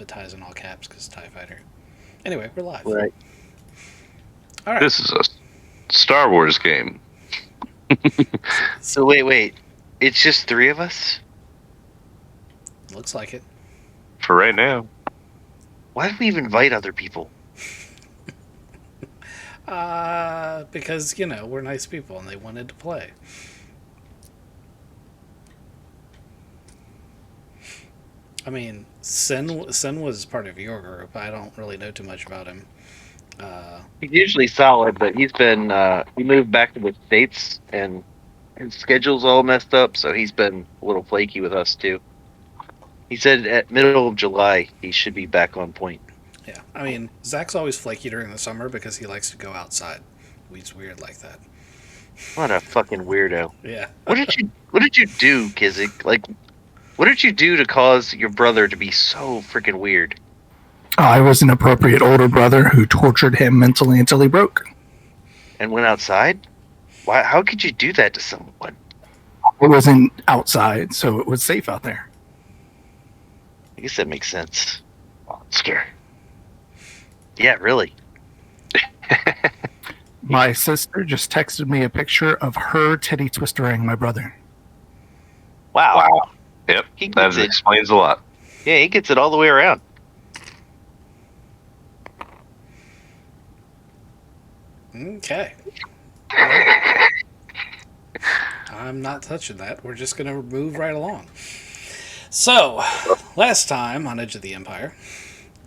but TIE's in all caps because TIE Fighter. Anyway, we're live. Right. All right. This is a Star Wars game. So wait. It's just three of us? Looks like it. For right now. Why did we even invite other people? Because, you know, we're nice people and they wanted to play. I mean, Sin was part of your group. I don't really know too much about him. He's usually solid, but he's been he moved back to the States and his schedule's all messed up, so he's been a little flaky with us too. He said at middle of July he should be back on point. Yeah, I mean, Zach's always flaky during the summer because he likes to go outside. He's weird like that. What a fucking weirdo. Yeah. What did you do, Kizik? Like, what did you do to cause your brother to be so freaking weird? I was an appropriate older brother who tortured him mentally until he broke. And went outside? Why? How could you do that to someone? It wasn't outside, so it was safe out there. I guess that makes sense. Monster. Yeah, really. My sister just texted me a picture of her titty twistering my brother. Wow. Yep, He that gets it. explains a lot. Yeah, he gets it all the way around. Okay. I'm not touching that. We're just going to move right along. So, last time on Edge of the Empire,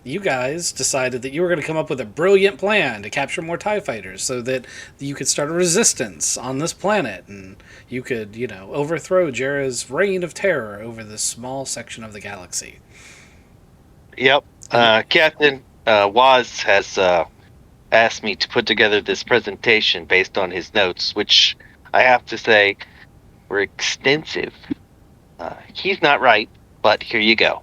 you guys decided that you were going to come up with a brilliant plan to capture more TIE fighters so that you could start a resistance on this planet and you could, you know, overthrow Jarrah's reign of terror over this small section of the galaxy. Yep. Captain Waz has asked me to put together this presentation based on his notes, which I have to say were extensive. He's not right, but here you go.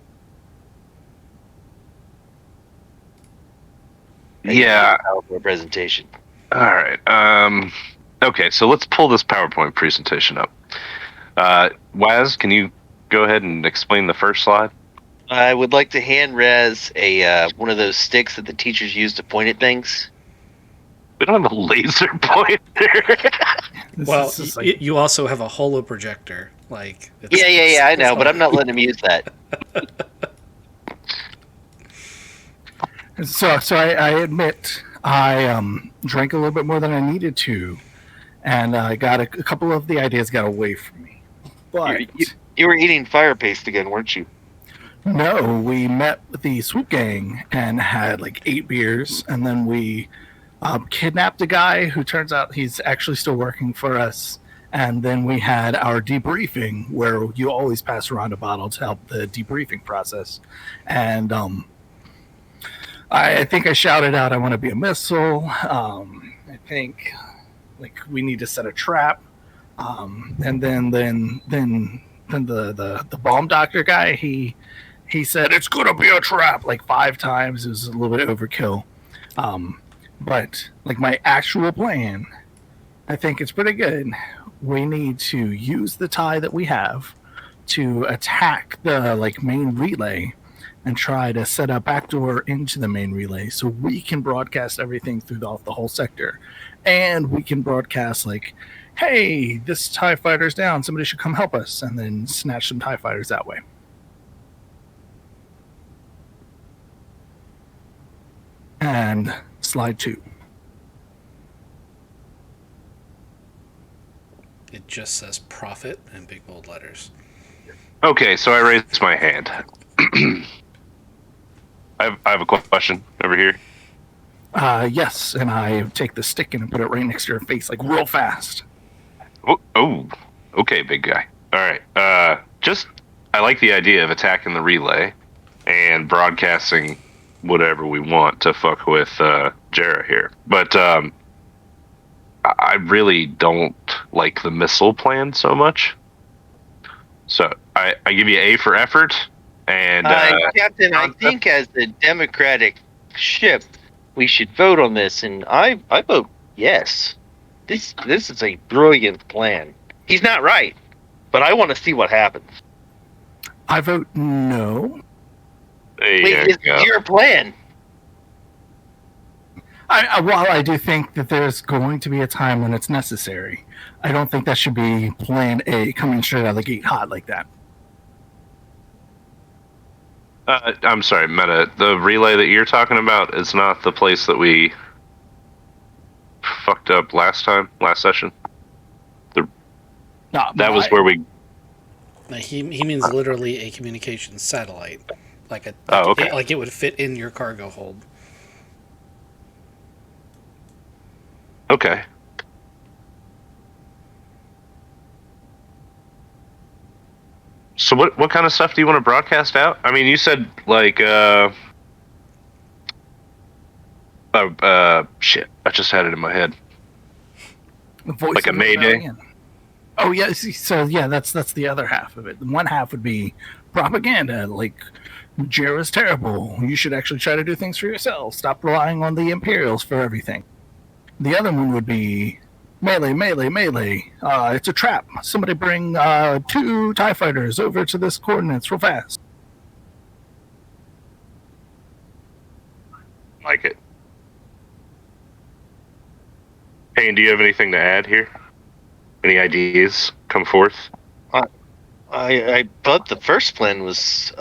Yeah. For a presentation. All right. Okay, so let's pull this PowerPoint presentation up. Waz, can you go ahead and explain the first slide? I would like to hand Rez a one of those sticks that the teachers use to point at things. We don't have a laser pointer. Well, you also have a holo projector. Like, Yeah, I know, but I'm not letting him use that. So I admit I drank a little bit more than I needed to, and I got a couple of the ideas got away from me. But You were eating fire paste again, weren't you? no, we met with the Swoop Gang and had like 8 beers, and then we kidnapped a guy who turns out he's actually still working for us. And then we had our debriefing where you always pass around a bottle to help the debriefing process. And I think I shouted out, I want to be a missile. I think like we need to set a trap. And then the bomb doctor guy, he said, it's going to be a trap like 5 times. It was a little bit overkill. But like my actual plan, I think it's pretty good. We need to use the tie that we have to attack the like main relay and try to set a backdoor into the main relay so we can broadcast everything through the whole sector. And we can broadcast like, hey, this TIE fighter's down. Somebody should come help us, and then snatch some TIE fighters that way. And slide 2. It just says profit in big bold letters. Okay, so I raised my hand. I have a question over here. Yes, and I take the stick and put it right next to your face, like real fast. Oh, okay, big guy. All right. I like the idea of attacking the relay and broadcasting whatever we want to fuck with Jarrah here. But I really don't like the missile plan so much. So I give you A for effort. And Captain, I think as the Democratic ship, we should vote on this, and I vote yes. This is a brilliant plan. He's not right, but I want to see what happens. I vote no. There Wait, you it's go. your plan. While I do think that there's going to be a time when it's necessary, I don't think that should be plan A coming straight out of the gate hot like that. I'm sorry, Meta. The relay that you're talking about is not the place that we fucked up last session. No, That was where we. Now, he means literally a communications satellite, Okay. like it would fit in your cargo hold. Okay. So what kind of stuff do you want to broadcast out? I mean, you said like shit. I just had it in my head. the voice like a of the Mayday? rebellion. Oh yeah, so yeah, that's the other half of it. One half would be propaganda, like Jera's terrible. You should actually try to do things for yourself. Stop relying on the Imperials for everything. The other one would be melee, melee, melee. It's a trap. Somebody bring 2 TIE fighters over to this coordinates real fast. Like it. Payne, do you have anything to add here? Any ideas come forth? I thought the first plan was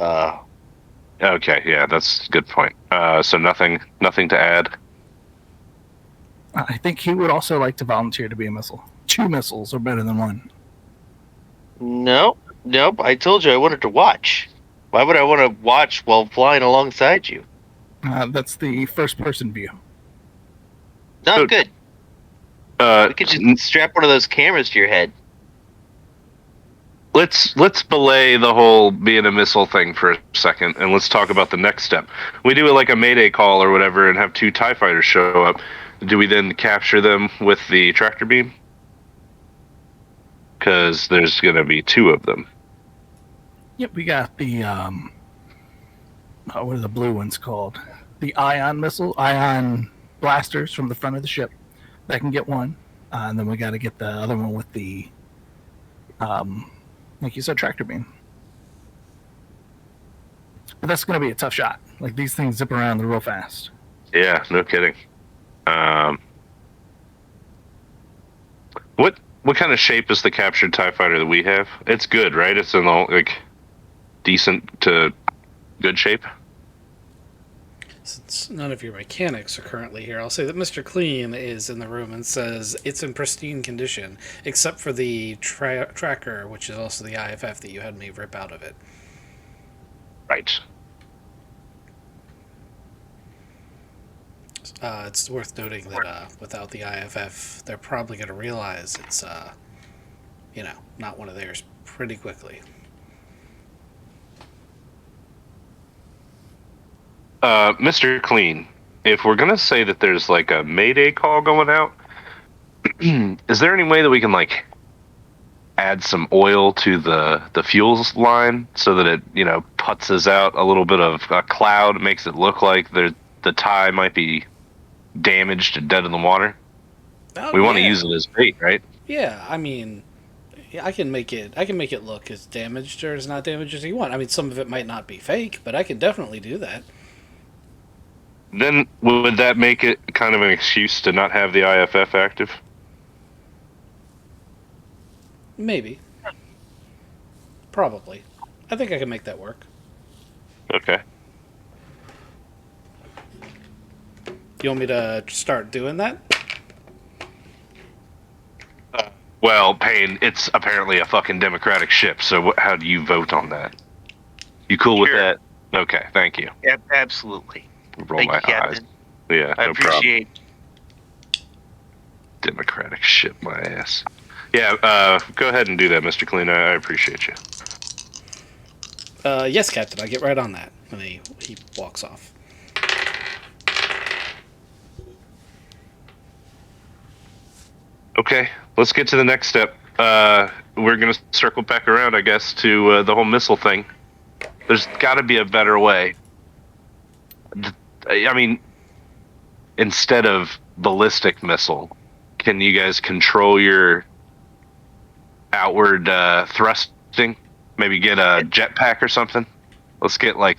Okay, yeah, that's a good point. So nothing to add. I think he would also like to volunteer to be a missile. 2 missiles are better than 1. nope. I told you I wanted to watch. Why would I want to watch while flying alongside you? That's the first-person view. Not So- good. We could just strap one of those cameras to your head. Let's belay the whole being a missile thing for a second, and let's talk about the next step. We do it like a Mayday call or whatever, and have 2 TIE fighters show up. Do we then capture them with the tractor beam? Because there's going to be 2 of them. Yep, we got the what are the blue ones called? The ion blasters from the front of the ship. That can get 1, and then we got to get the other one with the like you said, tractor beam. But that's going to be a tough shot. Like these things zip around real fast. Yeah, no kidding. What kind of shape is the captured TIE fighter that we have? It's good, right? It's in the decent to good shape. Since none of your mechanics are currently here, I'll say that Mr. Clean is in the room and says it's in pristine condition, except for the tracker, which is also the IFF that you had me rip out of it. Right. It's worth noting that without the IFF, they're probably going to realize it's, not one of theirs pretty quickly. Mr. Clean, if we're gonna say that there's like a Mayday call going out, is there any way that we can like add some oil to the fuels line so that it putzes out a little bit of a cloud, makes it look like the tie might be damaged and dead in the water? Oh, We want to use it as bait, right? Yeah, I mean, I can make it look as damaged or as not damaged as you want. I mean, some of it might not be fake, but I can definitely do that. Then would that make it kind of an excuse to not have the IFF active? Maybe. Probably. I think I can make that work. Okay. You want me to start doing that? Well, Payne, it's apparently a fucking democratic ship, so how do you vote on that? You cool with Sure. that? Okay, thank you. Yep, absolutely. Roll Thank my you, Captain. eyes. Yeah, I no problem. appreciate. Democratic ship, my ass. Yeah, go ahead and do that, Mr. Clean. I appreciate you. Yes, Captain. I get right on that. And he walks off. Okay, let's get to the next step. We're going to circle back around, I guess, to the whole missile thing. There's got to be a better way. I mean, instead of ballistic missile, can you guys control your outward thrusting? Maybe get a jetpack or something? Let's get, like,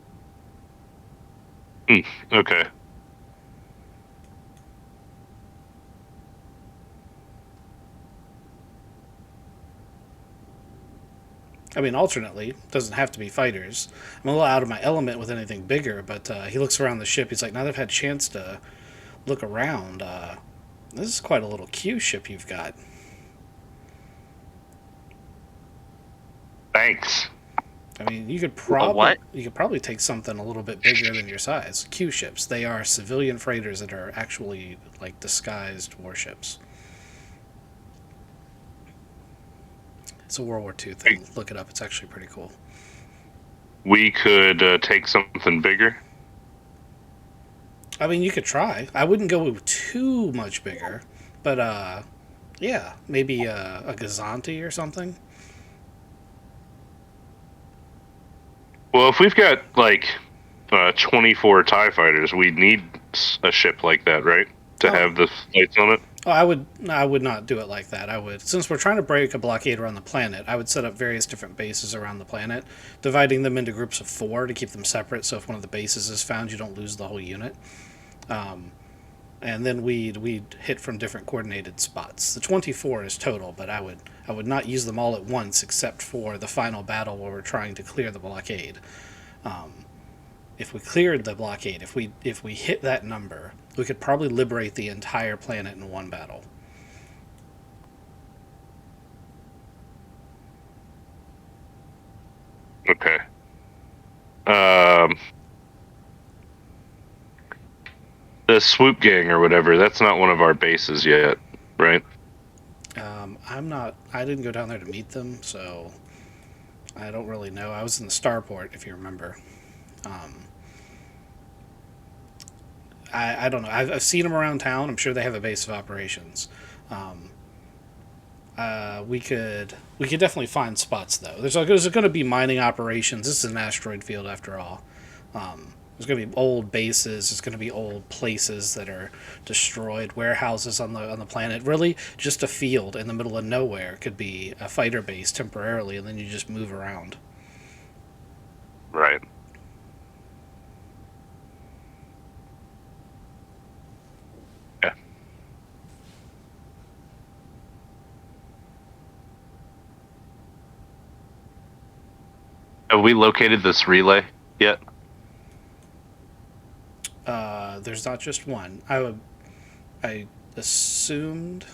Okay. I mean, alternately, it doesn't have to be fighters. I'm a little out of my element with anything bigger, but he looks around the ship. He's like, now that I've had a chance to look around, this is quite a little Q ship you've got. Thanks. I mean, you could what? probably take something a little bit bigger than your size. Q ships. They are civilian freighters that are actually like disguised warships. It's a World War II thing. Look it up. It's actually pretty cool. We could take something bigger. I mean, you could try. I wouldn't go too much bigger, but yeah, maybe a Gazanti or something. Well, if we've got like 24 TIE fighters, we need a ship like that, right? To have the flights on it. Oh, I would not do it like that. I would, since we're trying to break a blockade around the planet, I would set up various different bases around the planet, dividing them into groups of 4 to keep them separate. So if one of the bases is found, you don't lose the whole unit. And then we'd hit from different coordinated spots. The 24 is total, but I would not use them all at once, except for the final battle where we're trying to clear the blockade. If we cleared the blockade, if we hit that number, we could probably liberate the entire planet in one battle. Okay. The swoop gang or whatever, that's not one of our bases yet, right? I didn't go down there to meet them, so I don't really know. I was in the starport, if you remember. I don't know. I've seen them around town. I'm sure they have a base of operations. We could definitely find spots though. There's going to be mining operations. This is an asteroid field after all. There's going to be old bases. There's going to be old places that are destroyed. Warehouses on the planet. Really, just a field in the middle of nowhere could be a fighter base temporarily, and then you just move around. Right. Yeah. Have we located this relay yet? There's not just one. I assumed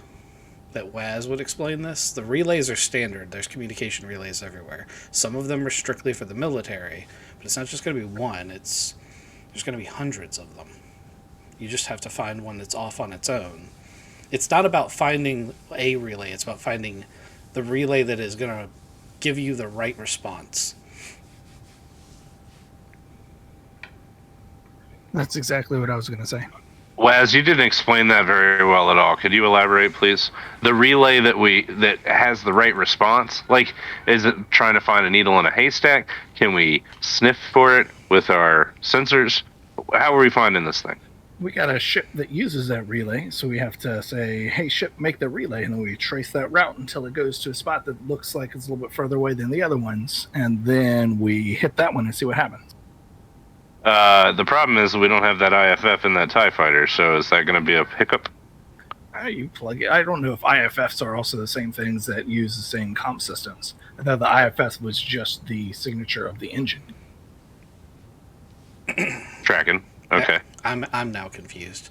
that Waz would explain this. The relays are standard. There's communication relays everywhere. Some of them are strictly for the military, but it's not just going to be one. There's going to be hundreds of them. You just have to find one that's off on its own. It's not about finding a relay. It's about finding the relay that is going to give you the right response. That's exactly what I was going to say. Waz, you didn't explain that very well at all. Could you elaborate, please? The relay that has the right response, like, is it trying to find a needle in a haystack? Can we sniff for it with our sensors? How are we finding this thing? We got a ship that uses that relay, so we have to say, hey, ship, make the relay, and then we trace that route until it goes to a spot that looks like it's a little bit further away than the other ones, and then we hit that one and see what happens. The problem is we don't have that IFF in that TIE fighter, so is that going to be a hiccup? You plug it. I don't know if IFFs are also the same things that use the same comp systems. I thought the IFF was just the signature of the engine. Tracking. Okay. I'm now confused.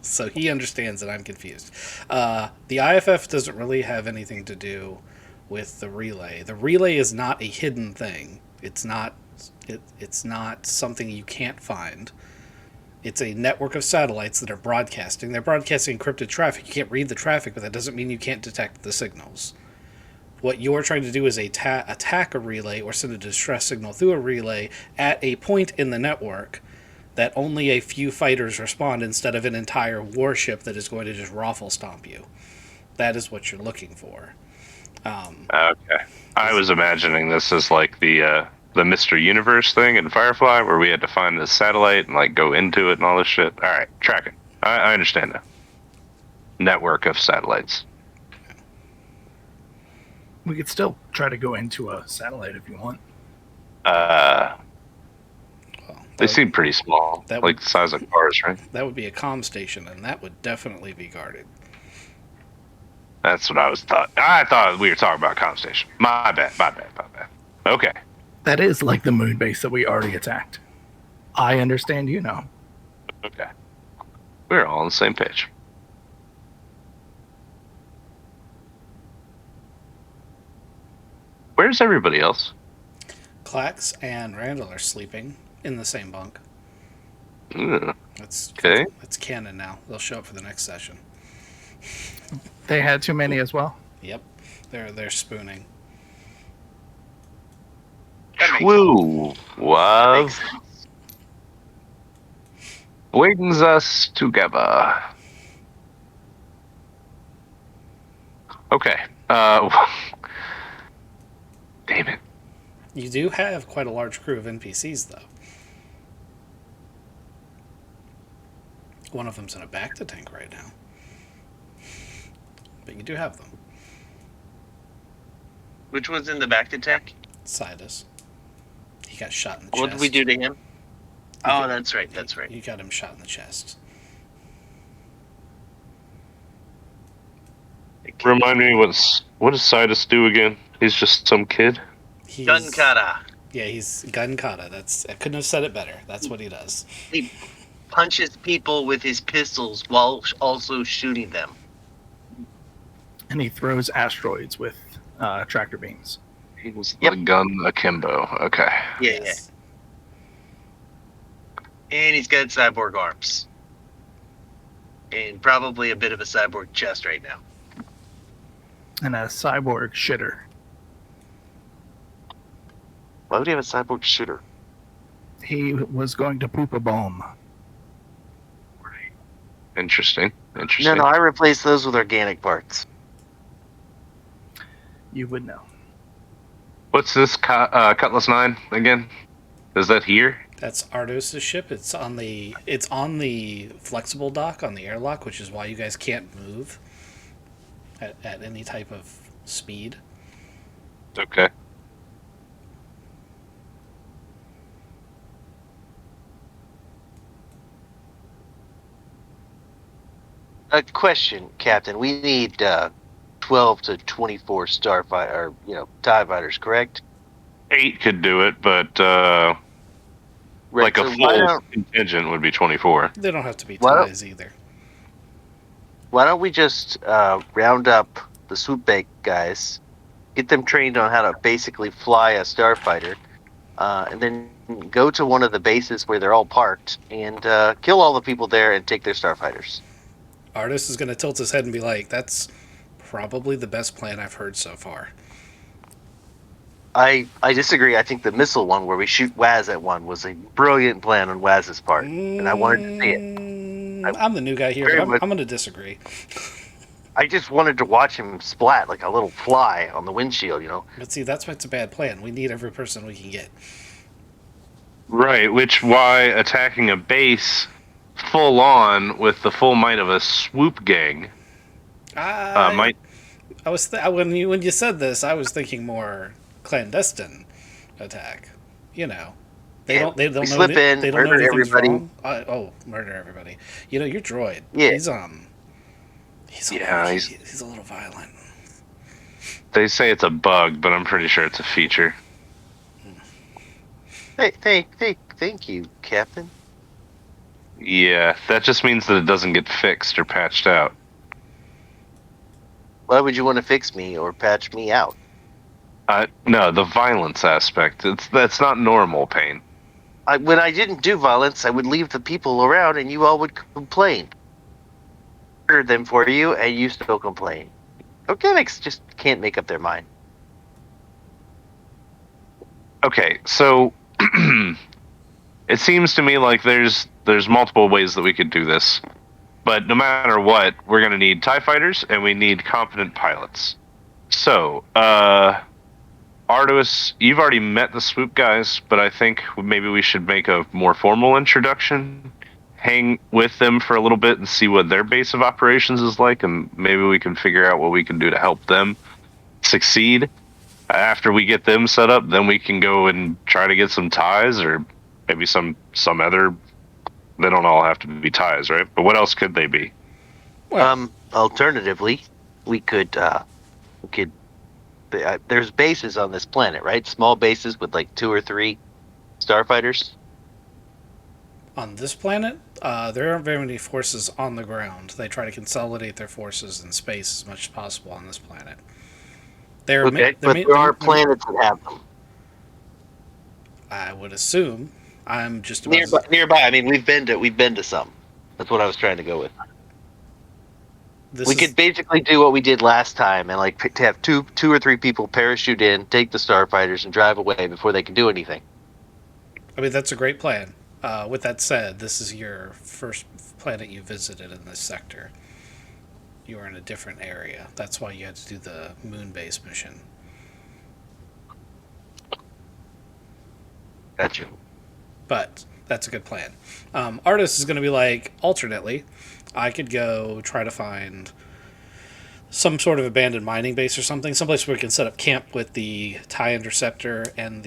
So he understands that I'm confused. The IFF doesn't really have anything to do with the relay. The relay is not a hidden thing. It's not something you can't find. It's a network of satellites that are broadcasting. They're broadcasting encrypted traffic. You can't read the traffic, but that doesn't mean you can't detect the signals. What you're trying to do is attack a relay or send a distress signal through a relay at a point in the network that only a few fighters respond instead of an entire warship that is going to just raffle stomp you. That is what you're looking for. Okay. I was imagining this as like the Mr. Universe thing in Firefly, where we had to find this satellite and like go into it and all this shit. All right, tracking. I understand now. Network of satellites. We could still try to go into a satellite if you want. Well, They seem pretty small, that like would- the size of cars, right? That would be a comm station, and that would definitely be guarded. That's what I thought. I thought we were talking about comm station. My bad. Okay. That is like the moon base that we already attacked. I understand, you know. Okay. We're all on the same page. Where's everybody else? Clax and Randall are sleeping in the same bunk. Ugh. That's Okay. That's canon now. They'll show up for the next session. They had too many as well. Yep, they're spooning. True. What brings us together? Okay. Damn it. You do have quite a large crew of NPCs, though. One of them's in a back to tank right now, but you do have them. Which one's in the back to tech? Sidus. He got shot in the chest. What did we do to him? Oh, that's right. That's right. You got him shot in the chest. Remind me, what does Sidus do again? He's just some kid? He's, Gun kata. Yeah, he's gun kata. I couldn't have said it better. That's what he does. He punches people with his pistols while also shooting them. And he throws asteroids with tractor beams. He was Yep. the gun akimbo. Okay. Yeah, Yes. yeah. And he's got cyborg arms. And probably a bit of a cyborg chest right now. And a cyborg shitter. Why would he have a cyborg shooter? He was going to poop a bomb. Interesting. No, I replaced those with organic parts. You would know. What's this Cutlass 9 again? Is that here? That's Ardos' ship. It's on the flexible dock on the airlock, which is why you guys can't move at any type of speed. Okay. A question, Captain. We need 12 to 24 starfighter, or TIE fighters, correct? 8 could do it, but Right, like a so why full don't- contingent would be 24. They don't have to be Why don't- ties either. Why don't we just round up the swoop bait guys, get them trained on how to basically fly a starfighter, and then go to one of the bases where they're all parked and kill all the people there and take their starfighters. Artist is going to tilt his head and be like, "That's probably the best plan I've heard so far." I disagree. I think the missile one where we shoot Waz at one was a brilliant plan on Waz's part, and I wanted to see it. I'm the new guy here, Very but much- I'm going to disagree. I just wanted to watch him splat like a little fly on the windshield, But see, that's why it's a bad plan. We need every person we can get. Right, which why attacking a base full on with the full might of a swoop gang might. I was when you said this, I was thinking more clandestine attack. They Yeah, don't we know slip in, they don't know murder anything's everybody. wrong. Murder everybody. Your droid. Yeah. He's Yeah, he's a little violent. They say it's a bug, but I'm pretty sure it's a feature. Hey, thank you, Captain. Yeah, that just means that it doesn't get fixed or patched out. Why would you want to fix me or patch me out? No, the violence aspect. That's not normal pain. When I didn't do violence, I would leave the people around and you all would complain. Murder them for you and you still complain. Organics just can't make up their mind. Okay, so it seems to me like there's multiple ways that we could do this. But no matter what, we're going to need TIE fighters and we need competent pilots. So, Arduous, you've already met the swoop guys, but I think maybe we should make a more formal introduction. Hang with them for a little bit and see what their base of operations is like, and maybe we can figure out what we can do to help them succeed. After we get them set up, then we can go and try to get some ties, or Maybe some other. They don't all have to be ties, right? But what else could they be? Well, Alternatively, we could there's bases on this planet, right? Small bases with like 2 or 3 starfighters. on this planet, there aren't very many forces on the ground. They try to consolidate their forces in space as much as possible on this planet. Okay, but there are planets that have them I would assume. I'm just about nearby. I mean, we've been to some. That's what I was trying to go with. We could basically do what we did last time, and like to have two or three people parachute in, take the starfighters, and drive away before they can do anything. I mean, that's a great plan. With that said, this is your first planet you visited in this sector. You were in a different area. That's why you had to do the moon base mission. Gotcha. But that's a good plan. Artist is going to be like, alternately, I could go try to find some sort of abandoned mining base or something, someplace where we can set up camp with the TIE Interceptor and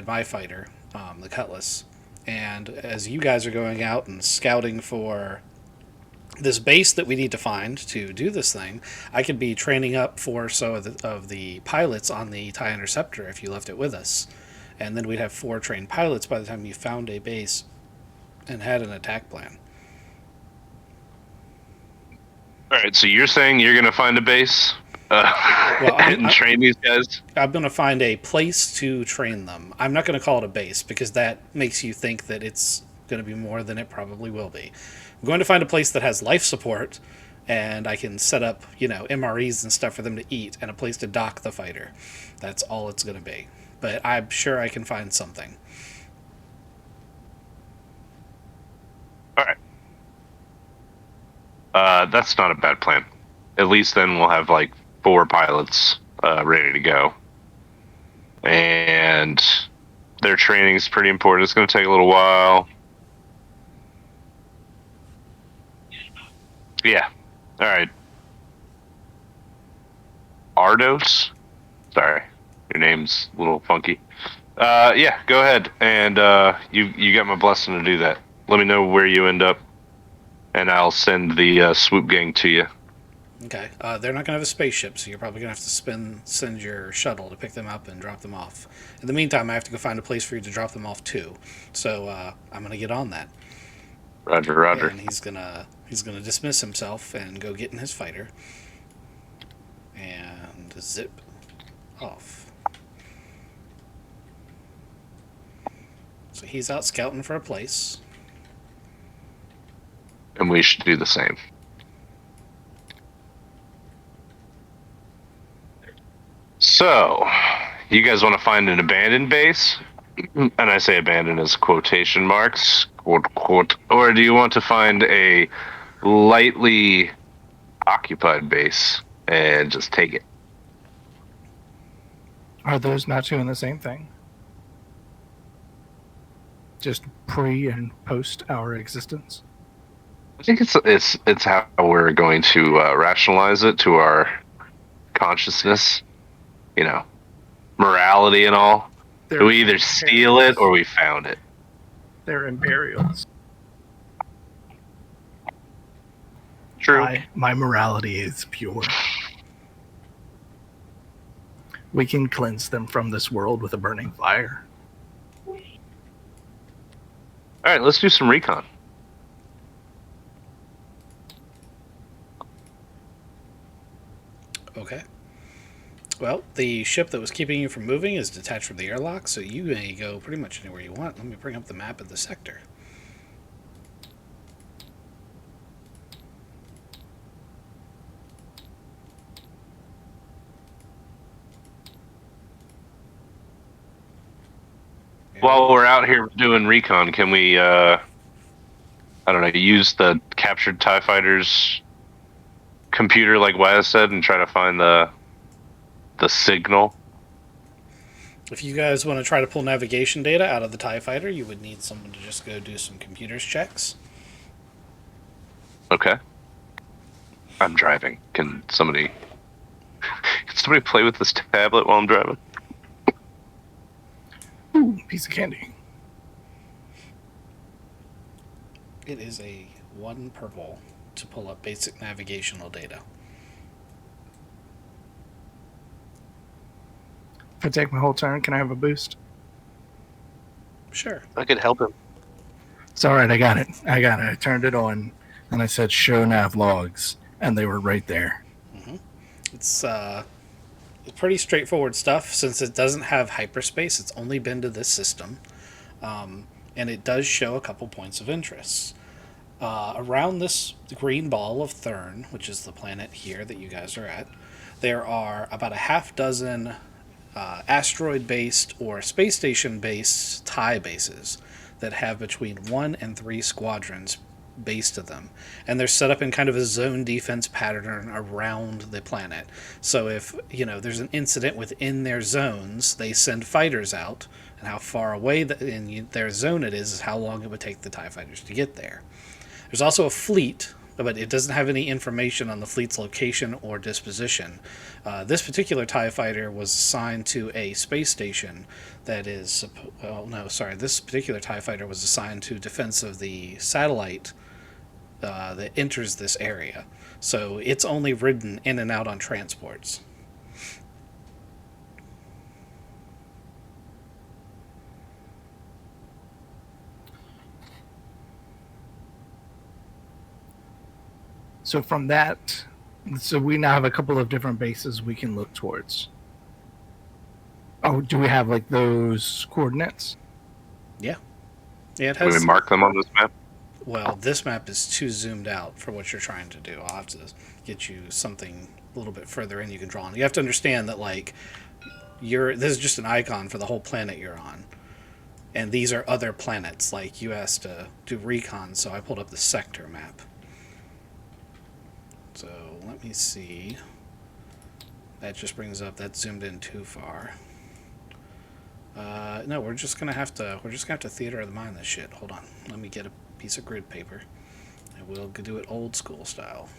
my fighter, the Cutlass. And as you guys are going out and scouting for this base that we need to find to do this thing, I could be training up 4 or so of the pilots on the TIE Interceptor if you left it with us. And then we'd have 4 trained pilots by the time you found a base and had an attack plan. All right, so you're saying you're going to find a base and train these guys? I'm going to find a place to train them. I'm not going to call it a base because that makes you think that it's going to be more than it probably will be. I'm going to find a place that has life support and I can set up, MREs and stuff for them to eat and a place to dock the fighter. That's all it's going to be. But I'm sure I can find something. All right. That's not a bad plan. At least then we'll have like 4 pilots ready to go. And their training is pretty important. It's going to take a little while. Yeah. All right. Ardos? Sorry. Your name's a little funky. Yeah, go ahead. And you got my blessing to do that. Let me know where you end up. And I'll send the swoop gang to you. Okay. They're not going to have a spaceship, so you're probably going to have to send your shuttle to pick them up and drop them off. In the meantime, I have to go find a place for you to drop them off too. So I'm going to get on that. Roger. And he's gonna dismiss himself and go get in his fighter and zip off. So he's out scouting for a place. And we should do the same. So, you guys want to find an abandoned base? And I say abandoned as quotation marks, quote, or do you want to find a lightly occupied base and just take it? Are those not doing the same thing? Just pre and post our existence? I think it's how we're going to rationalize it to our consciousness, morality and all. We either steal it or we found it. They're Imperials. True. My morality is pure. We can cleanse them from this world with a burning fire. All right, let's do some recon. Okay. Well, the ship that was keeping you from moving is detached from the airlock, so you may go pretty much anywhere you want. Let me bring up the map of the sector. While we're out here doing recon, can we, use the captured TIE fighters computer like Waz said and try to find the signal? If you guys want to try to pull navigation data out of the TIE fighter, you would need someone to just go do some computers checks. Okay. I'm driving. Can somebody play with this tablet while I'm driving? Ooh, piece of candy. It is a 1 purple to pull up basic navigational data. If I take my whole turn, can I have a boost? Sure. I could help him. It's all right. I got it. I turned it on, and I said show nav logs, and they were right there. It's pretty straightforward stuff. Since it doesn't have hyperspace, it's only been to this system. And it does show a couple points of interest. Around this green ball of Thurn, which is the planet here that you guys are at, there are about a half dozen asteroid-based or space station-based TIE bases that have between 1 and 3 squadrons based to them. And they're set up in kind of a zone defense pattern around the planet. So if, there's an incident within their zones, they send fighters out, and how far away in their zone it is how long it would take the TIE fighters to get there. There's also a fleet, but it doesn't have any information on the fleet's location or disposition. This particular TIE fighter was assigned to a space station that is... this particular TIE fighter was assigned to defense of the satellite that enters this area. So it's only ridden in and out on transports. So from that, we now have a couple of different bases we can look towards. Oh, do we have like those coordinates? Yeah, it Can we has. mark them on this map? Well, this map is too zoomed out for what you're trying to do. I'll have to get you something a little bit further in you can draw on. You have to understand that this is just an icon for the whole planet you're on. And these are other planets. Like, you asked to do recon, so I pulled up the sector map. So let me see. That just brings up, that's zoomed in too far. No, we're just gonna have to theater of the mind this shit. Hold on. Let me get a piece of grid paper. And we'll do it old school style.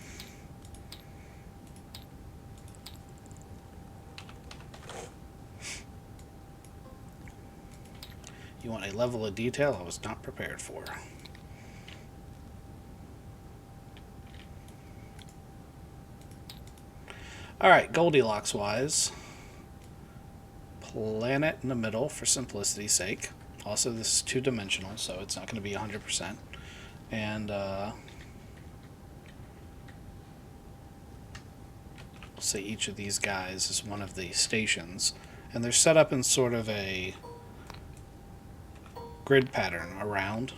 You want a level of detail I was not prepared for. Alright, Goldilocks wise. Planet in the middle for simplicity's sake. Also, this is 2-dimensional, so it's not going to be 100%. And we'll say each of these guys is one of the stations. And they're set up in sort of a grid pattern around.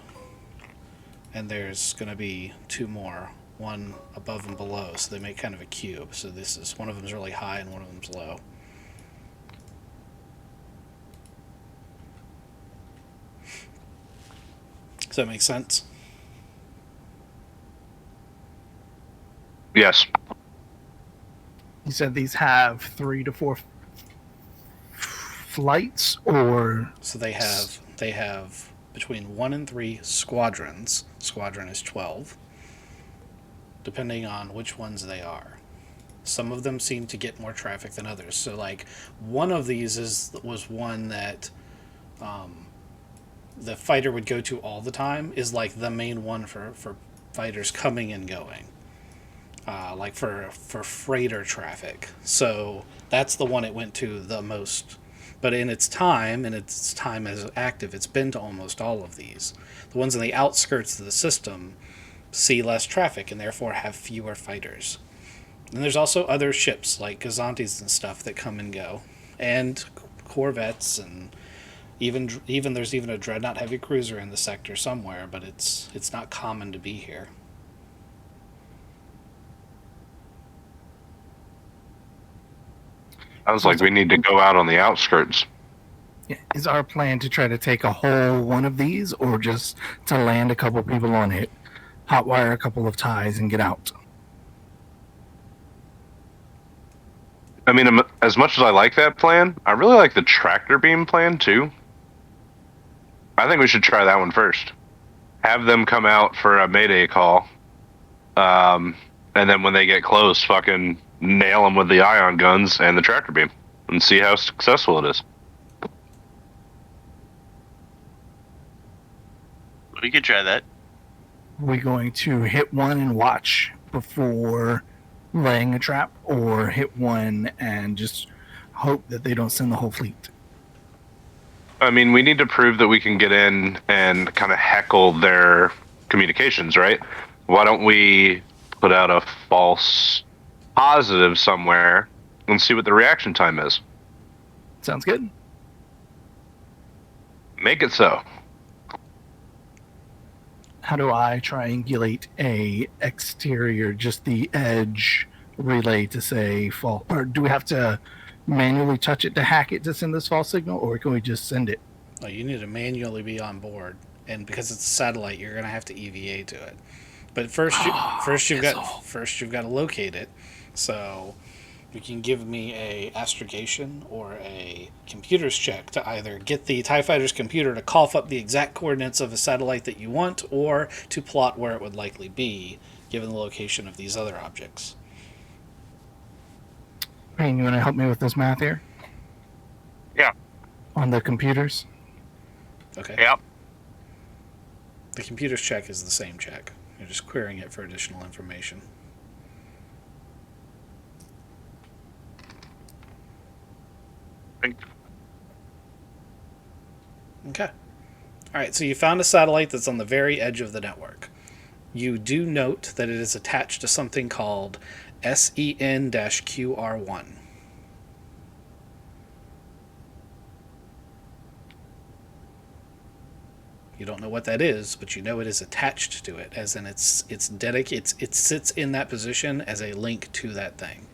And there's going to be 2 more. One above and below, so they make kind of a cube. So this is, one of them is really high and one of them's low. Does that make sense? Yes. You said these have 3 to 4 flights, or So they have between 1 and 3 squadrons. Squadron is 12. Depending on which ones they are. Some of them seem to get more traffic than others. So, like, one of these was one that the fighter would go to all the time, is like the main one for fighters coming and going. Like for freighter traffic. So that's the one it went to the most. But in its time as active, it's been to almost all of these. The ones in the outskirts of the system see less traffic and therefore have fewer fighters. And there's also other ships like Gazantes and stuff that come and go, and corvettes, and even there's even a dreadnought heavy cruiser in the sector somewhere, but it's not common to be here. Sounds like we need to go out on the outskirts. is our plan to try to take a whole one of these, or just to land a couple people on it, hotwire a couple of ties, and get out? I mean, as much as I like that plan, I really like the tractor beam plan too. I think we should try that one first. Have them come out for a mayday call, and then when they get close, fucking nail them with the ion guns and the tractor beam, and see how successful it is. We could try that. we going to hit one and watch before laying a trap, or hit one and just hope that they don't send the whole fleet? I mean, we need to prove that we can get in and kind of heckle their communications, right? Why don't we put out a false positive somewhere and see what the reaction time is? Sounds good. Make it so. How do I triangulate a exterior, just the edge relay to say false? Or do we have to manually touch it to hack it to send this false signal, or can we just send it? Oh, you need to manually be on board, and because it's a satellite, you're going to have to EVA to it. But first, you've got to locate it. So you can give me a astrogation or a computers check to either get the TIE fighter's computer to cough up the exact coordinates of a satellite that you want, or to plot where it would likely be, given the location of these other objects. Hey, you want to help me with this math here? Yeah. On the computers? Okay. Yep. The computers check is the same check. You're just querying it for additional information. Okay. All right, so you found a satellite that's on the very edge of the network. You do note that it is attached to something called SEN-QR1. You don't know what that is, but you know it is attached to it, as in it sits in that position as a link to that thing.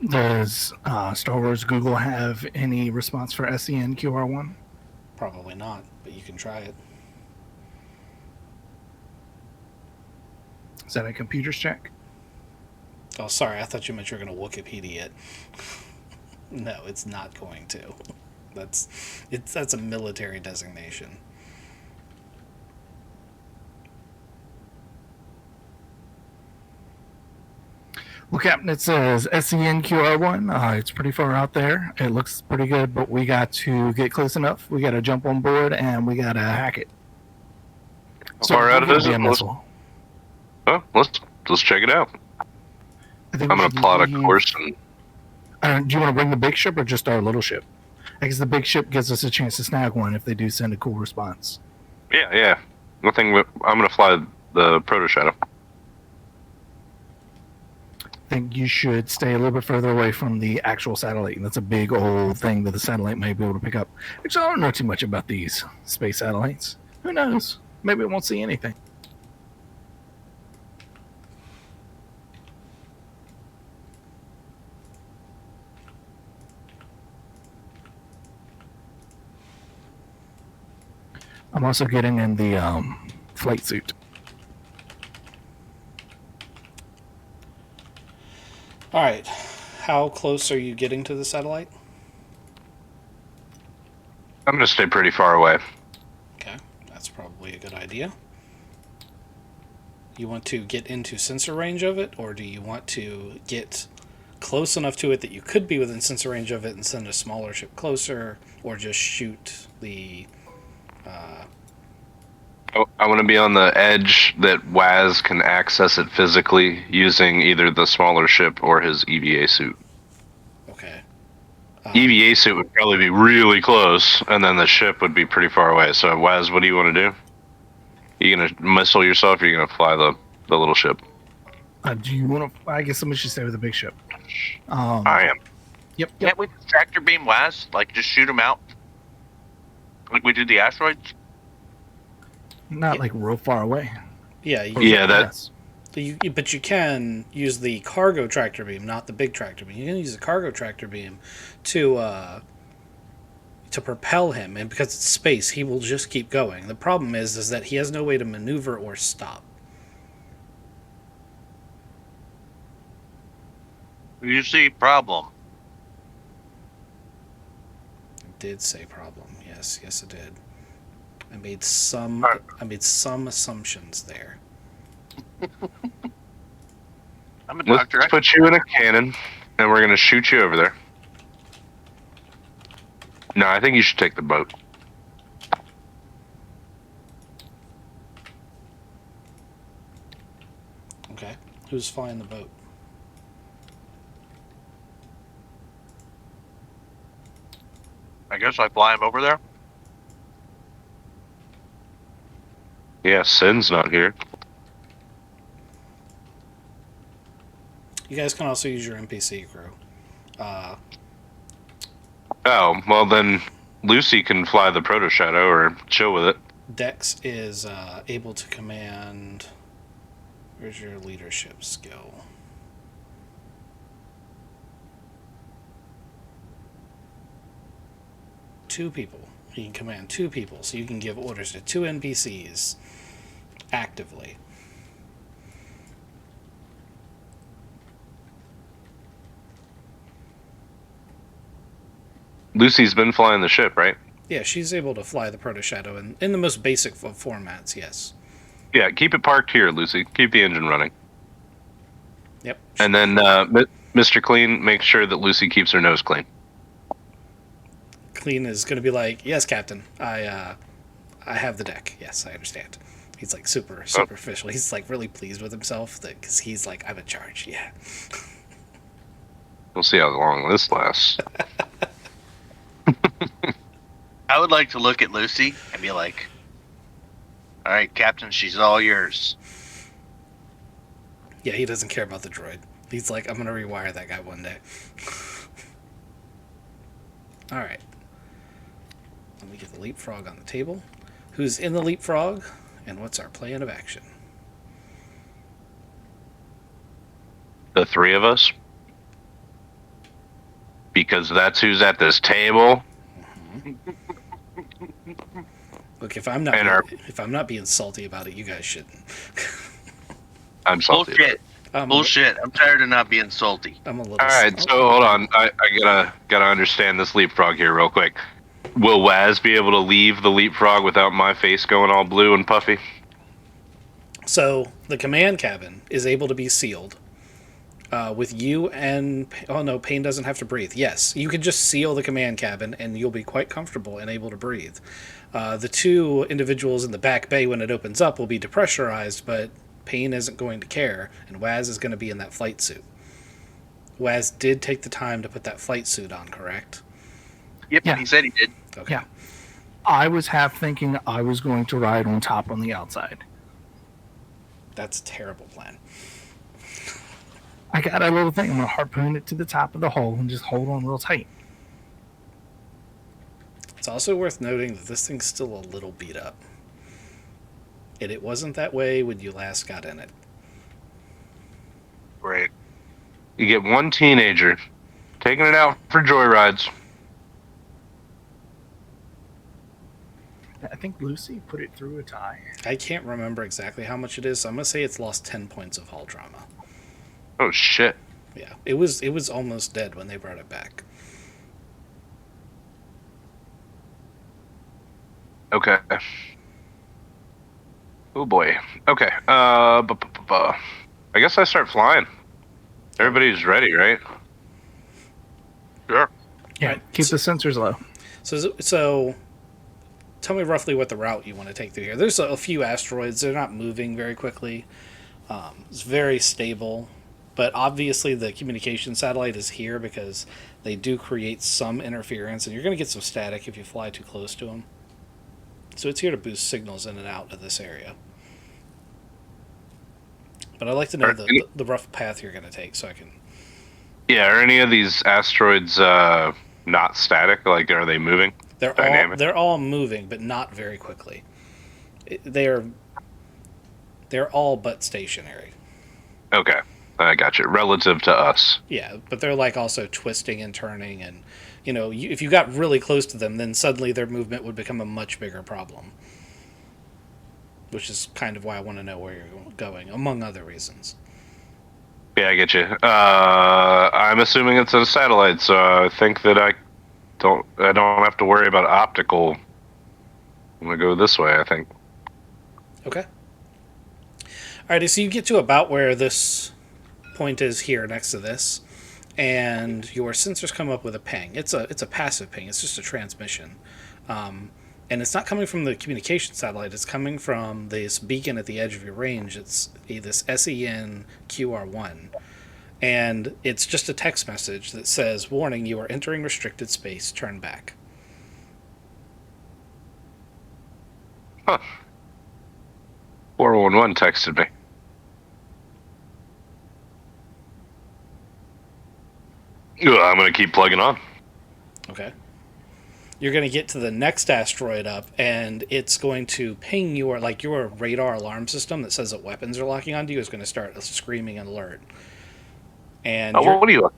Does Star Wars Google have any response for SEN-QR1? Probably not, but you can try it. Is that a computers check? Oh, sorry, I thought you meant you were going to Wikipedia it. No, it's not going to. That's a military designation. Well, Captain, it says SEN-QR1. It's pretty far out there. It looks pretty good, but we got to get close enough. We got to jump on board, and we got to hack it. How far out is be it? a missile. Let's check it out. I think I'm we going should to plot a leave- course. And do you want to bring the big ship or just our little ship? I guess the big ship gives us a chance to snag one if they do send a cool response. yeah. I'm going to fly the Proto Shadow. I think you should stay a little bit further away from the actual satellite. And that's a big old thing that the satellite may be able to pick up. Actually, I don't know too much about these space satellites. Who knows? Maybe it won't see anything. I'm also getting in the flight suit. All right. How close are you getting to the satellite? I'm going to stay pretty far away. Okay, that's probably a good idea. You want to get into sensor range of it, or do you want to get close enough to it that you could be within sensor range of it and send a smaller ship closer, or just shoot the... I want to be on the edge that Waz can access it physically using either the smaller ship or his EVA suit. Okay. EVA suit would probably be really close, and then the ship would be pretty far away. So, Waz, what do you want to do? You going to missile yourself, or are you going to fly the little ship? Do you want to? I guess somebody should stay with the big ship. I am. Yep. Can't we tractor beam Waz? Like, just shoot him out? Like we did the asteroids? Not like real far away. Yeah. Yes. But you can use the cargo tractor beam, not the big tractor beam. You can use the cargo tractor beam to propel him, and because it's space, he will just keep going. The problem is that he has no way to maneuver or stop. You see problem. I did say problem. Yes, it did. I made some assumptions there. I'm a Let's doctor. put you in a cannon, and we're going to shoot you over there. No, I think you should take the boat. Okay. Who's flying the boat? I guess I fly him over there. Yeah, Sin's not here. You guys can also use your NPC crew. Oh, well then Lucy can fly the Proto Shadow or chill with it. Dex is able to command. Where's your leadership skill? Two people. You can command two people, so you can give orders to two NPCs actively. Lucy's been flying the ship, right? Yeah, she's able to fly the Proto Shadow in the most basic of formats, yes. Yeah, keep it parked here, Lucy. Keep the engine running. Yep. And then Mr. Clean, make sure that Lucy keeps her nose clean. Clean is going to be like, yes, Captain, I have the deck. Yes, I understand. He's like super superficial. He's like really pleased with himself because he's like, I'm in charge. Yeah. We'll see how long this lasts. I would like to look at Lucy and be like, all right, Captain, she's all yours. Yeah, he doesn't care about the droid. He's like, I'm going to rewire that guy one day. All right. Let me get the leapfrog on the table. Who's in the leapfrog? And what's our plan of action? The three of us. Because that's who's at this table. Look, if I'm not being salty about it, you guys shouldn't. I'm salty. Bullshit. Bullshit. I'm tired of not being salty. I'm a little. All right, so hold on. I gotta understand this leapfrog here real quick. Will Waz be able to leave the leapfrog without my face going all blue and puffy? So the command cabin is able to be sealed. With you and... Oh, no, Pain doesn't have to breathe. Yes, you can just seal the command cabin, and you'll be quite comfortable and able to breathe. The two individuals in the back bay, when it opens up, will be depressurized, but Pain isn't going to care, and Waz is going to be in that flight suit. Waz did take the time to put that flight suit on, correct? Yep, Yeah. he said he did. Okay. Yeah. I was half thinking I was going to ride on top on the outside. That's a terrible plan. I got a little thing. I'm going to harpoon it to the top of the hole and just hold on real tight. It's also worth noting that this thing's still a little beat up. And it wasn't that way when you last got in it. Great. You get one teenager taking it out for joyrides. I think Lucy put it through a tie. I can't remember exactly how much it is, so I'm going to say it's lost 10 points of hull trauma. Oh shit. Yeah, it was almost dead when they brought it back. Okay. Oh boy. Okay. I guess I start flying. Everybody's ready, right? Sure. Yeah, Right. keep the sensors low. So tell me roughly what the route you want to take through here. There's a few asteroids. They're not moving very quickly. It's very stable. But obviously the communication satellite is here because they do create some interference, and you're going to get some static if you fly too close to them. So it's here to boost signals in and out of this area. But I'd like to know the rough path you're going to take so I can... Yeah, are any of these asteroids not static? Like, are they moving? They're all moving, but not very quickly. They're all but stationary. Okay, I got you. Relative to us. Yeah, but they're like also twisting and turning, and if you got really close to them, then suddenly their movement would become a much bigger problem. Which is kind of why I want to know where you're going, among other reasons. Yeah, I get you. I'm assuming it's a satellite, so I think that I don't have to worry about optical. I'm gonna go this way, I think. Okay. Alrighty, so you get to about where this point is here next to this, and your sensors come up with a ping. It's a passive ping. It's just a transmission, and it's not coming from the communication satellite. It's coming from this beacon at the edge of your range. It's this SEN QR1, and it's just a text message that says, "Warning: you are entering restricted space. Turn back." Huh. 411 texted me. I'm going to keep plugging on. Okay. You're going to get to the next asteroid up, and it's going to ping your radar alarm system that says that weapons are locking onto you is going to start screaming an alert. And What are you?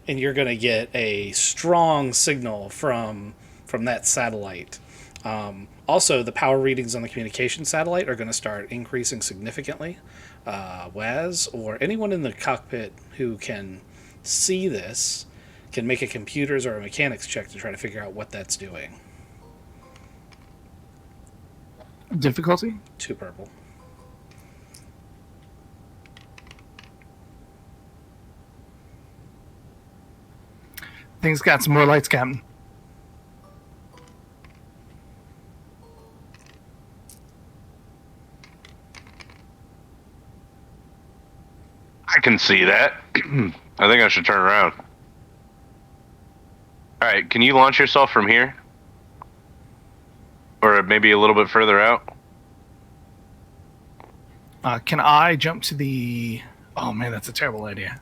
and you're going to get a strong signal from that satellite. Also, the power readings on the communication satellite are going to start increasing significantly. Waz or anyone in the cockpit who can see this can make a computers or a mechanics check to try to figure out what that's doing. Difficulty? 2 purple. Things got some more lights, Captain. I can see that. I think I should turn around. All right, can you launch yourself from here? Or maybe a little bit further out? Can I jump to the... Oh, man, that's a terrible idea.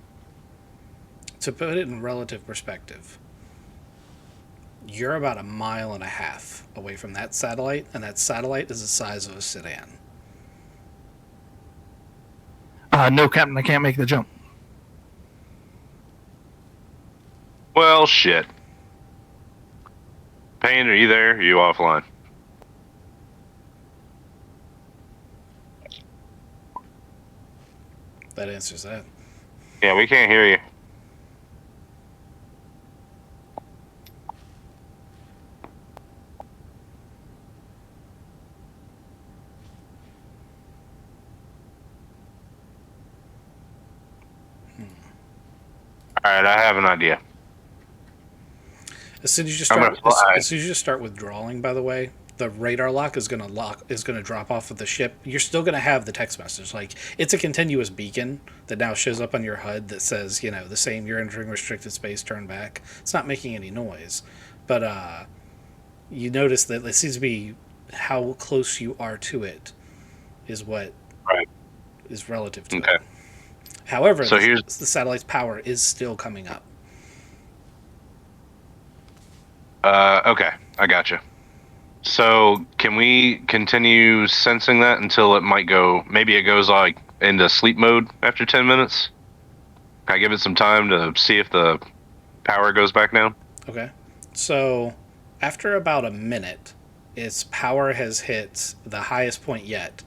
To put it in relative perspective, you're about 1.5 miles away from that satellite, and that satellite is the size of a sedan. No, Captain, I can't make the jump. Well, shit. Payne, are you there? Are you offline? That answers that. Yeah, we can't hear you. All right, I have an idea. As soon as you I'm start, gonna fly. as soon as you start withdrawing, by the way, the radar lock is going to drop off of the ship. You're still going to have the text message. Like, it's a continuous beacon that now shows up on your HUD that says, the same, you're entering restricted space, turn back. It's not making any noise. But you notice that it seems to be how close you are to it is what Right. is relative to Okay. it. However, So the satellite's power is still coming up. Okay, I gotcha. So can we continue sensing that until it might go? Maybe it goes like into sleep mode after 10 minutes. Can I give it some time to see if the power goes back down? Okay. So, after about a minute, its power has hit the highest point yet,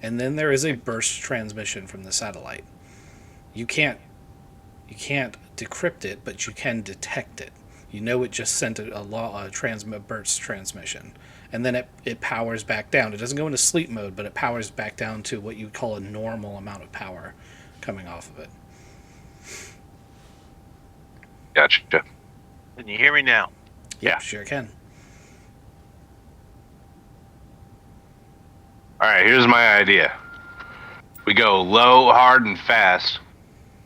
and then there is a burst transmission from the satellite. You can't decrypt it, but you can detect it. You know it just sent a burst transmission, and then it powers back down. It doesn't go into sleep mode, but it powers back down to what you would call a normal amount of power coming off of it. Gotcha. Can you hear me now? Yeah. Sure can. All right, here's my idea. We go low, hard, and fast.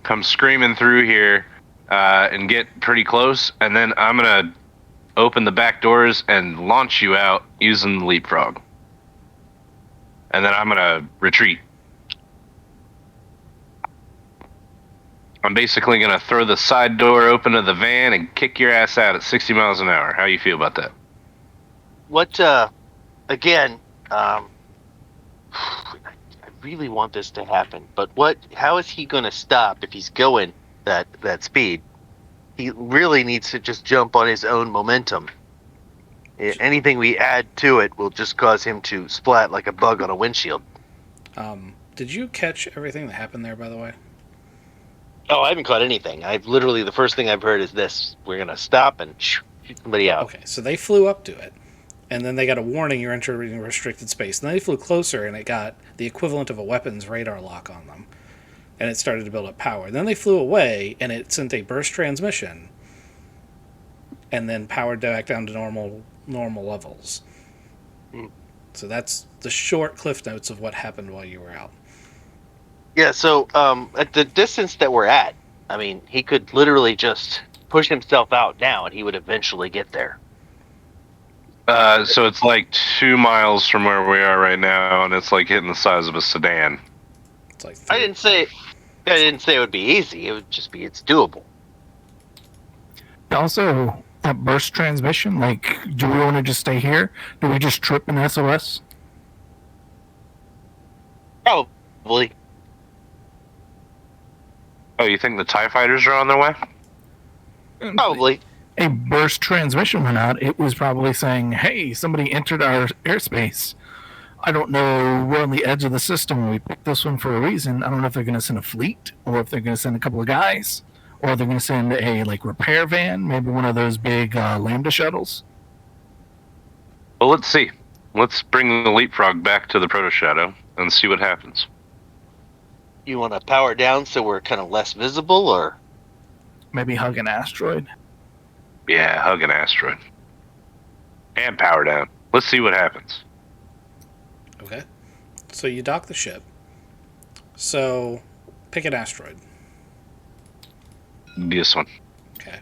Come screaming through here and get pretty close, and then I'm gonna open the back doors and launch you out using the leapfrog. And then I'm gonna retreat. I'm basically gonna throw the side door open of the van and kick your ass out at 60 miles an hour. How you feel about that? What? Again, I really want this to happen, but what? How is he going to stop if he's going that speed? He really needs to just jump on his own momentum. Anything we add to it will just cause him to splat like a bug on a windshield. Did you catch everything that happened there, by the way? Oh, I haven't caught anything. I've literally the first thing I've heard is this: we're gonna stop and shoot somebody out. Okay, so they flew up to it, and then they got a warning you're entering restricted space. And then they flew closer, and it got the equivalent of a weapons radar lock on them. and it started to build up power. Then they flew away, and it sent a burst transmission, and then powered back down to normal levels. So that's the short cliff notes of what happened while you were out. Yeah, so at the distance that we're at, I mean, he could literally just push himself out now and he would eventually get there. So it's like 2 miles from where we are right now, and it's like hitting the size of a sedan. It's like I didn't say it would be easy. It would just be it's doable. Also, that burst transmission, like, do we want to just stay here? Do we just trip an SOS? Probably. Oh, you think the TIE fighters are on their way? Probably. A burst transmission went out. It was probably saying, hey, somebody entered our airspace. I don't know. We're on the edge of the system. We picked this one for a reason. I don't know if they're going to send a fleet or if they're going to send a couple of guys or they're going to send a repair van, maybe one of those big Lambda shuttles. Well, let's see. Let's bring the leapfrog back to the Proto Shadow and see what happens. You want to power down so we're kind of less visible, or Maybe hug an asteroid. Yeah, hug an asteroid. And power down. Let's see what happens. Okay. So you dock the ship. So pick an asteroid. This one. Okay.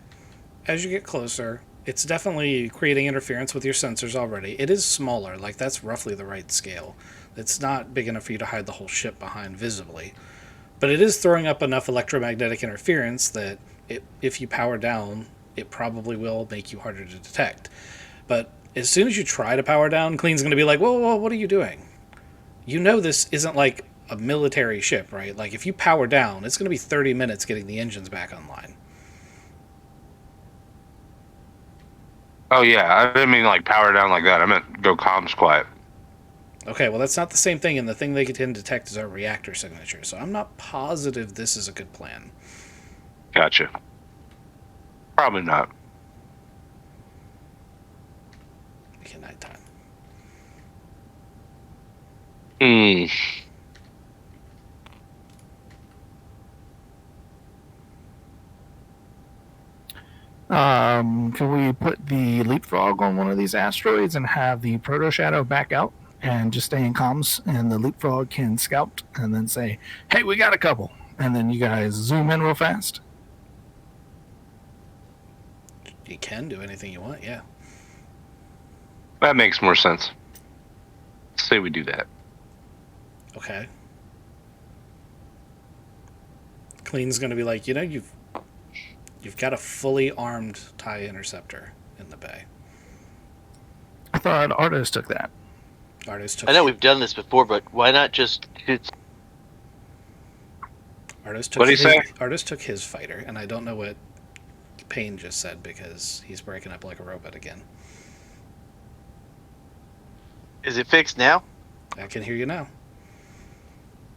As you get closer, it's definitely creating interference with your sensors already. It is smaller, like that's roughly the right scale. It's not big enough for you to hide the whole ship behind visibly. But it is throwing up enough electromagnetic interference that if you power down, it probably will make you harder to detect. But as soon as you try to power down, Clean's going to be like, whoa, what are you doing? You know this isn't like a military ship, right? Like, if you power down, it's going to be 30 minutes getting the engines back online. Oh, yeah. I didn't mean like power down like that. I meant go comms quiet. Okay, well, that's not the same thing, and the thing they can detect is our reactor signature, so I'm not positive this is a good plan. Gotcha. Probably not. Make it nighttime. Can we put the leapfrog on one of these asteroids and have the proto shadow back out and just stay in comms, and the leapfrog can scout and then say, hey, we got a couple, and then you guys zoom in real fast? You can do anything you want, yeah. That makes more sense. Say we do that. Okay. Clean's going to be like, you've got a fully armed TIE interceptor in the bay. I thought Ardos took that. Ardos took. I know we've done this before, but why not just shoot? Ardos took. What'd he say? Ardos took his fighter, and I don't know what Payne just said because he's breaking up like a robot again. Is it fixed now? I can hear you now.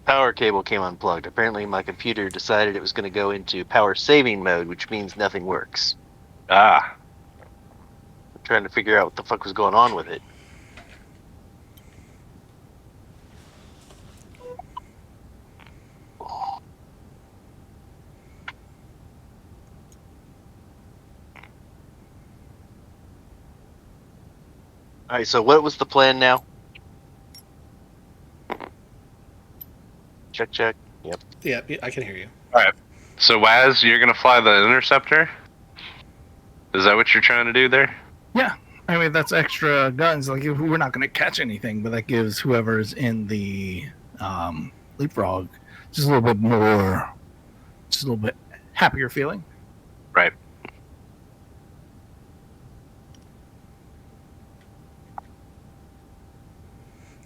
Power cable came unplugged. Apparently my computer decided it was going to go into power saving mode, which means nothing works. Ah. I'm trying to figure out what the fuck was going on with it. Alright, so what was the plan now? Check. Yep. Yeah, I can hear you. Alright. So, Waz, you're going to fly the interceptor? Is that what you're trying to do there? Yeah, I mean, that's extra guns. Like, we're not going to catch anything, but that gives whoever's in the leapfrog just a little bit more, just a little bit happier feeling. Right.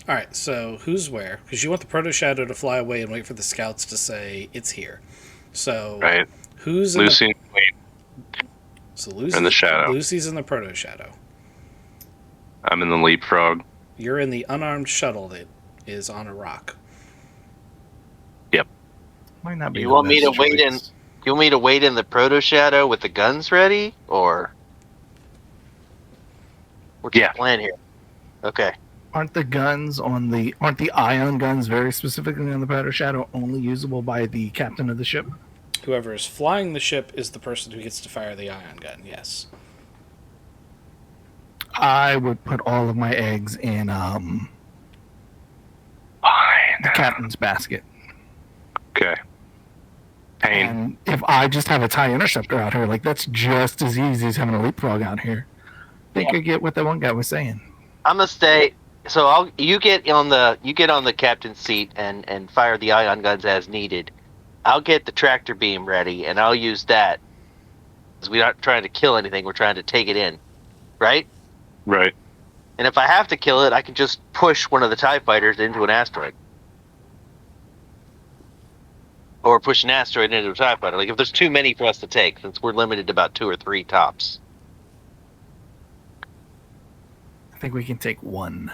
All right, so who's where? Because you want the Proto Shadow to fly away and wait for the scouts to say it's here. So Right. who's Lucy and Clean. So Lucy's in the shadow. Lucy's in the Proto Shadow. I'm in the leapfrog. You're in the unarmed shuttle that is on a rock. Yep. Might not be. You the want me to best wait in? choice. You want me to wait in the proto shadow with the guns ready, or what's Yeah. the plan here? Okay. Aren't the ion guns very specifically on the Powder Shadow only usable by the captain of the ship? Whoever is flying the ship is the person who gets to fire the ion gun, yes. I would put all of my eggs in the captain's basket. Okay. Pain. And if I just have a TIE interceptor out here, like that's just as easy as having a leapfrog out here. I think I get what that one guy was saying. I'm gonna stay. So you get on the captain's seat and fire the ion guns as needed. I'll get the tractor beam ready and I'll use that. Because we're not trying to kill anything, we're trying to take it in, right? Right. And if I have to kill it, I can just push one of the TIE fighters into an asteroid. Or push an asteroid into a TIE fighter. Like, if there's too many for us to take, since we're limited to about 2 or 3 tops. I think we can take one.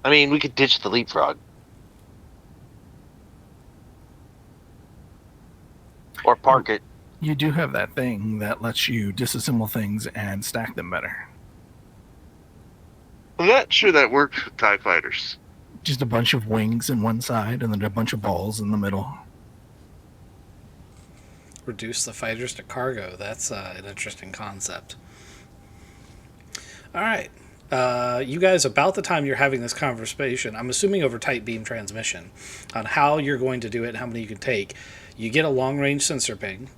I mean, we could ditch the leapfrog. Or park it. You do have that thing that lets you disassemble things and stack them better. I'm not sure that works with TIE fighters. Just a bunch of wings in one side and then a bunch of balls in the middle. Reduce the fighters to cargo. That's an interesting concept. All right. You guys, about the time you're having this conversation, I'm assuming over tight beam transmission, on how you're going to do it and how many you can take, you get a long-range sensor ping,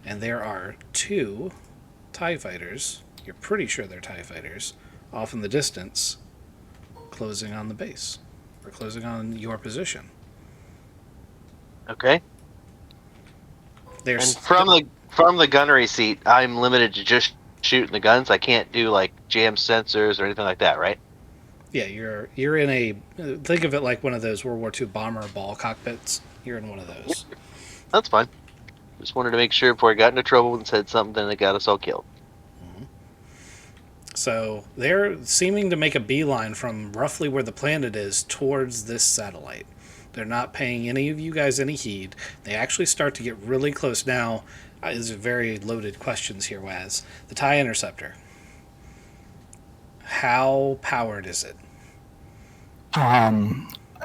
and there are 2 TIE fighters, you're pretty sure they're TIE fighters, off in the distance, closing on the base, or closing on your position. Okay. And from the gunnery seat, I'm limited to just shooting the guns. I can't do like jam sensors or anything like that, right? Yeah, you're in a, think of it like one of those World War II bomber ball cockpits. You're in one of those. That's fine. Just wanted to make sure before I got into trouble and said something that got us all killed. So they're seeming to make a beeline from roughly where the planet is towards this satellite. They're not paying any of you guys any heed. They actually start to get really close. Now, these are very loaded questions here, Waz. The TIE Interceptor. How powered is it?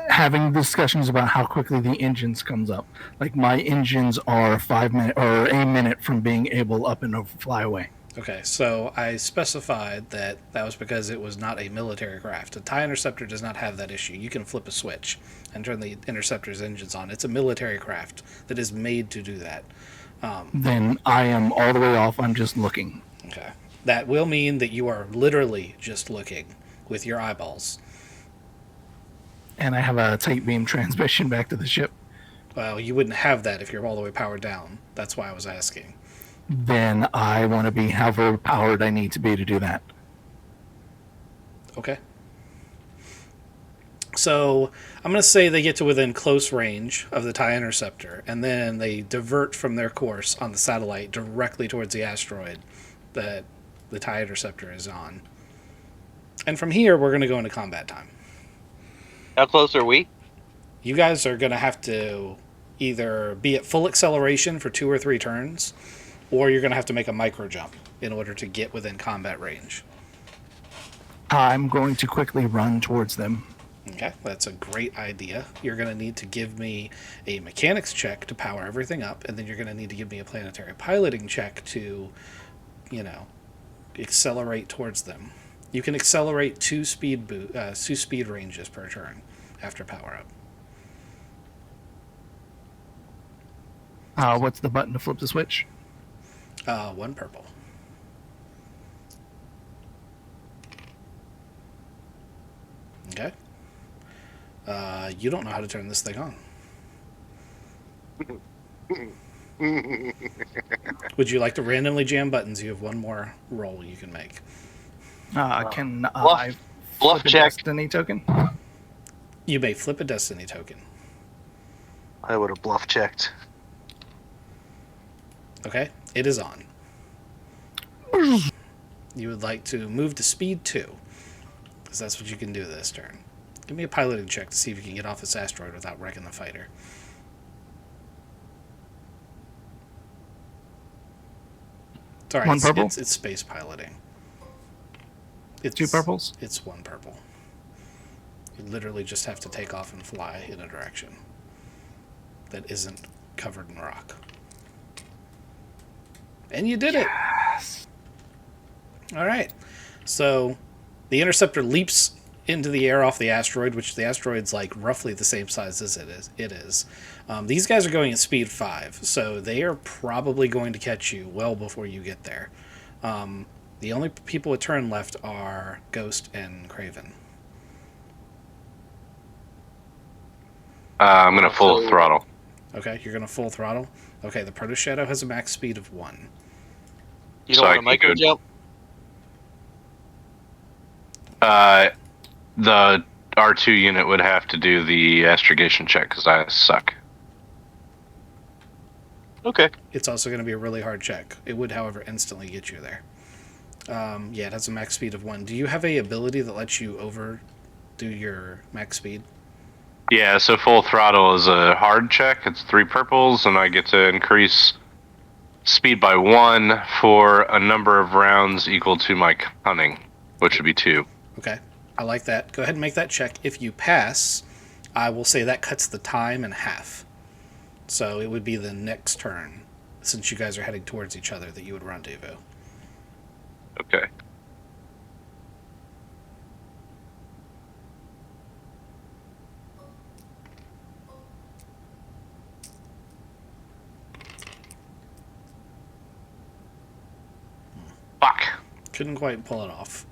Having discussions about how quickly the engines comes up. Like my engines are 5 minutes or a minute from being able up and over fly away. Okay, so I specified that was because it was not a military craft. A TIE Interceptor does not have that issue. You can flip a switch and turn the Interceptor's engines on. It's a military craft that is made to do that. Then I am all the way off. I'm just looking. Okay. That will mean that you are literally just looking with your eyeballs. And I have a tight beam transmission back to the ship. Well, you wouldn't have that if you're all the way powered down. That's why I was asking. Then I want to be however powered I need to be to do that. Okay. So I'm going to say they get to within close range of the TIE Interceptor, and then they divert from their course on the satellite directly towards the asteroid that the TIE Interceptor is on. And from here, we're going to go into combat time. How close are we? You guys are going to have to either be at full acceleration for 2 or 3 turns, or you're going to have to make a micro jump in order to get within combat range. I'm going to quickly run towards them. Okay, that's a great idea. You're going to need to give me a mechanics check to power everything up, and then you're going to need to give me a planetary piloting check to, accelerate towards them. You can accelerate 2 speed ranges per turn after power up. What's the button to flip the switch? 1 purple. Okay. You don't know how to turn this thing on. Would you like to randomly jam buttons? You have 1 more roll you can make. Can I Bluff flip a check. destiny token? You may flip a destiny token. I would have bluff checked. Okay, it is on. You would like to move to speed 2, because that's what you can do this turn. Give me a piloting check to see if you can get off this asteroid without wrecking the fighter. It's alright, 1 purple? it's space piloting. It's 2 purples? It's 1 purple. You literally just have to take off and fly in a direction that isn't covered in rock. And you did it! Alright. So, the interceptor leaps into the air off the asteroid, which the asteroid's like roughly the same size as it is. These guys are going at speed 5, so they are probably going to catch you well before you get there. The only people with turn left are Ghost and Craven. I'm going to full throttle. Okay, you're going to full throttle? Okay, the Proto Shadow has a max speed of 1. You don't So want I a micro can jump? The R2 unit would have to do the astrogation check because I suck. Okay. It's also going to be a really hard check. It would, however, instantly get you there. Yeah, it has a max speed of 1. Do you have a ability that lets you overdo your max speed? Yeah, so full throttle is a hard check. It's 3 purples, and I get to increase speed by 1 for a number of rounds equal to my cunning, which would be 2. Okay, I like that. Go ahead and make that check. If you pass, I will say that cuts the time in half. So it would be the next turn, since you guys are heading towards each other, that you would rendezvous. Okay. Fuck. Couldn't quite pull it off.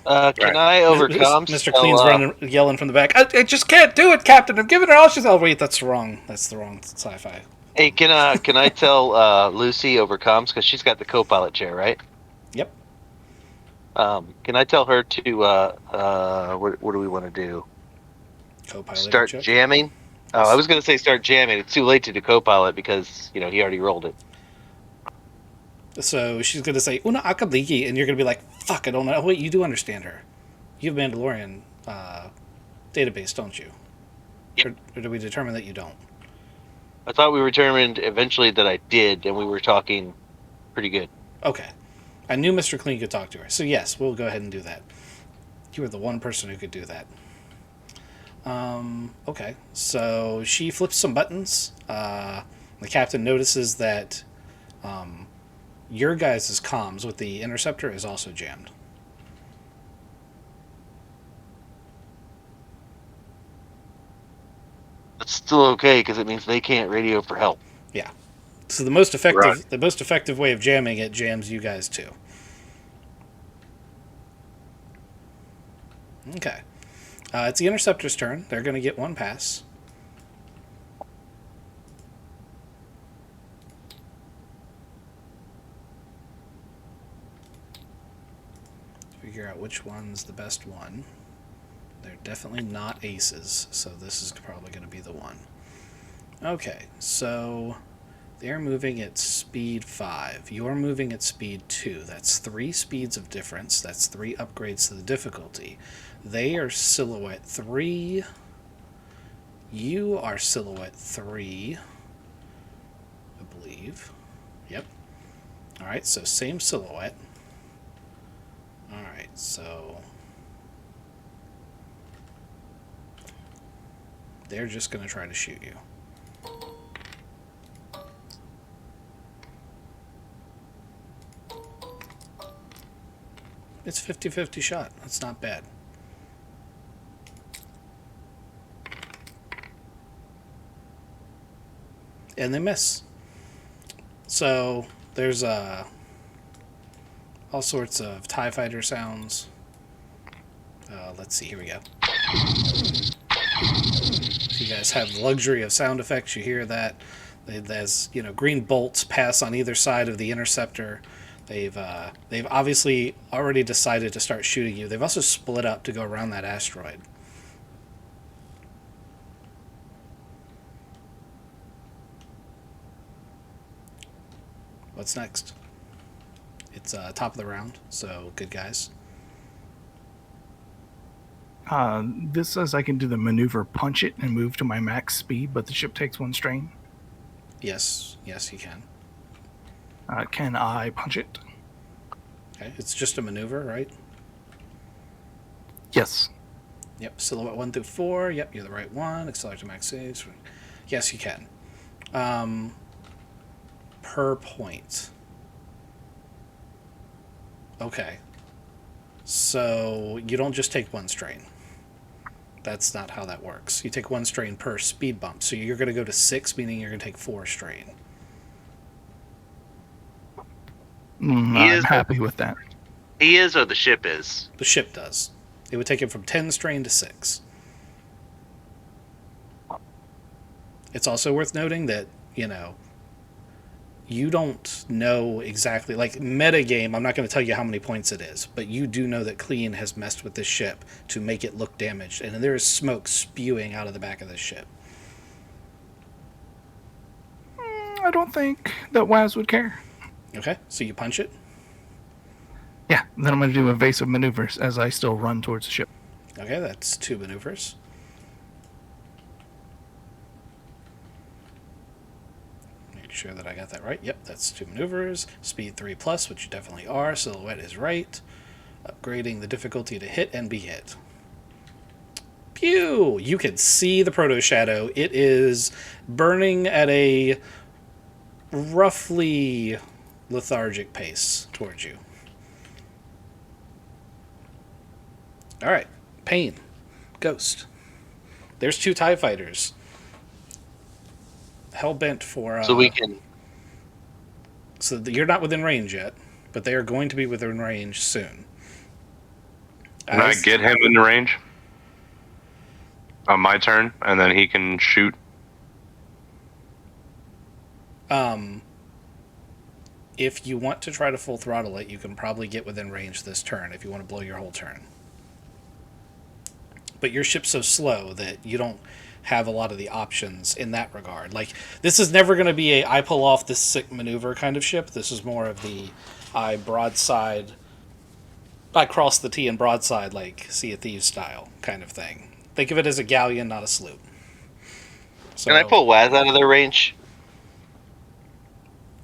Can I overcome? Mr. Clean's running, yelling from the back. I just can't do it, Captain. I'm giving her all she's. Oh wait, that's wrong. That's the wrong sci-fi. Hey, can I tell Lucy overcomes because she's got the co-pilot chair, right? Yep. Can I tell her to what do we want to do? Co-pilot. Start check. jamming. Oh, I was going to say start jamming. It's too late to do co-pilot because he already rolled it. So she's going to say Una Akadiki, and you're going to be like, "Fuck, I don't know." Wait, you do understand her. You have Mandalorian database, don't you? Yep. Or did we determine that you don't? I thought we determined eventually that I did, and we were talking pretty good. Okay. I knew Mr. Clean could talk to her. So yes, we'll go ahead and do that. You were the one person who could do that. Okay. So she flips some buttons. The captain notices that your guys' comms with the interceptor is also jammed. That's still okay because it means they can't radio for help. Yeah. So the most effective way of jamming it jams you guys too. Okay. It's the interceptor's turn. They're going to get 1 pass. Figure out which one's the best one. They're definitely not aces, so this is probably going to be the one. Okay, so they're moving at speed 5. You're moving at speed 2. That's 3 speeds of difference. That's 3 upgrades to the difficulty. They are silhouette 3. You are silhouette 3. I believe. Yep. Alright, so same silhouette. Alright, so they're just going to try to shoot you. It's 50-50 shot. That's not bad. And they miss. So there's all sorts of TIE fighter sounds. Let's see, here we go. So you guys have the luxury of sound effects. You hear that. There's green bolts pass on either side of the interceptor. They've obviously already decided to start shooting you. They've also split up to go around that asteroid. What's next? It's top of the round, so good guys. This says I can do the maneuver punch it and move to my max speed, but the ship takes 1 strain. Yes, you can. Can I punch it? Okay, it's just a maneuver, right? Yes. Yep, silhouette 1 through 4. Yep, you're the right one. Accelerator max saves. Yes, you can. Per point. Okay. So you don't just take 1 strain. That's not how that works. You take 1 strain per speed bump. So you're going to go to 6, meaning you're going to take 4 strain. I'm happy with that. He is, or the ship is. The ship does. It would take him from 10 strain to 6. It's also worth noting that, you don't know exactly, like metagame, I'm not going to tell you how many points it is, but you do know that Clean has messed with this ship to make it look damaged, and there is smoke spewing out of the back of this ship. I don't think that Waz would care. Okay, so you punch it. Yeah, then I'm going to do evasive maneuvers as I still run towards the ship. Okay, that's 2 maneuvers. Make sure that I got that right. Yep, that's 2 maneuvers. Speed 3+, which you definitely are. Silhouette is right. Upgrading the difficulty to hit and be hit. Pew! You can see the proto shadow. It is burning at a roughly lethargic pace towards you. Alright. Pain. Ghost. There's 2 TIE fighters. Hellbent for... So we can... So you're not within range yet, but they are going to be within range soon. Can I get him in range on my turn, and then he can shoot? If you want to try to full throttle it, you can probably get within range this turn if you want to blow your whole turn. But your ship's so slow that you don't have a lot of the options in that regard. Like, this is never going to be I pull off this sick maneuver kind of ship. This is more of the I cross the T and broadside like Sea of Thieves style kind of thing. Think of it as a galleon, not a sloop. So, Can I pull Waz out of their range?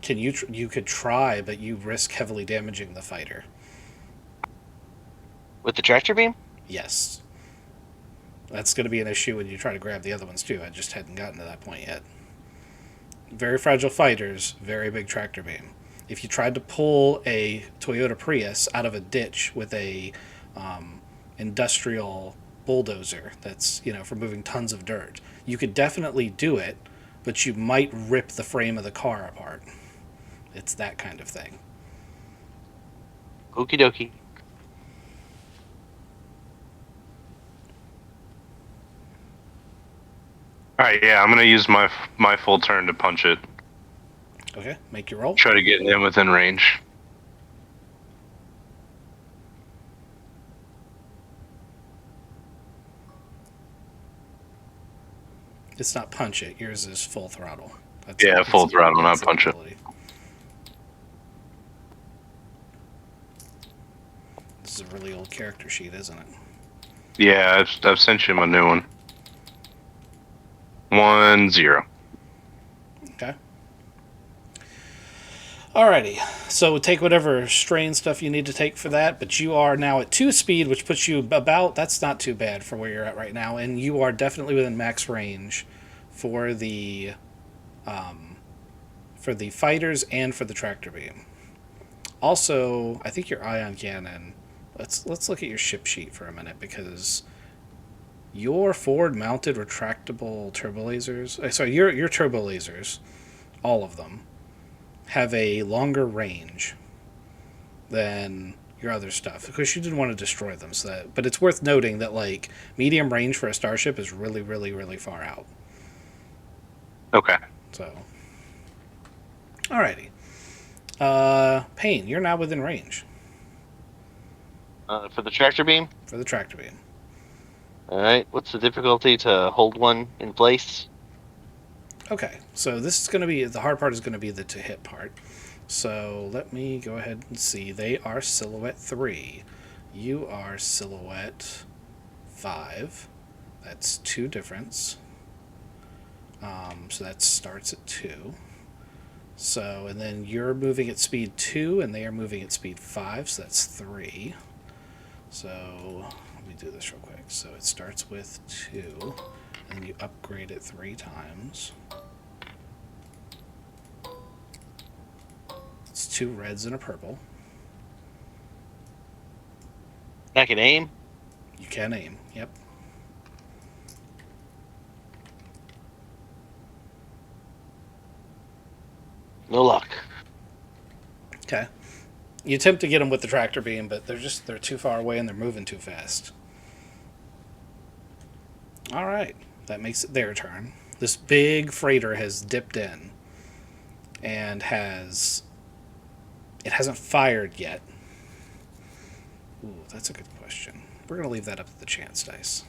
You could try, but you risk heavily damaging the fighter. With the tractor beam? Yes. That's going to be an issue when you try to grab the other ones, too. I just hadn't gotten to that point yet. Very fragile fighters, very big tractor beam. If you tried to pull a Toyota Prius out of a ditch with a industrial bulldozer that's, for moving tons of dirt, you could definitely do it, but you might rip the frame of the car apart. It's that kind of thing. Okie dokie. Alright, yeah, I'm going to use my full turn to punch it. Okay, make your roll. Try to get him within range. It's not punch it. Yours is full throttle. Full throttle, not punch it. This is a really old character sheet, isn't it? Yeah, I've sent you my new one. 1-0. Okay. Alrighty. So take whatever strain stuff you need to take for that, but you are now at 2 speed, which puts you that's not too bad for where you're at right now, and you are definitely within max range for the fighters and for the tractor beam. Also, I think your ion cannon. Let's look at your ship sheet for a minute, because your forward-mounted retractable turbo lasers. Sorry, your turbo lasers, all of them, have a longer range than your other stuff, because you didn't want to destroy them. But it's worth noting that like medium range for a starship is really, really, really far out. Okay. So, alrighty. Payne, you're now within range For the tractor beam? for the tractor beam. Alright, what's the difficulty to hold one in place? Okay, so this is going to be, the hard part is going to be the to hit part. So let me go ahead and see. They are silhouette 3. You are silhouette 5. That's 2 difference. So that starts at 2. So, and then you're moving at speed 2, and they are moving at speed 5, so that's 3. So let me do this real quick. So it starts with 2, and you upgrade it 3 times. It's 2 reds and a purple. I can aim. You can aim, yep. No luck. Okay. You attempt to get them with the tractor beam, but they're too far away and they're moving too fast. All right, that makes it their turn. This big freighter has dipped in and it hasn't fired yet. Ooh, that's a good question. We're gonna leave that up to the chance dice.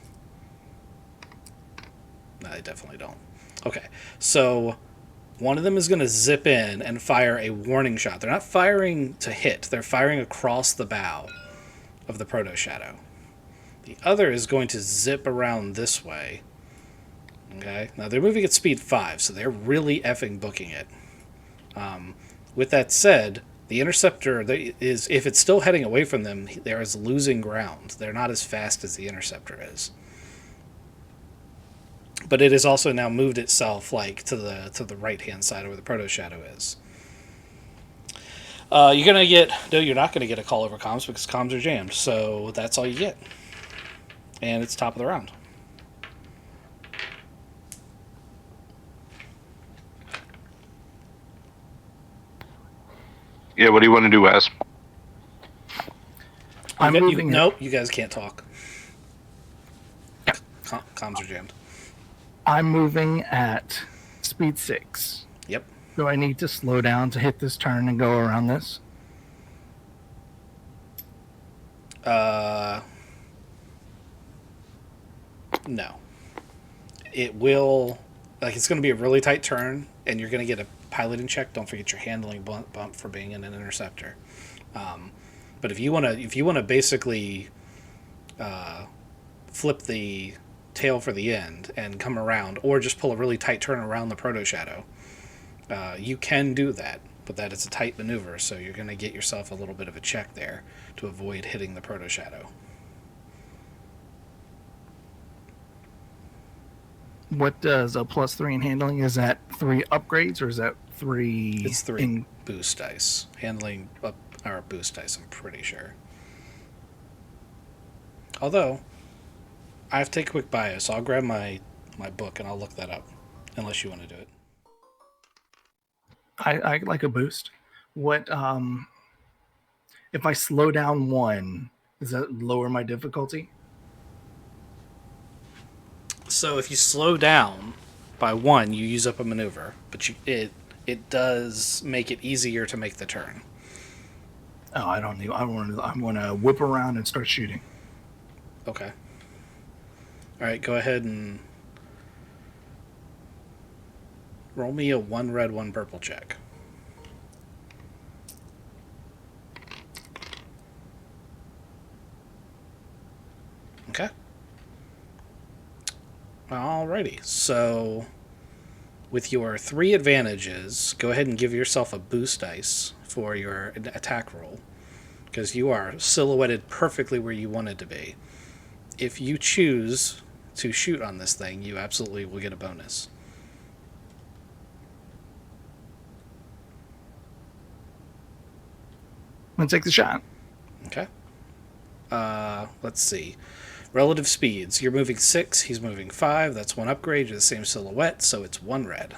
No, they definitely don't. Okay, so one of them is going to zip in and fire a warning shot. They're not firing to hit. They're firing across the bow of the Proto Shadow. The other is going to zip around this way. Okay? Now, they're moving at speed 5, so they're really effing booking it. With that said, the Interceptor, if it's still heading away from them, there is losing ground. They're not as fast as the Interceptor is. But it has also now moved itself like to the right hand side of where the Proto Shadow is. You're not gonna get a call over comms because comms are jammed. So that's all you get, and it's top of the round. Yeah, what do you want to do, Wes? Nope, you guys can't talk. Comms are jammed. I'm moving at speed 6. Yep. Do I need to slow down to hit this turn and go around this? No. It will, it's going to be a really tight turn, and you're going to get a piloting check. Don't forget your handling bump for being in an interceptor. But if you want to basically flip the tail for the end and come around, or just pull a really tight turn around the Proto Shadow, you can do that. But that is a tight maneuver, so you're going to get yourself a little bit of a check there to avoid hitting the Proto Shadow. What does a +3 in handling? Is that 3 upgrades or is that 3? It's 3 boost dice. Handling up our boost dice, I'm pretty sure. Although, I have to take a quick bio, so I'll grab my book and I'll look that up. Unless you want to do it. I like a boost. What if I slow down 1? Does that lower my difficulty? So if you slow down by 1, you use up a maneuver, but it does make it easier to make the turn. Oh, I don't need. I want to whip around and start shooting. Okay. All right, go ahead and roll me a 1 red, 1 purple check. Okay. Alrighty, so with your 3 advantages, go ahead and give yourself a boost dice for your attack roll, because you are silhouetted perfectly where you wanted to be. If you choose to shoot on this thing, you absolutely will get a bonus. I'm gonna take the shot. Okay. Let's see. Relative speeds. You're moving 6, he's moving 5. That's 1 upgrade. You're the same silhouette, so it's 1 red.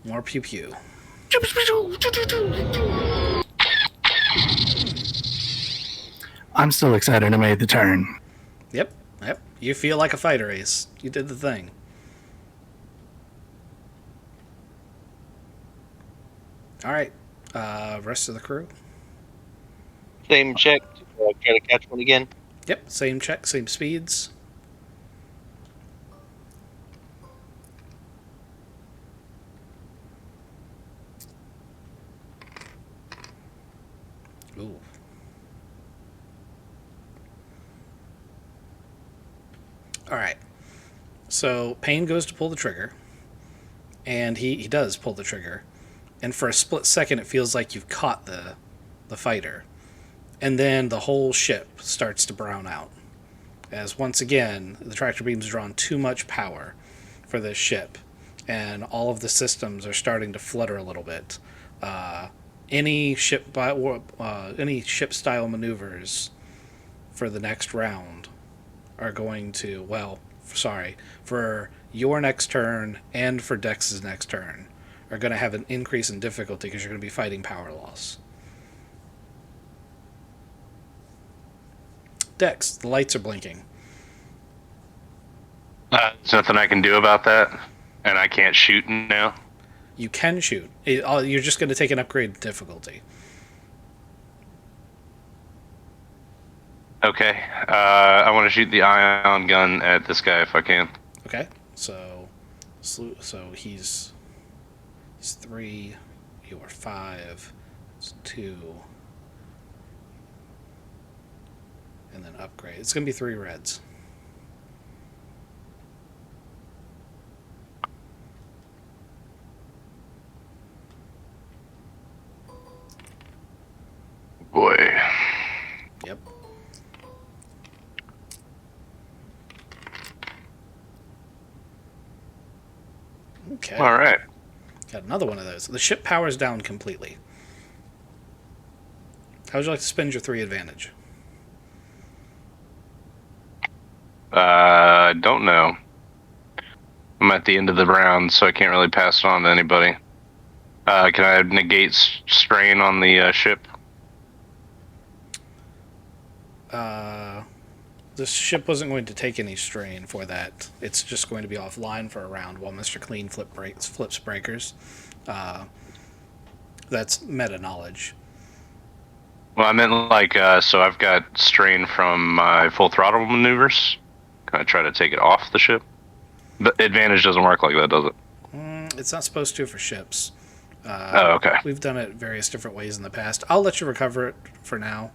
More pew pew. I'm still excited I made the turn. Yep. You feel like a fighter, Ace. You did the thing. All right. Rest of the crew. Same check. Try to catch one again. Yep. Same check, same speeds. Ooh. All right. So Payne goes to pull the trigger, and he does pull the trigger. and for a split second, it feels like you've caught the fighter, and then the whole ship starts to brown out. As once again, the tractor beam's drawn too much power for this ship, and all of the systems are starting to flutter a little bit. Any ship style maneuvers for the next round are going to, well, sorry, for your next turn and for Dex's next turn, are going to have an increase in difficulty because you're going to be fighting power loss. Dex, the lights are blinking. There's nothing I can do about that, and I can't shoot now. You can shoot. You're just going to take an upgrade in difficulty. Okay. I want to shoot the ion gun at this guy if I can. Okay, so he's 3, you're 5, it's 2, and then upgrade. It's going to be 3 reds. Boy. Yep. Okay. All right. Got another one of those. The ship powers down completely. How would you like to spend your 3 advantage? Don't know. I'm at the end of the round, so I can't really pass it on to anybody. Can I negate strain on the ship? The ship wasn't going to take any strain for that. It's just going to be offline for a round while Mr. Clean flips breakers. That's meta knowledge. Well, I meant like, so I've got strain from my full throttle maneuvers. Can I try to take it off the ship? The advantage doesn't work like that, does it? It's not supposed to for ships. Oh, okay. We've done it various different ways in the past. I'll let you recover it for now.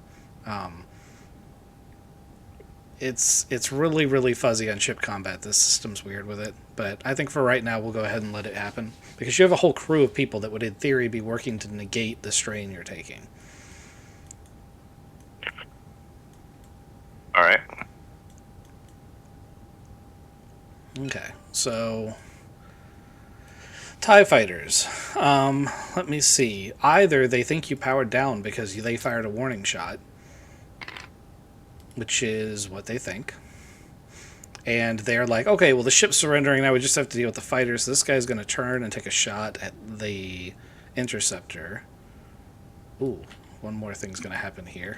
It's really, really fuzzy on ship combat. This system's weird with it. But I think for right now, we'll go ahead and let it happen. Because you have a whole crew of people that would, in theory, be working to negate the strain you're taking. All right. Okay, so TIE fighters. Let me see. Either they think you powered down because they fired a warning shot, which is what they think. And they're like, okay, well, the ship's surrendering, now we just have to deal with the fighters. So this guy's going to turn and take a shot at the interceptor. Ooh, one more thing's going to happen here.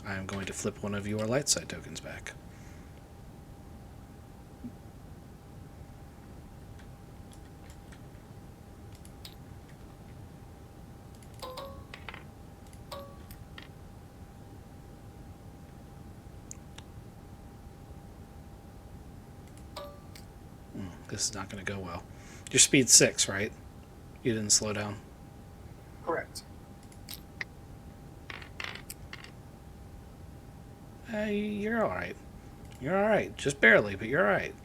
I'm going to flip one of your light side tokens back. This is not going to go well. Your speed's 6, right? You didn't slow down. Correct. You're all right. You're all right. Just barely, but you're all right.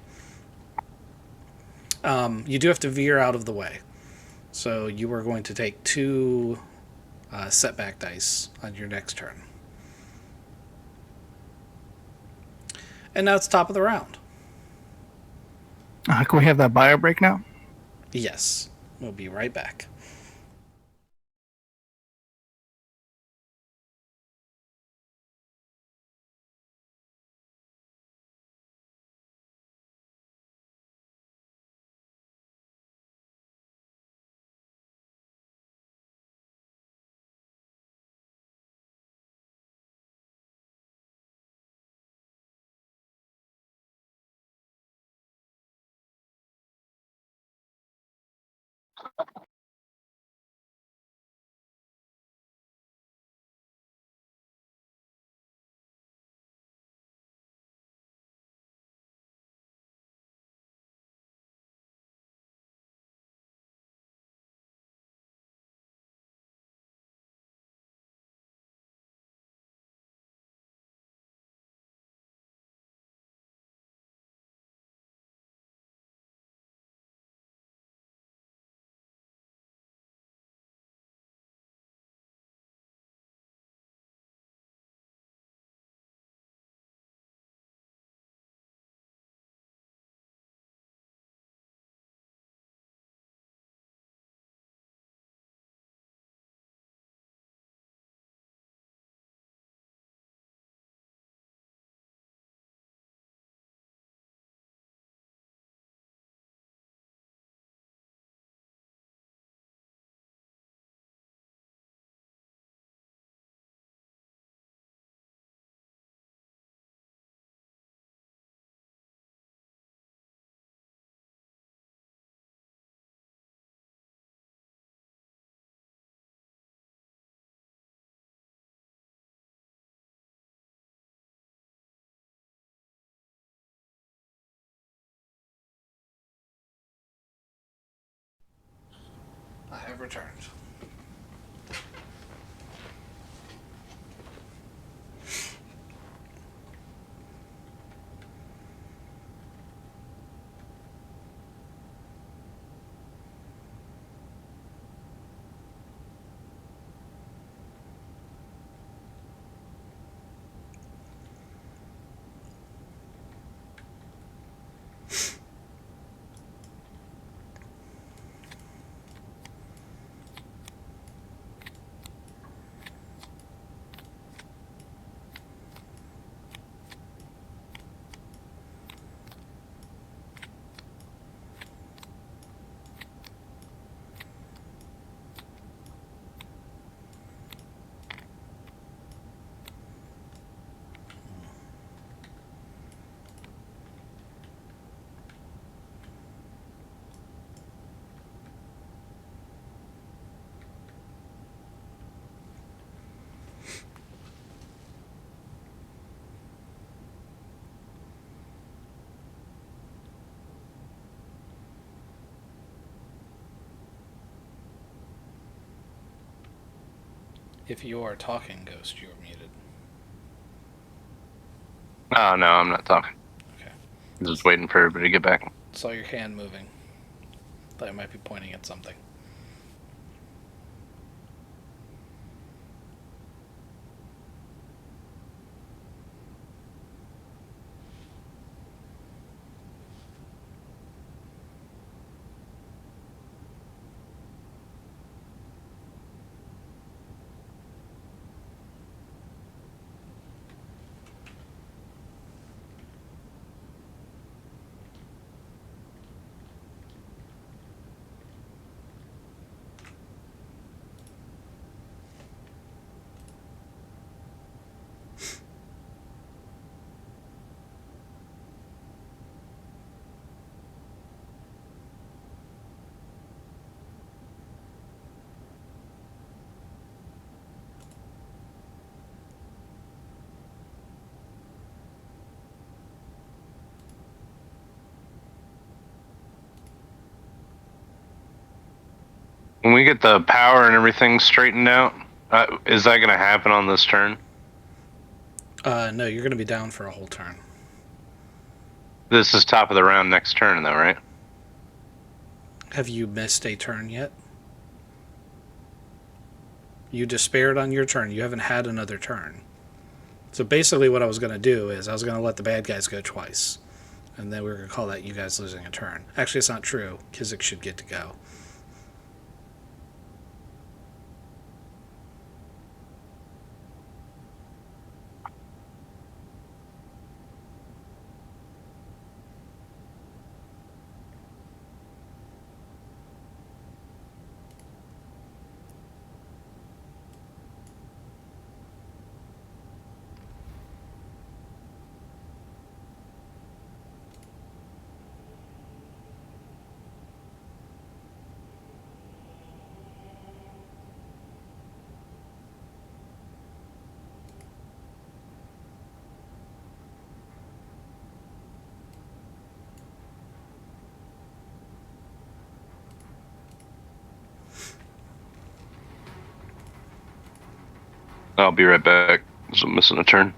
You do have to veer out of the way. So you are going to take 2 setback dice on your next turn. And now it's top of the round. Can we have that bio break now? Yes. We'll be right back. have returned. If you are talking, Ghost, you are muted. Oh, no, I'm not talking. Okay. I'm just waiting for everybody to get back. Saw your hand moving. Thought you might be pointing at something. When we get the power and everything straightened out, is that going to happen on this turn? No, you're going to be down for a whole turn. This is top of the round next turn, though, right? Have you missed a turn yet? You despaired on your turn. You haven't had another turn. So basically what I was going to do is I was going to let the bad guys go twice. And then we were going to call that you guys losing a turn. Actually, it's not true. Kizik should get to go. I'll be right back. I'm missing a turn.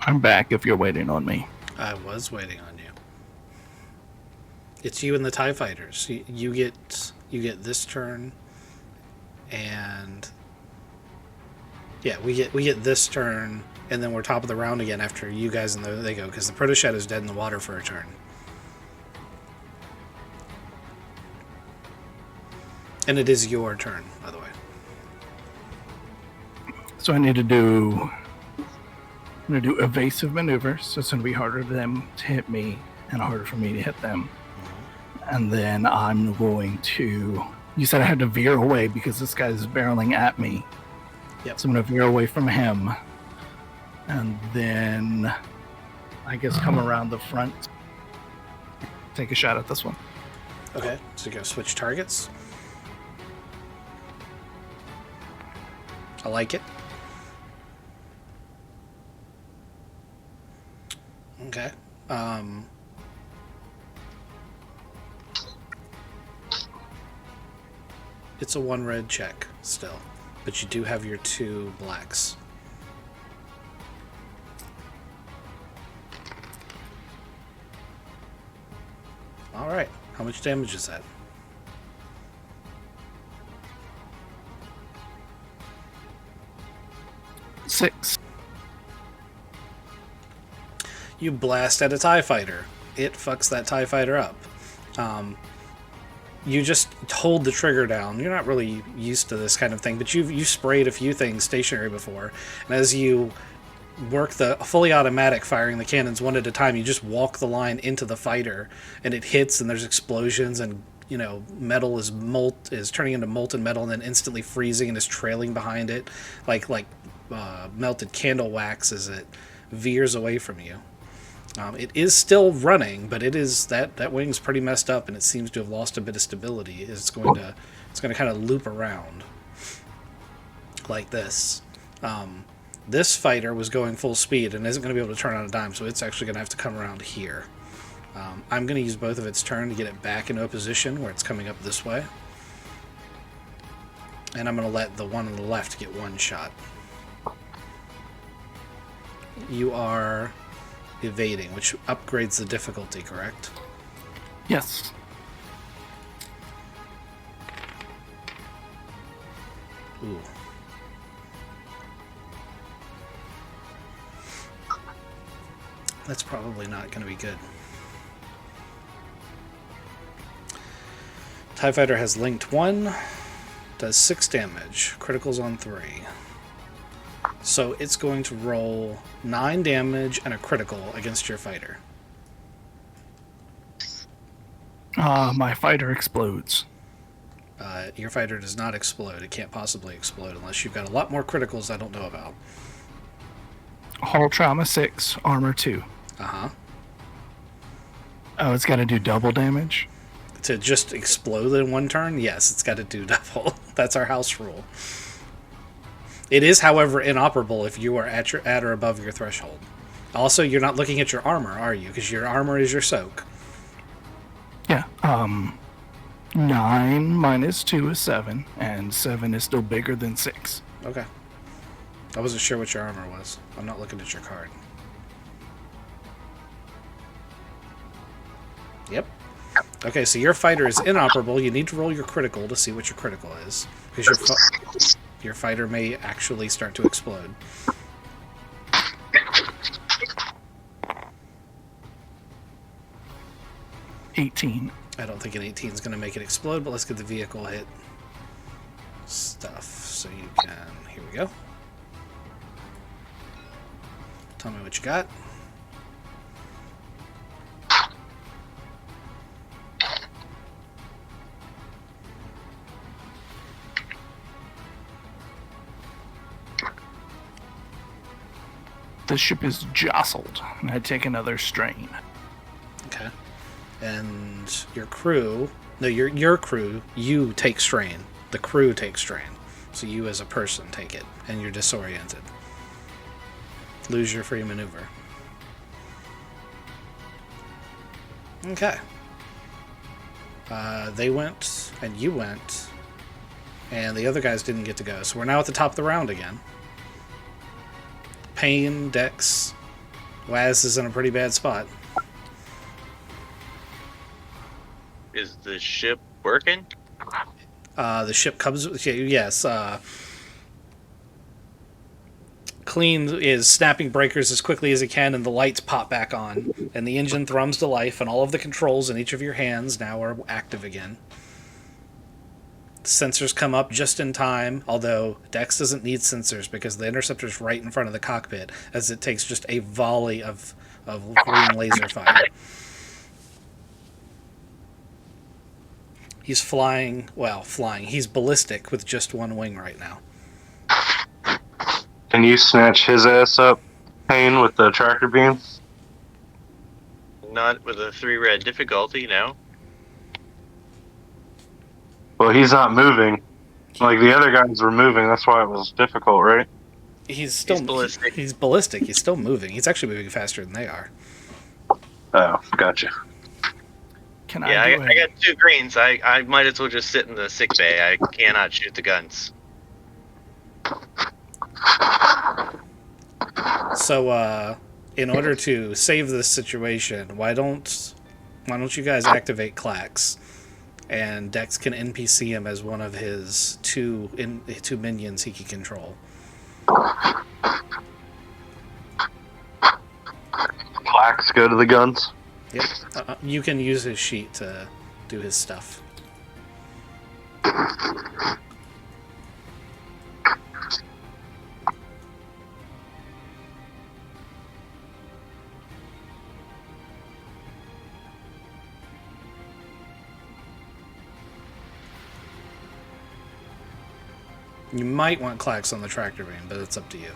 I'm back if you're waiting on me. I was waiting on you. It's you and the TIE fighters. You get this turn, and yeah, we get this turn, and then we're top of the round again after you guys and they go, because the Protoshed is dead in the water for a turn. And it is your turn, by the way. So I need to do... I'm going to do evasive maneuvers, so it's going to be harder for them to hit me and harder for me to hit them. And then I'm going to You said I had to veer away because this guy's barreling at me. Yep. So I'm going to veer away from him. And then I guess come around the front. Take a shot at this one. Okay, so you're going to switch targets. I like it. Okay. It's a 1 red check still, but you do have your 2 blacks. All right. How much damage is that? Six. You blast at a TIE fighter. It fucks that TIE fighter up. You just hold the trigger down. You're not really used to this kind of thing, but you've sprayed a few things stationary before. And as you work the fully automatic firing the cannons one at a time, you just walk the line into the fighter, and it hits, and there's explosions, and metal is turning into molten metal, and then instantly freezing and is trailing behind it, like melted candle wax as it veers away from you. It is still running, but that wing's pretty messed up, and it seems to have lost a bit of stability. It's going to kind of loop around like this. This fighter was going full speed and isn't going to be able to turn on a dime, so it's actually going to have to come around here. I'm going to use both of its turn to get it back into a position where it's coming up this way. And I'm going to let the one on the left get 1 shot. You are evading, which upgrades the difficulty, correct? Yes. Ooh. That's probably not going to be good. TIE Fighter has linked 1, does 6 damage, criticals on 3. So it's going to roll 9 damage and a critical against your fighter. My fighter explodes. Your fighter does not explode. It can't possibly explode unless you've got a lot more criticals I don't know about. Hull trauma 6, armor 2. Uh-huh. Oh, it's got to do double damage? To just explode in 1 turn? Yes, it's got to do double. That's our house rule. It is, however, inoperable if you are at or above your threshold. Also, you're not looking at your armor, are you? Because your armor is your soak. Yeah. 9 minus 2 is 7, and 7 is still bigger than 6. Okay. I wasn't sure what your armor was. I'm not looking at your card. Yep. Okay, so your fighter is inoperable. You need to roll your critical to see what your critical is. Because your fighter may actually start to explode. $18. I don't think an 18 is going to make it explode, but let's get the vehicle hit stuff. So you can... Here we go. Tell me what you got. The ship is jostled, and I take another strain. Okay. And your crew... No, your crew, you take strain. The crew takes strain. So you as a person take it, and you're disoriented. Lose your free maneuver. Okay. They went, and you went, and the other guys didn't get to go. So we're now at the top of the round again. Payne, Dex, Waz is in a pretty bad spot. Is the ship working? The ship comes... Yes, Clean is snapping breakers as quickly as it can, and the lights pop back on, and the engine thrums to life, and all of the controls in each of your hands now are active again. The sensors come up just in time, although Dex doesn't need sensors because the interceptor's right in front of the cockpit, as it takes just a volley of green laser fire. He's flying. Well, flying. He's ballistic with just one wing right now. Can you snatch his ass up, Payne, with the tractor beam? Not with a 3 red difficulty, no. Well, he's not moving. Like the other guys were moving. That's why it was difficult, right? He's ballistic. He's ballistic. He's still moving. He's actually moving faster than they are. Oh, gotcha. Can Yeah, I do I got 2 greens. I might as well just sit in the sick bay. I cannot shoot the guns. So, in order to save this situation, why don't you guys activate Clax, and Dex can NPC him as one of his two minions he can control. Plaques go to the guns. Yep. You can use his sheet to do his stuff. You might want Clax on the tractor beam, but it's up to you.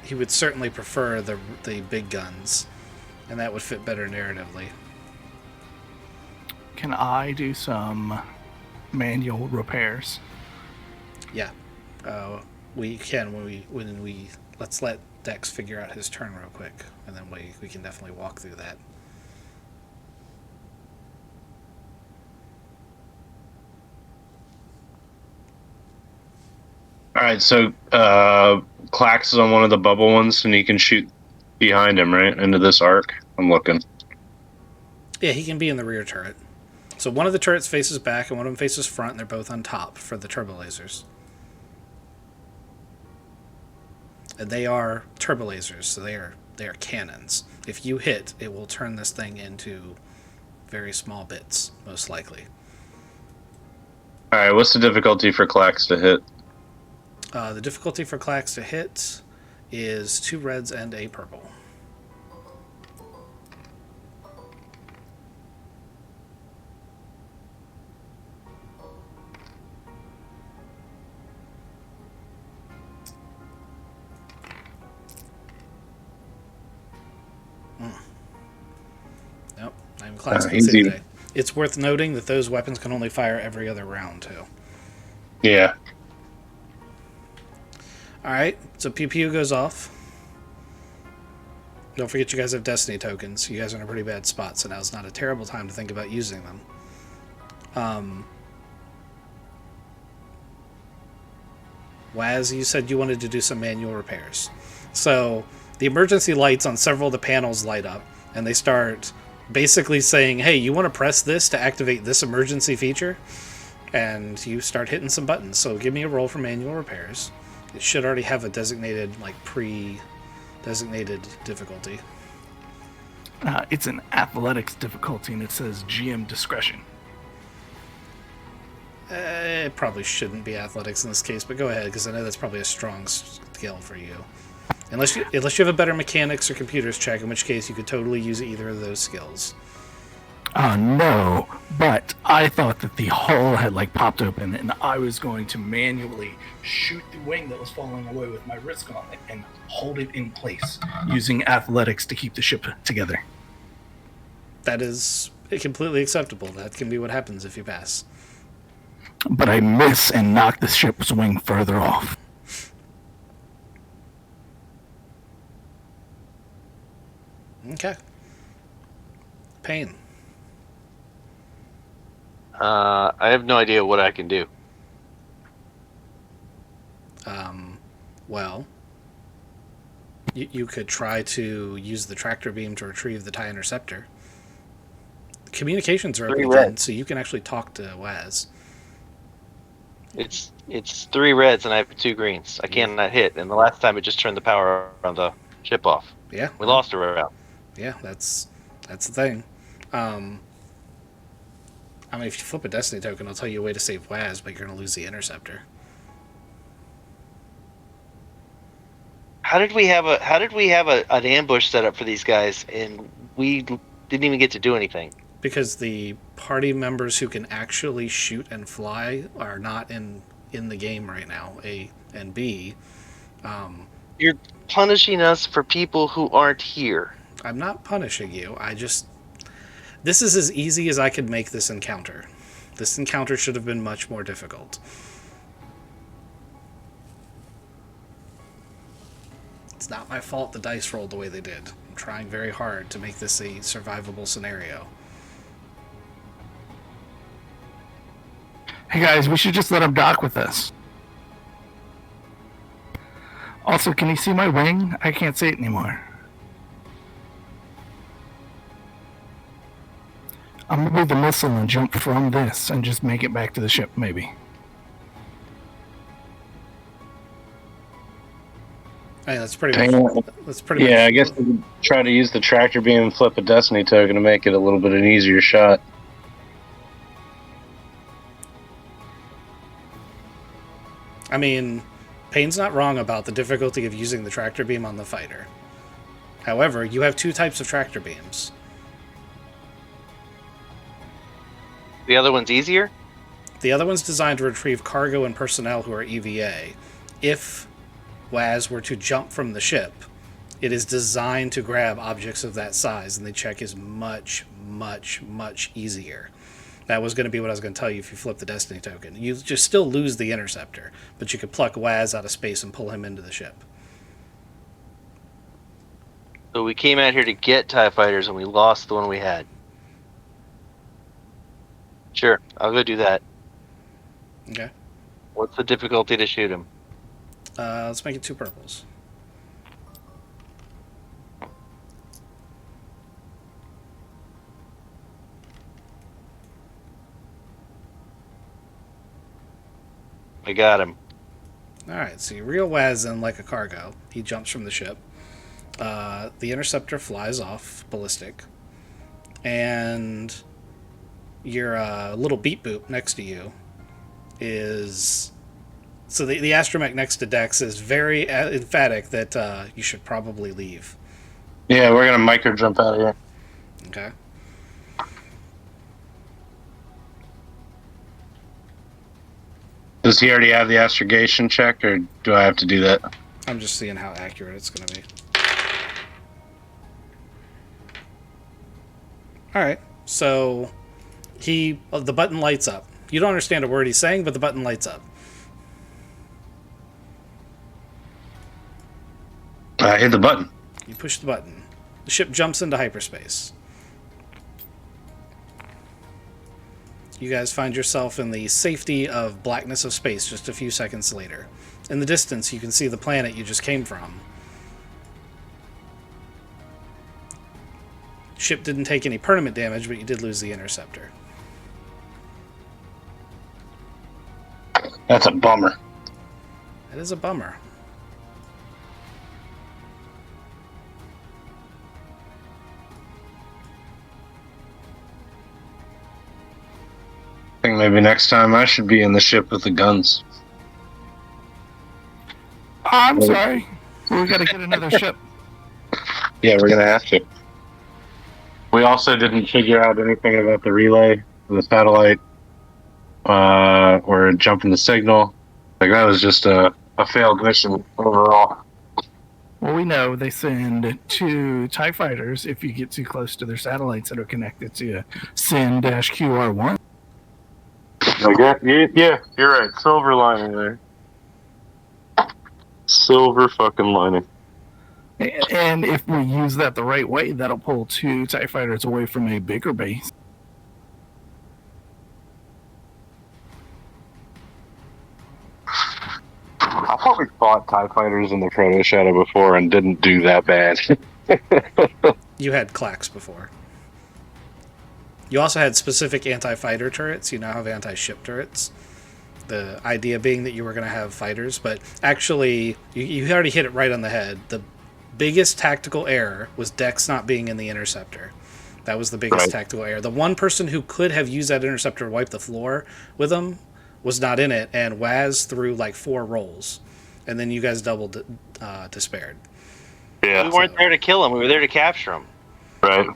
He would certainly prefer the big guns, and that would fit better narratively. Can I do some manual repairs? Yeah, we can when we let's let Dex figure out his turn real quick, and then we can definitely walk through that. All right, so Clax is on one of the bubble ones, and he can shoot behind him, right, into this arc. I'm looking. Yeah, he can be in the rear turret. So one of the turrets faces back, and one of them faces front, and they're both on top for the turbo lasers. And they are turbo lasers, so they are cannons. If you hit, it will turn this thing into very small bits, most likely. All right, what's the difficulty for Clax to hit? The difficulty for Clax to hit is 2 reds and a purple. Nope, not even Clax can save today. It's worth noting that those weapons can only fire every other round, too. Yeah. Alright, so pew pew goes off. Don't forget you guys have destiny tokens. You guys are in a pretty bad spot, so now's not a terrible time to think about using them. Waz, you said you wanted to do some manual repairs. So the emergency lights on several of the panels light up, and they start basically saying, hey, you want to press this to activate this emergency feature? And you start hitting some buttons. So give me a roll for manual repairs. It should already have a designated, pre-designated difficulty. It's an athletics difficulty, and it says GM discretion. It probably shouldn't be athletics in this case, but go ahead, because I know that's probably a strong skill for you. Unless you have a better mechanics or computers check, in which case you could totally use either of those skills. No, but I thought that the hull had popped open, and I was going to manually shoot the wing that was falling away with my wrist gauntlet and hold it in place, using athletics to keep the ship together. That is completely acceptable. That can be what happens if you pass. But I miss and knock the ship's wing further off. Okay. Pain. I have no idea what I can do. Well, you could try to use the tractor beam to retrieve the TIE Interceptor. Communications are open again, so you can actually talk to Waz. It's 3 reds and I have 2 greens. I cannot hit, and the last time it just turned the power on the ship off. Yeah. We lost a round. Yeah, that's the thing. If you flip a destiny token, I'll tell you a way to save Waz, but you're going to lose the Interceptor. How did we have an ambush set up for these guys and we didn't even get to do anything? Because the party members who can actually shoot and fly are not in the game right now. A and B. You're punishing us for people who aren't here. I'm not punishing you. This is as easy as I could make this encounter. This encounter should have been much more difficult. It's not my fault the dice rolled the way they did. I'm trying very hard to make this a survivable scenario. Hey guys, we should just let him dock with us. Also, can you see my wing? I can't see it anymore. I'm gonna move the missile and jump from this and just make it back to the ship, maybe. Hey, that's pretty much. That's pretty much. Yeah, I guess we could try to use the tractor beam and flip a destiny token to make it a little bit an easier shot. I mean, Payne's not wrong about the difficulty of using the tractor beam on the fighter. However, you have two types of tractor beams. The other one's easier? The other one's designed to retrieve cargo and personnel who are EVA. If Waz were to jump from the ship, it is designed to grab objects of that size, and the check is much, much, much easier. That was going to be what I was going to tell you if you flip the Destiny token. You just still lose the Interceptor, but you could pluck Waz out of space and pull him into the ship. So we came out here to get TIE fighters and we lost the one we had. Sure, I'll go do that. Okay. What's the difficulty to shoot him? Let's make it 2 purples. I got him. Alright, so you reel Waz in like a cargo. He jumps from the ship. The Interceptor flies off, ballistic. And your little beat boop next to you is... So the astromech next to Dex is very emphatic that you should probably leave. Yeah, we're gonna micro jump out of here. Okay. Does he already have the astrogation check, or do I have to do that? I'm just seeing how accurate it's going to be. Alright, so the button lights up. You don't understand a word he's saying, but the button lights up. I hit the button. You push the button. The ship jumps into hyperspace. You guys find yourself in the safety of blackness of space just a few seconds later. In the distance, you can see the planet you just came from. Ship didn't take any permanent damage, but you did lose the Interceptor. That's a bummer. That is a bummer. I think maybe next time I should be in the ship with the guns. I'm sorry. We gotta get another ship. Yeah, we're gonna have to. We also didn't figure out anything about the relay, the satellite, or jumping the signal. Like, that was just a failed mission overall. Well, we know they send 2 TIE fighters if you get too close to their satellites that are connected to SIN-QR1. Yeah, you're right. Silver lining there. Silver fucking lining. And if we use that the right way, that'll pull 2 TIE fighters away from a bigger base. I thought we fought TIE fighters in the Proto Shadow before and didn't do that bad. You had clacks before. You also had specific anti-fighter turrets. You now have anti-ship turrets. The idea being that you were going to have fighters, but actually, you already hit it right on the head. The biggest tactical error was Dex not being in the Interceptor. That was the biggest tactical error. The one person who could have used that Interceptor to wipe the floor with him was not in it, and Waz threw like 4 rolls. and then you guys double despaired. Yeah. We weren't there to kill him. We were there to capture him. Right.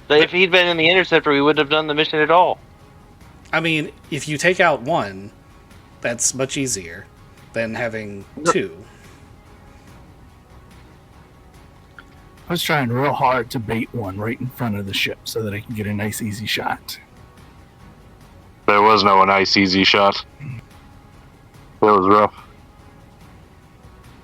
So if he'd been in the interceptor, we wouldn't have done the mission at all. I mean, if you take out one, that's much easier than having two. I was trying real hard to bait one right in front of the ship so that I can get a nice, easy shot. There was no nice, easy shot. That was rough.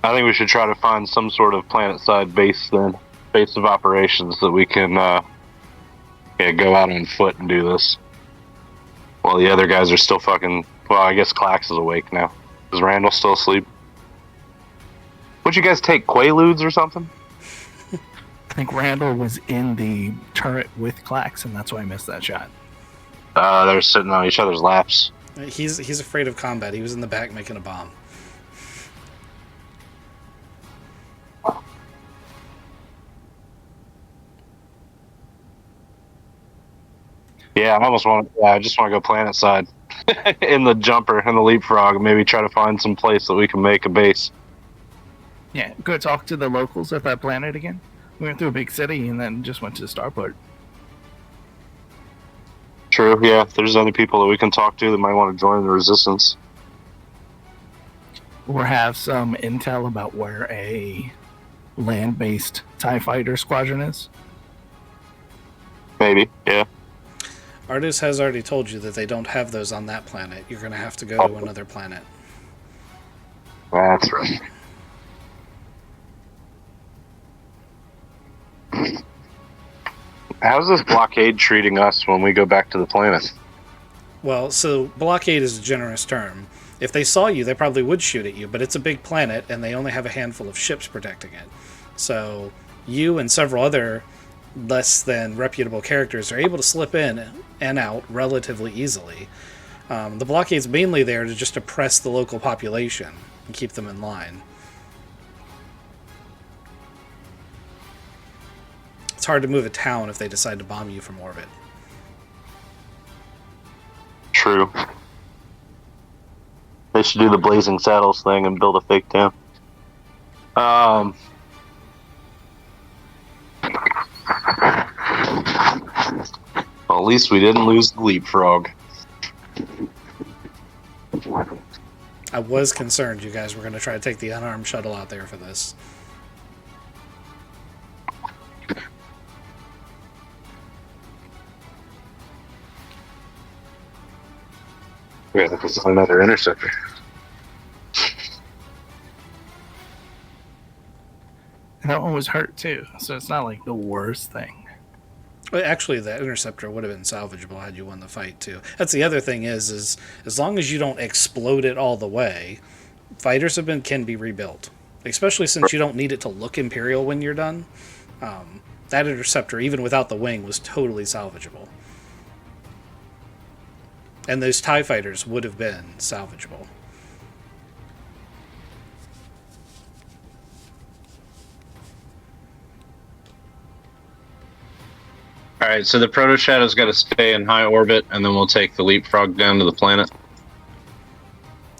I think we should try to find some sort of planet-side base then. Base of operations that we can go out on foot and do this. While the other guys are still fucking... Well, I guess Clax is awake now. Is Randall still asleep? Would you guys take Quaaludes or something? I think Randall was in the turret with Clax, and that's why I missed that shot. They're sitting on each other's laps. He's afraid of combat. He was in the back making a bomb. Yeah, I just want to go planet side in the jumper and the leapfrog, and maybe try to find some place that we can make a base. Yeah, go talk to the locals at that planet again. We went through a big city and then just went to the starport. True, yeah. There's other people that we can talk to that might want to join the resistance. Or have some intel about where a land-based TIE fighter squadron is. Maybe, yeah. Artis has already told you that they don't have those on that planet. You're going to have to go to another planet. That's right. How's this blockade treating us when we go back to the planet? Well, so blockade is a generous term. If they saw you, they probably would shoot at you, but it's a big planet, and they only have a handful of ships protecting it. So you and several other less than reputable characters are able to slip in and out relatively easily. The blockade's mainly there to just oppress the local population and keep them in line. It's hard to move a town if they decide to bomb you from orbit. True. They should do the Blazing Saddles thing and build a fake town. Well, at least we didn't lose the leapfrog. I was concerned you guys were going to try to take the unarmed shuttle out there for this. Yeah, that was another interceptor. And that one was hurt too, so it's not like the worst thing. Well, actually, the interceptor would have been salvageable had you won the fight too. That's the other thing is as long as you don't explode it all the way, fighters can be rebuilt. Especially since you don't need it to look Imperial when you're done. That interceptor, even without the wing, was totally salvageable. And those TIE fighters would have been salvageable. Alright, so the Proto Shadow's got to stay in high orbit, and then we'll take the Leapfrog down to the planet.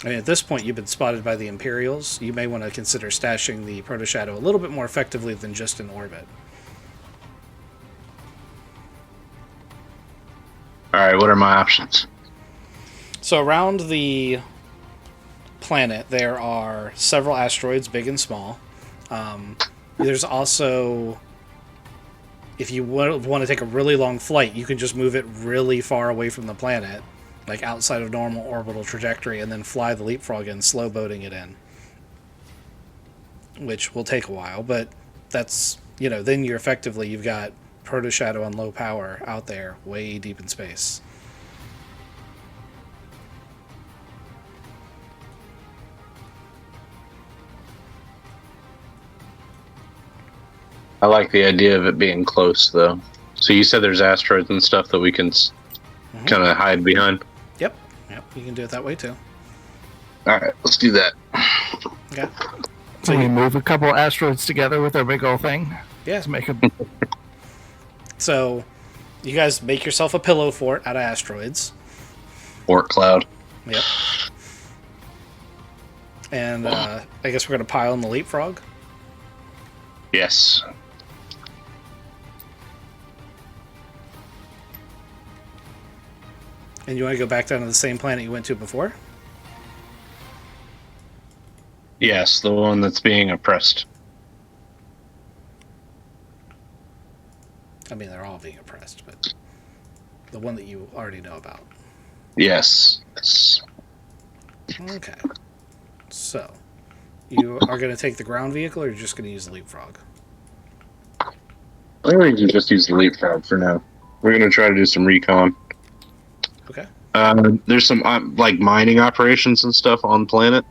I mean, at this point, you've been spotted by the Imperials. You may want to consider stashing the Proto Shadow a little bit more effectively than just in orbit. Alright, what are my options? So around the planet, there are several asteroids, big and small. There's also, if you want to take a really long flight, you can just move it really far away from the planet, like outside of normal orbital trajectory, and then fly the Leapfrog in, slow boating it in. Which will take a while, but that's, then you've got Proto Shadow on low power out there, way deep in space. I like the idea of it being close, though. So you said there's asteroids and stuff that we can kind of hide behind? Yep, you can do it that way too. Alright, let's do that. Okay. So we move a couple asteroids together with our big old thing. Yeah. To make a... So, you guys make yourself a pillow fort out of asteroids. Fort Cloud. Yep. And I guess we're going to pile on the leapfrog. Yes. And you want to go back down to the same planet you went to before? Yes, the one that's being oppressed. I mean, they're all being oppressed, but the one that you already know about. Yes. Okay. So, you are going to take the ground vehicle, or you're just going to use the leapfrog? I think we can just use the leapfrog for now. We're going to try to do some recon. Okay. There's some like mining operations and stuff on planet.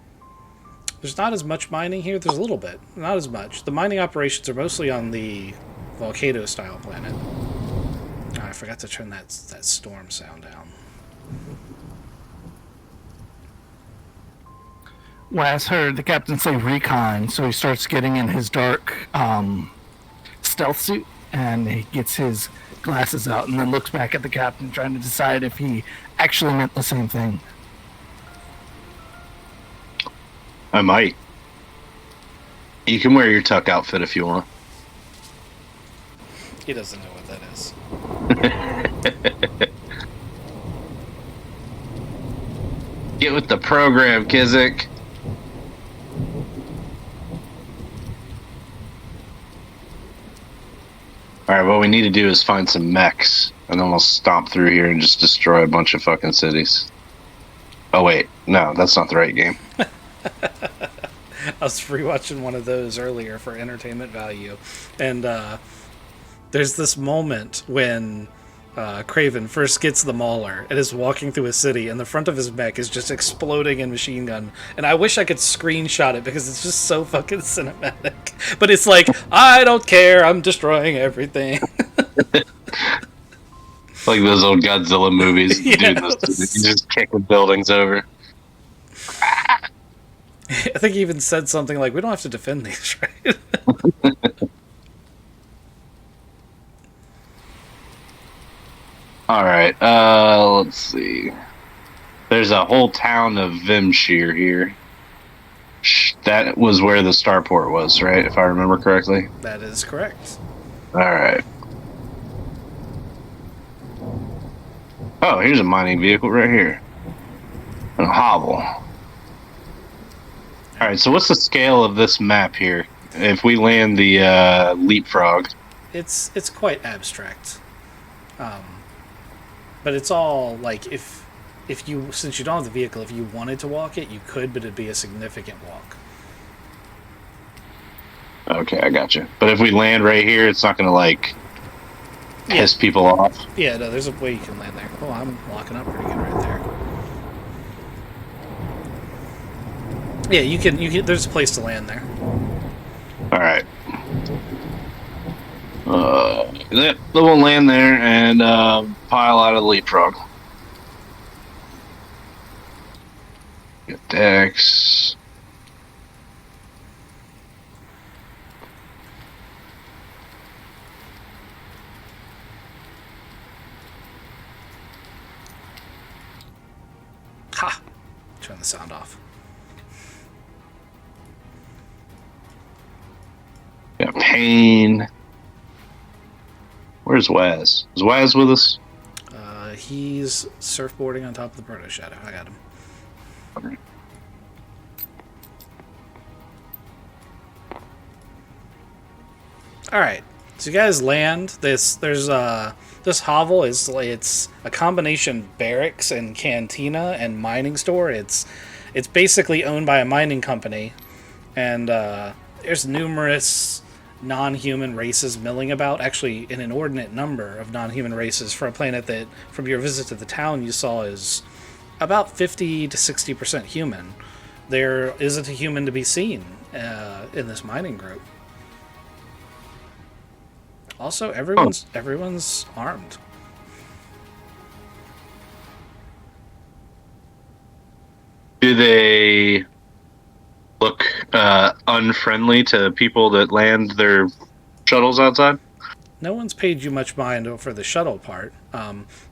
There's not as much mining here. There's a little bit. Not as much. The mining operations are mostly on the volcano-style planet. Oh, I forgot to turn that storm sound down. Wes heard the captain say recon, so he starts getting in his dark stealth suit, and he gets his glasses out and then looks back at the captain, trying to decide if he actually meant the same thing. I might. You can wear your tuck outfit if you want. He doesn't know what that is. Get with the program, Kizik. Alright, what we need to do is find some mechs, and then we'll stomp through here and just destroy a bunch of fucking cities. Oh wait, no, that's not the right game. I was rewatching one of those earlier for entertainment value, and there's this moment when Craven first gets the Mauler and is walking through a city, and the front of his mech is just exploding in machine gun. And I wish I could screenshot it because it's just so fucking cinematic. But it's like, I don't care, I'm destroying everything. Like those old Godzilla movies. Yes. Dude, you just kicking buildings over. I think he even said something like, we don't have to defend these, right? Alright, let's see. There's a whole town of Vimshire here. That was where the starport was, right? If I remember correctly. That is correct. Alright. Oh, here's a mining vehicle right here. And a hovel. Alright, so what's the scale of this map here? If we land the leapfrog. It's quite abstract. But it's all like if you, since you don't have the vehicle, if you wanted to walk it, you could, but it'd be a significant walk. Okay, I gotcha. But if we land right here, it's not gonna like piss people off. Yeah, no, there's a way you can land there. Oh, I'm locking up pretty good right there. Yeah, you can. There's a place to land there. All right. Then we'll land there and pile out of the leapfrog. Get Dex. Ha! Turn the sound off. Got Pain. Where's Waz? Is Waz with us? He's surfboarding on top of the Proto Shadow. I got him. Okay. All right. So you guys land. There's this hovel it's a combination barracks and cantina and mining store. It's basically owned by a mining company, and there's numerous non-human races milling about. Actually, an inordinate number of non-human races for a planet that, from your visit to the town, you saw is about 50 to 60% human. There isn't a human to be seen in this mining group. Also, everyone's armed. Do they look unfriendly to people that land their shuttles outside? No one's paid you much mind for the shuttle part.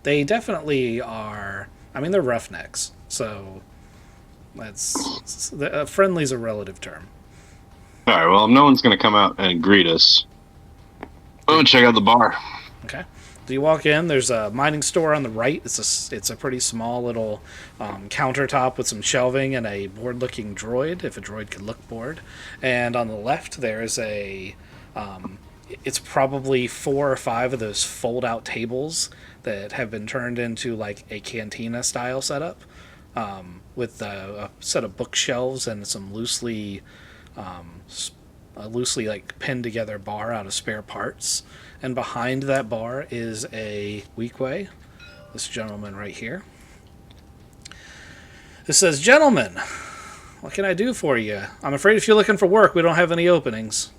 They definitely are. I mean, they're roughnecks, so Friendly's a relative term. All right. Well, no one's gonna come out and greet us. Oh, check out the bar. Okay. So you walk in. There's a mining store on the right. It's a pretty small little countertop with some shelving and a bored-looking droid, if a droid could look bored. And on the left, there's it's probably 4 or 5 of those fold-out tables that have been turned into like a cantina-style setup, with a set of bookshelves and some loosely like pinned together bar out of spare parts. And behind that bar is a weekway. This gentleman right here. It says, "Gentlemen, what can I do for you? I'm afraid if you're looking for work, we don't have any openings."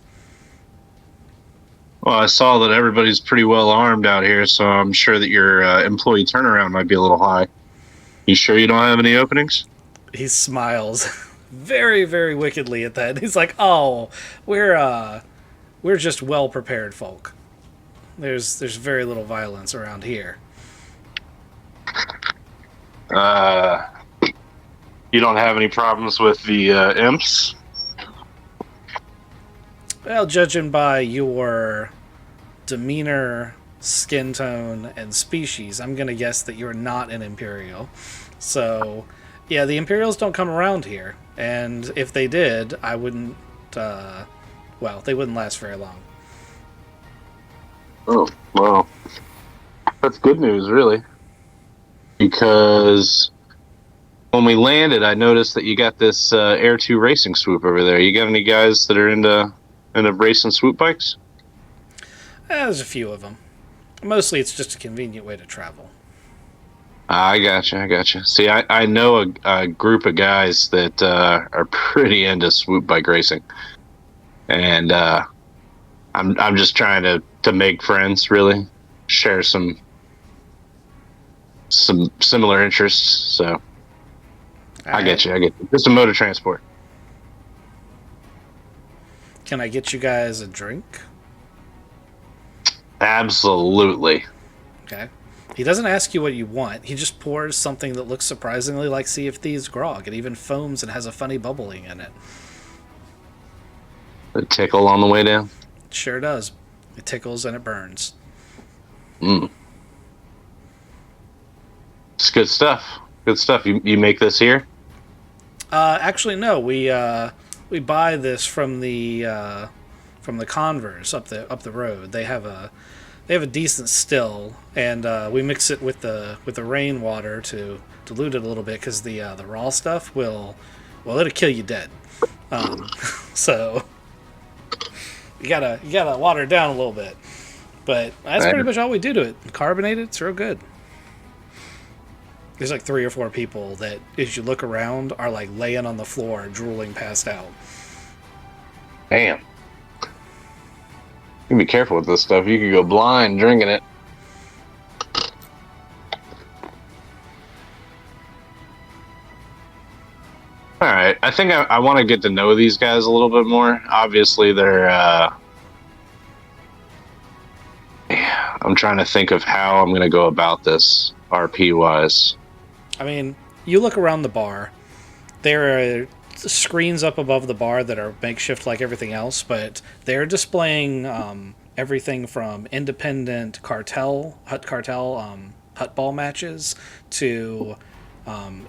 Well, I saw that everybody's pretty well armed out here, so I'm sure that your employee turnaround might be a little high. You sure you don't have any openings? He smiles very, very wickedly at that. He's like, "Oh, we're just well prepared folk. There's very little violence around here." You don't have any problems with the imps? Well, judging by your demeanor, skin tone, and species, I'm gonna guess that you're not an Imperial. So, yeah, the Imperials don't come around here, and if they did, I wouldn't. They wouldn't last very long. Oh, well, that's good news, really. Because when we landed, I noticed that you got this Air 2 racing swoop over there. You got any guys that are into racing swoop bikes? There's a few of them. Mostly it's just a convenient way to travel. I gotcha. See, I know a group of guys that are pretty into swoop bike racing. And I'm just trying to make friends, really. Share some similar interests, so I get you. Just a mode of transport. Can I get you guys a drink? Absolutely. Okay. He doesn't ask you what you want. He just pours something that looks surprisingly like Sea of Thieves grog. It even foams and has a funny bubbling in it. A tickle on the way down? It sure does. It tickles and it burns. It's good stuff. You make this here? Actually, no. We buy this from the Converse up the road. They have a decent still, and we mix it with the rainwater to dilute it a little bit because the raw stuff it'll kill you dead. So you gotta water it down a little bit. But that's pretty much all we do to it. Carbonate it, it's real good. There's like 3 or 4 people that, as you look around, are like laying on the floor, drooling, passed out. Damn. You be careful with this stuff. You could go blind drinking it. All right. I think I want to get to know these guys a little bit more. Obviously, they're... I'm trying to think of how I'm going to go about this RP-wise. I mean, you look around the bar. There are screens up above the bar that are makeshift like everything else, but they're displaying everything from independent hut ball matches to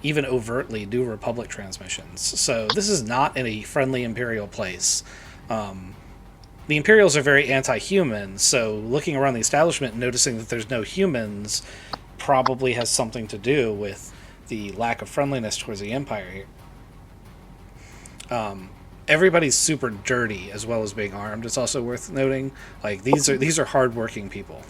even overtly New Republic transmissions. So this is not in a friendly Imperial place. The Imperials are very anti-human, so looking around the establishment and noticing that there's no humans probably has something to do with the lack of friendliness towards the Empire here. Everybody's super dirty as well as being armed. It's also worth noting, like these are hardworking people.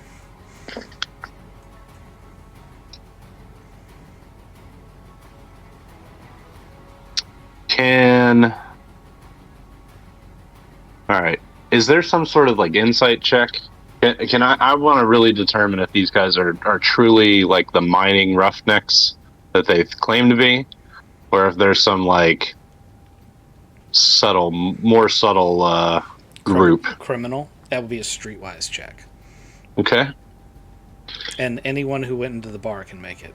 All right. Is there some sort of like insight check? Can I want to really determine if these guys are truly like the mining roughnecks that they claim to be, or if there's some like more subtle group. Criminal. That would be a streetwise check. Okay. And anyone who went into the bar can make it.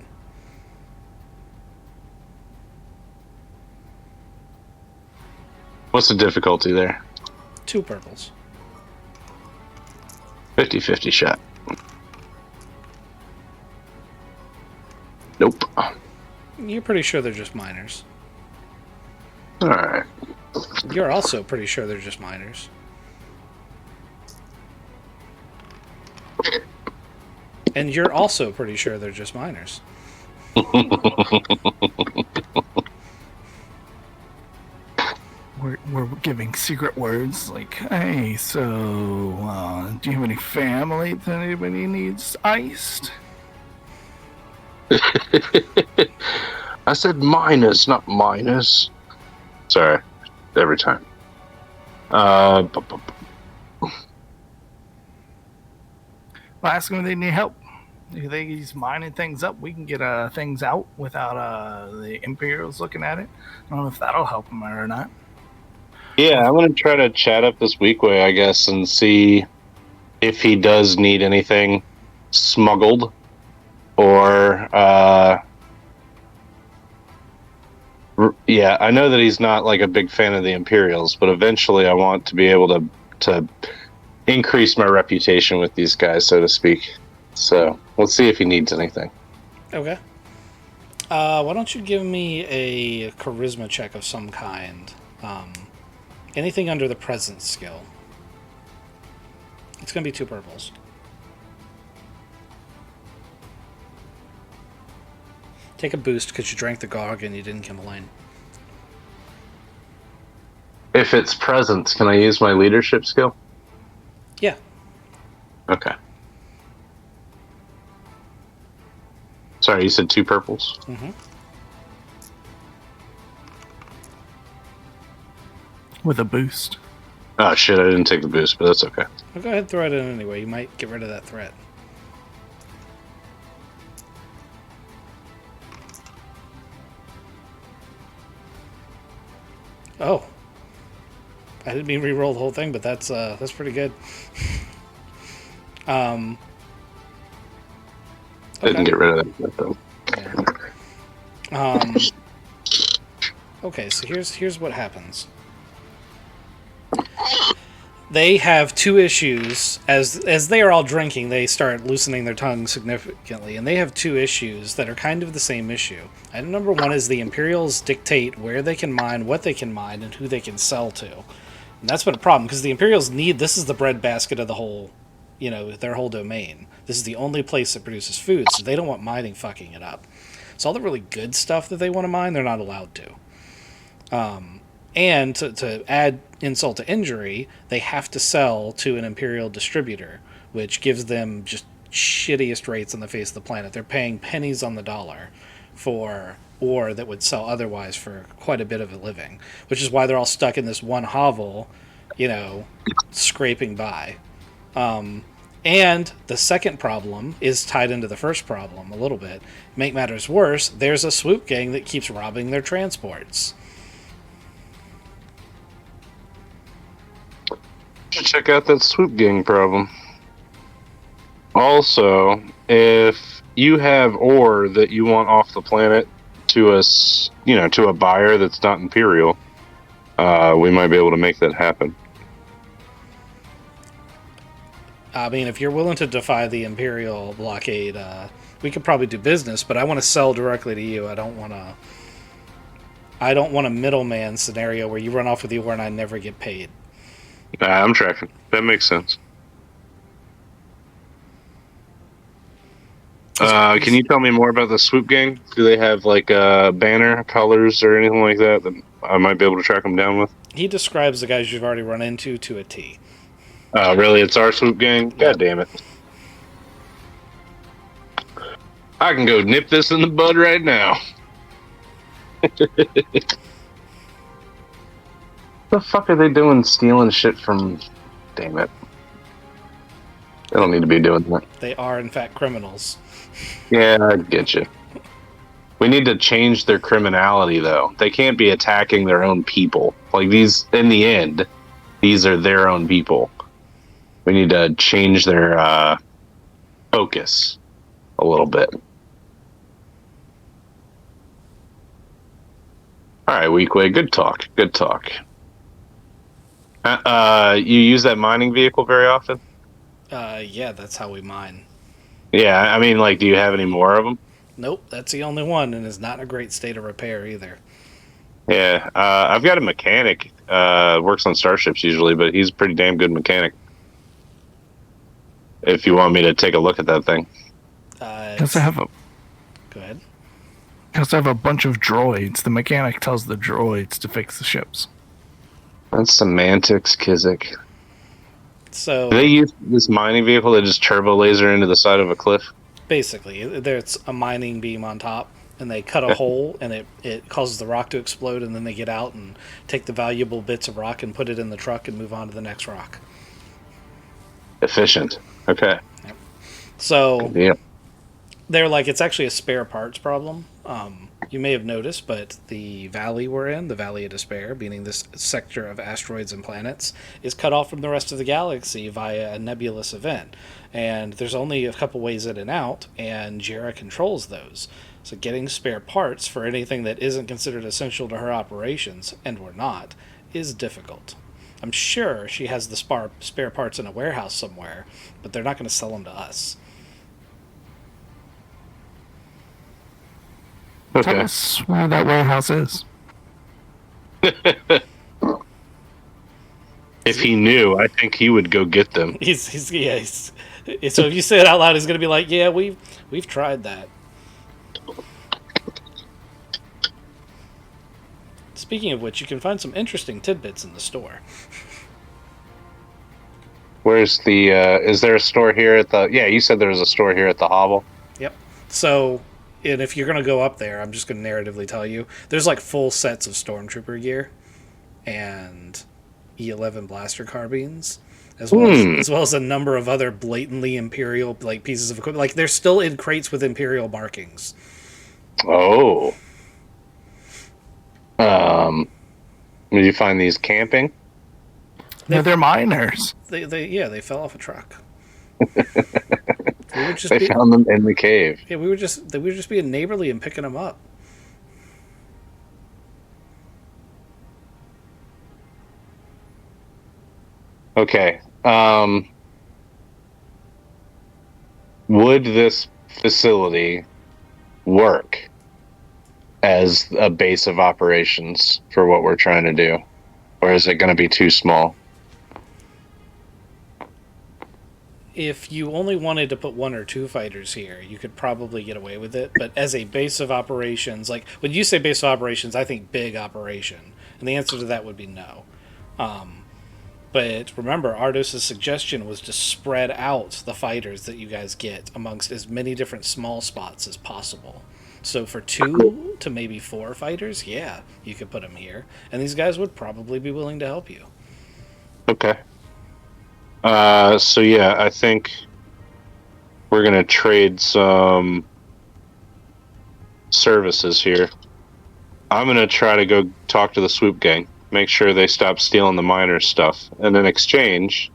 What's the difficulty there? 2 purples. 50-50 shot. Nope. You're pretty sure they're just minors. Alright. You're also pretty sure they're just minors. And you're also pretty sure they're just minors. We're giving secret words like, hey, so do you have any family that anybody needs iced? I said minus, not minus. Sorry, every time. Well, ask them if they need help. If he's mining things up, we can get things out without the Imperials looking at it. I don't know if that'll help him or not. Yeah, I'm gonna try to chat up this Weekway, I guess, and see if he does need anything smuggled, or yeah, I know that he's not like a big fan of the Imperials, but eventually I want to be able to increase my reputation with these guys, so to speak. So let's see if he needs anything. Okay. Why don't you give me a charisma check of some kind? Anything under the presence skill. It's going to be 2 purples. Take a boost because you drank the Gog and you didn't kill Elaine. If it's presence, can I use my leadership skill? Yeah. Okay. Sorry, you said 2 purples? Mm-hmm. With a boost. Oh shit, I didn't take the boost, but that's okay. Well, go ahead and throw it in anyway. You might get rid of that threat. Oh. I didn't mean re-roll the whole thing, but that's pretty good. Okay. Didn't get rid of that though. Yeah. Okay, so here's what happens. They have 2 issues. As they are all drinking, they start loosening their tongues significantly, and they have 2 issues that are kind of the same issue. Item number 1 is the Imperials dictate where they can mine, what they can mine, and who they can sell to. And that's been a problem, because the Imperials this is the breadbasket of the whole, their whole domain. This is the only place that produces food, so they don't want mining fucking it up. So all the really good stuff that they want to mine, they're not allowed to. And to add insult to injury, they have to sell to an Imperial distributor, which gives them just shittiest rates on the face of the planet. They're paying pennies on the dollar for ore that would sell otherwise for quite a bit of a living, which is why they're all stuck in this one hovel, scraping by. And the second problem is tied into the first problem a little bit. Make matters worse, there's a swoop gang that keeps robbing their transports. Check out that swoop gang problem. Also, if you have ore that you want off the planet to us, to a buyer that's not Imperial, we might be able to make that happen. I mean, if you're willing to defy the Imperial blockade, we could probably do business, but I want to sell directly to you. I don't want a middleman scenario where you run off with the ore and I never get paid. I'm tracking. That makes sense. Can you tell me more about the swoop gang? Do they have like banner colors or anything like that I might be able to track them down with? He describes the guys you've already run into to a T. Oh, really? It's our swoop gang? God damn it. I can go nip this in the bud right now. The fuck are they doing stealing shit from... Damn it. They don't need to be doing that. They are, in fact, criminals. Yeah, I get you. We need to change their criminality, though. They can't be attacking their own people. Like, these, in the end, these are their own people. We need to change their focus a little bit. All right, Weekway, good talk. Good talk. You use that mining vehicle very often? Yeah, that's how we mine. Yeah, I mean, like, do you have any more of them? Nope, that's the only one, and is not in a great state of repair either. Yeah, I've got a mechanic. Works on starships usually, but he's a pretty damn good mechanic. If you want me to take a look at that thing. Because I have a Go ahead. because I have a bunch of droids. The mechanic tells the droids to fix the ships. That's semantics, Kizik. So Do they use this mining vehicle that just turbo laser into the side of a cliff? basically, there's a mining beam on top, and they cut a hole, and it causes the rock to explode, and then they get out and take the valuable bits of rock and put it in the truck and move on to the next rock. Efficient. Okay. So Good deal. they're like, it's actually a spare parts problem. You may have noticed, but the valley we're in, the Valley of Despair, meaning this sector of asteroids and planets, is cut off from the rest of the galaxy via a nebulous event. And there's only a couple ways in and out, and Jera controls those. So getting spare parts for anything that isn't considered essential to her operations, and we're not, is difficult. I'm sure she has the spare parts in a warehouse somewhere, but they're not going to sell them to us. Tell Okay. us where that warehouse is. If he knew, I think he would go get them. He's so if you say it out loud, he's gonna be like, "Yeah, we've tried that." Speaking of which, you can find some interesting tidbits in the store. Where's the? Is there a store here at the? Yeah, you said there was a store here at the hovel. Yep. So, and if you're gonna go up there, I'm just gonna narratively tell you, there's like full sets of stormtrooper gear and E11 blaster carbines, as well as a number of other blatantly Imperial like pieces of equipment. Like they're still in crates with Imperial markings. Oh. Did you find these camping? No, they're miners. They fell off a truck. We would just They be, found them in the cave. yeah, we were just being neighborly and picking them up. Okay. Would this facility work as a base of operations for what we're trying to do? Or is it going to be too small? If you only wanted to put one or two fighters here, you could probably get away with it. But as a base of operations, like when you say base of operations, I think big operation, and the answer to that would be no. But remember, Ardos's suggestion was to spread out the fighters that you guys get amongst as many different small spots as possible. So for 2 to maybe 4 fighters, yeah, you could put them here, and these guys would probably be willing to help you. Okay. So yeah, I think we're going to trade some services here. I'm going to try to go talk to the swoop gang. Make sure they stop stealing the miners' stuff. And in exchange,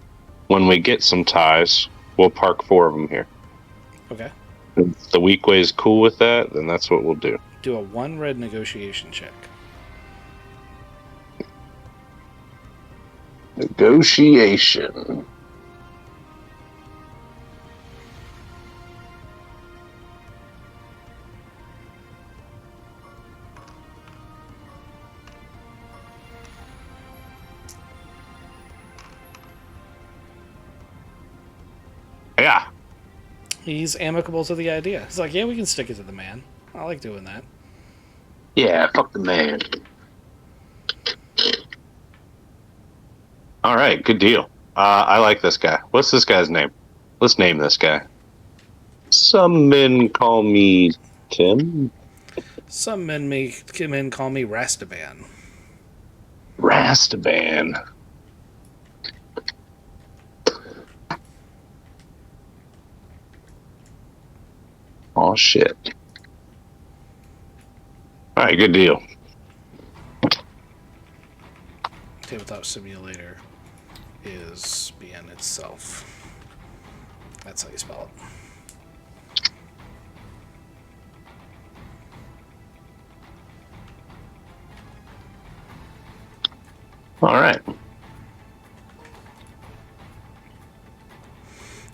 when we get some ties, we'll park 4 of them here. Okay. If the weak way is cool with that, then that's what we'll do. Do a 1 red negotiation check. Negotiation. Yeah. He's amicable to the idea. He's like, yeah, we can stick it to the man. I like doing that. Yeah, fuck the man. All right, good deal. I like this guy. What's this guy's name? Let's name this guy. Some men call me Tim. Some men call me Rastaban. Rastaban. Oh shit. All right, good deal. Tabletop Simulator is BN itself. That's how you spell it. All right.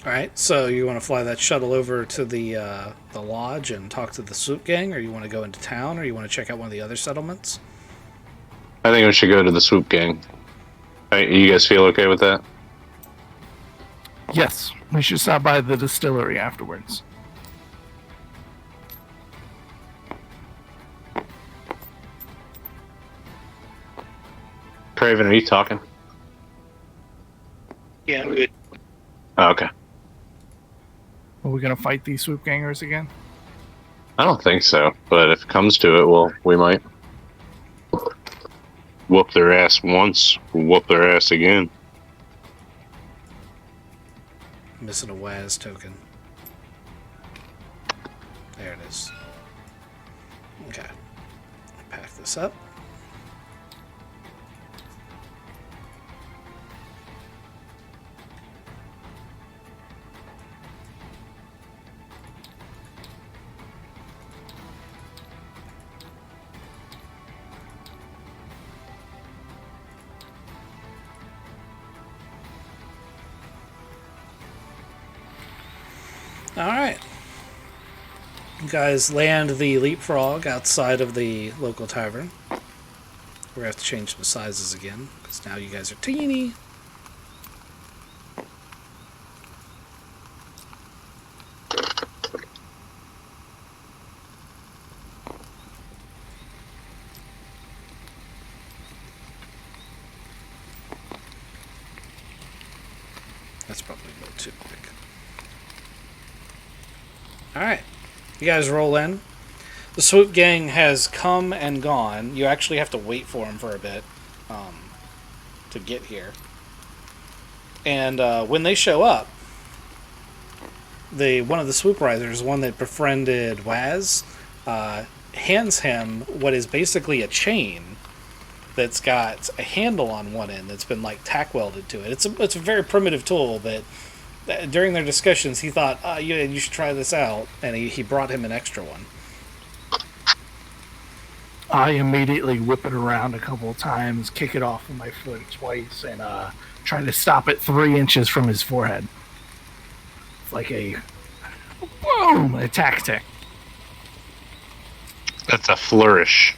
All right, so you want to fly that shuttle over to the lodge and talk to the swoop gang, or you want to go into town, or you want to check out one of the other settlements? I think we should go to the swoop gang. Right, you guys feel okay with that? Yes, we should stop by the distillery afterwards. Craven, are you talking? Yeah, I'm good. Oh, okay. Are we gonna fight these swoop gangers again? I don't think so, but if it comes to it, well, we might whoop their ass once, whoop their ass again. Missing a WAS token. There it is. Okay. Pack this up. Alright. You guys land the leapfrog outside of the local tavern. We're going to have to change some sizes again, because now you guys are teeny. That's probably a little too quick. Alright. You guys roll in. The swoop gang has come and gone. You actually have to wait for them for a bit to get here. And when they show up, one of the swoop risers, one that befriended Waz, hands him what is basically a chain that's got a handle on one end that's been like tack welded to it. It's a very primitive tool, but during their discussions, he thought, you should try this out, and he brought him an extra one. I immediately whip it around a couple of times, kick it off with my foot twice, and try to stop it 3 inches from his forehead. It's like a boom, a tactic. That's a flourish.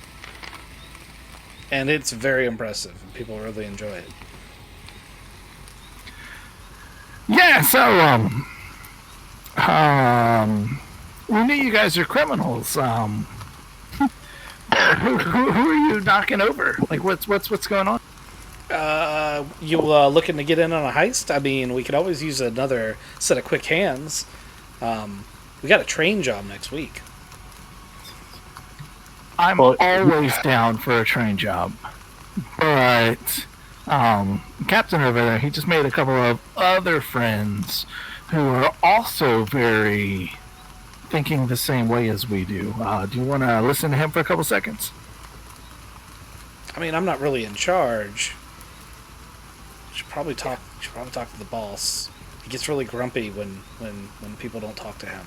And it's very impressive. People really enjoy it. Yeah, so we knew you guys are criminals. Who are you knocking over? Like, what's going on? You looking to get in on a heist? I mean, we could always use another set of quick hands. We got a train job next week. I'm always down for a train job, but Captain over there, he just made a couple of other friends who are also very thinking the same way as we do. Do you want to listen to him for a couple seconds? I mean, I'm not really in charge. Should probably talk to the boss. He gets really grumpy when people don't talk to him.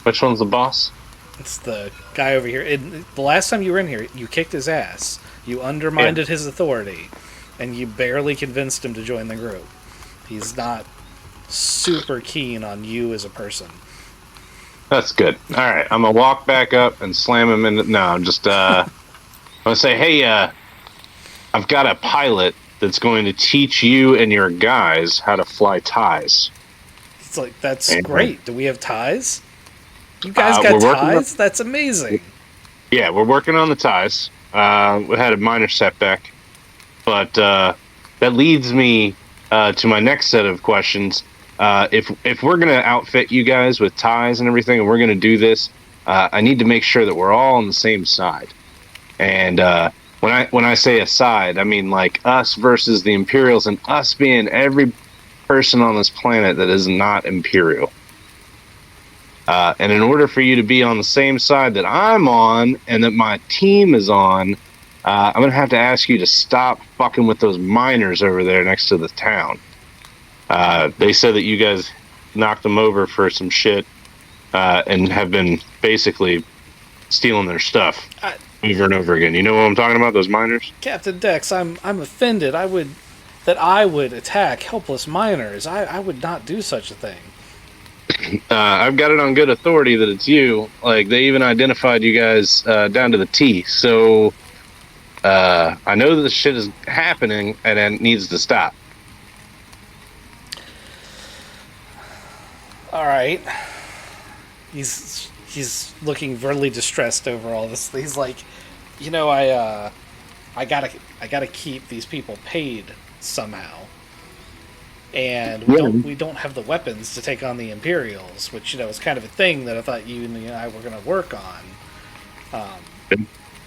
Which one's the boss? It's the guy over here. The last time you were in here, you kicked his ass. You undermined his authority, and you barely convinced him to join the group. He's not super keen on you as a person. That's good. All right, I'm gonna walk back up and slam him in. No, I'm just I'm gonna say, hey, I've got a pilot that's going to teach you and your guys how to fly ties. It's like, that's great. Do we have ties? You guys got ties? That's amazing. Yeah, we're working on the ties. We had a minor setback, but that leads me to my next set of questions. If we're gonna outfit you guys with ties and everything, and we're gonna do this, I need to make sure that we're all on the same side. And when I say a side, I mean like us versus the Imperials, and us being every person on this planet that is not Imperial. And in order for you to be on the same side that I'm on and that my team is on, I'm going to have to ask you to stop fucking with those miners over there next to the town. They said that you guys knocked them over for some shit and have been basically stealing their stuff over and over again. You know what I'm talking about, those miners? Captain Dex, I'm offended. I would that I would attack helpless miners. I would not do such a thing. I've got it on good authority that it's you. Like, they even identified you guys down to the T. So I know that this shit is happening and it needs to stop. All right. He's looking really distressed over all this. He's like, you know, I gotta keep these people paid somehow, and we don't have the weapons to take on the Imperials, which, you know, is kind of a thing that I thought you and I were gonna work on.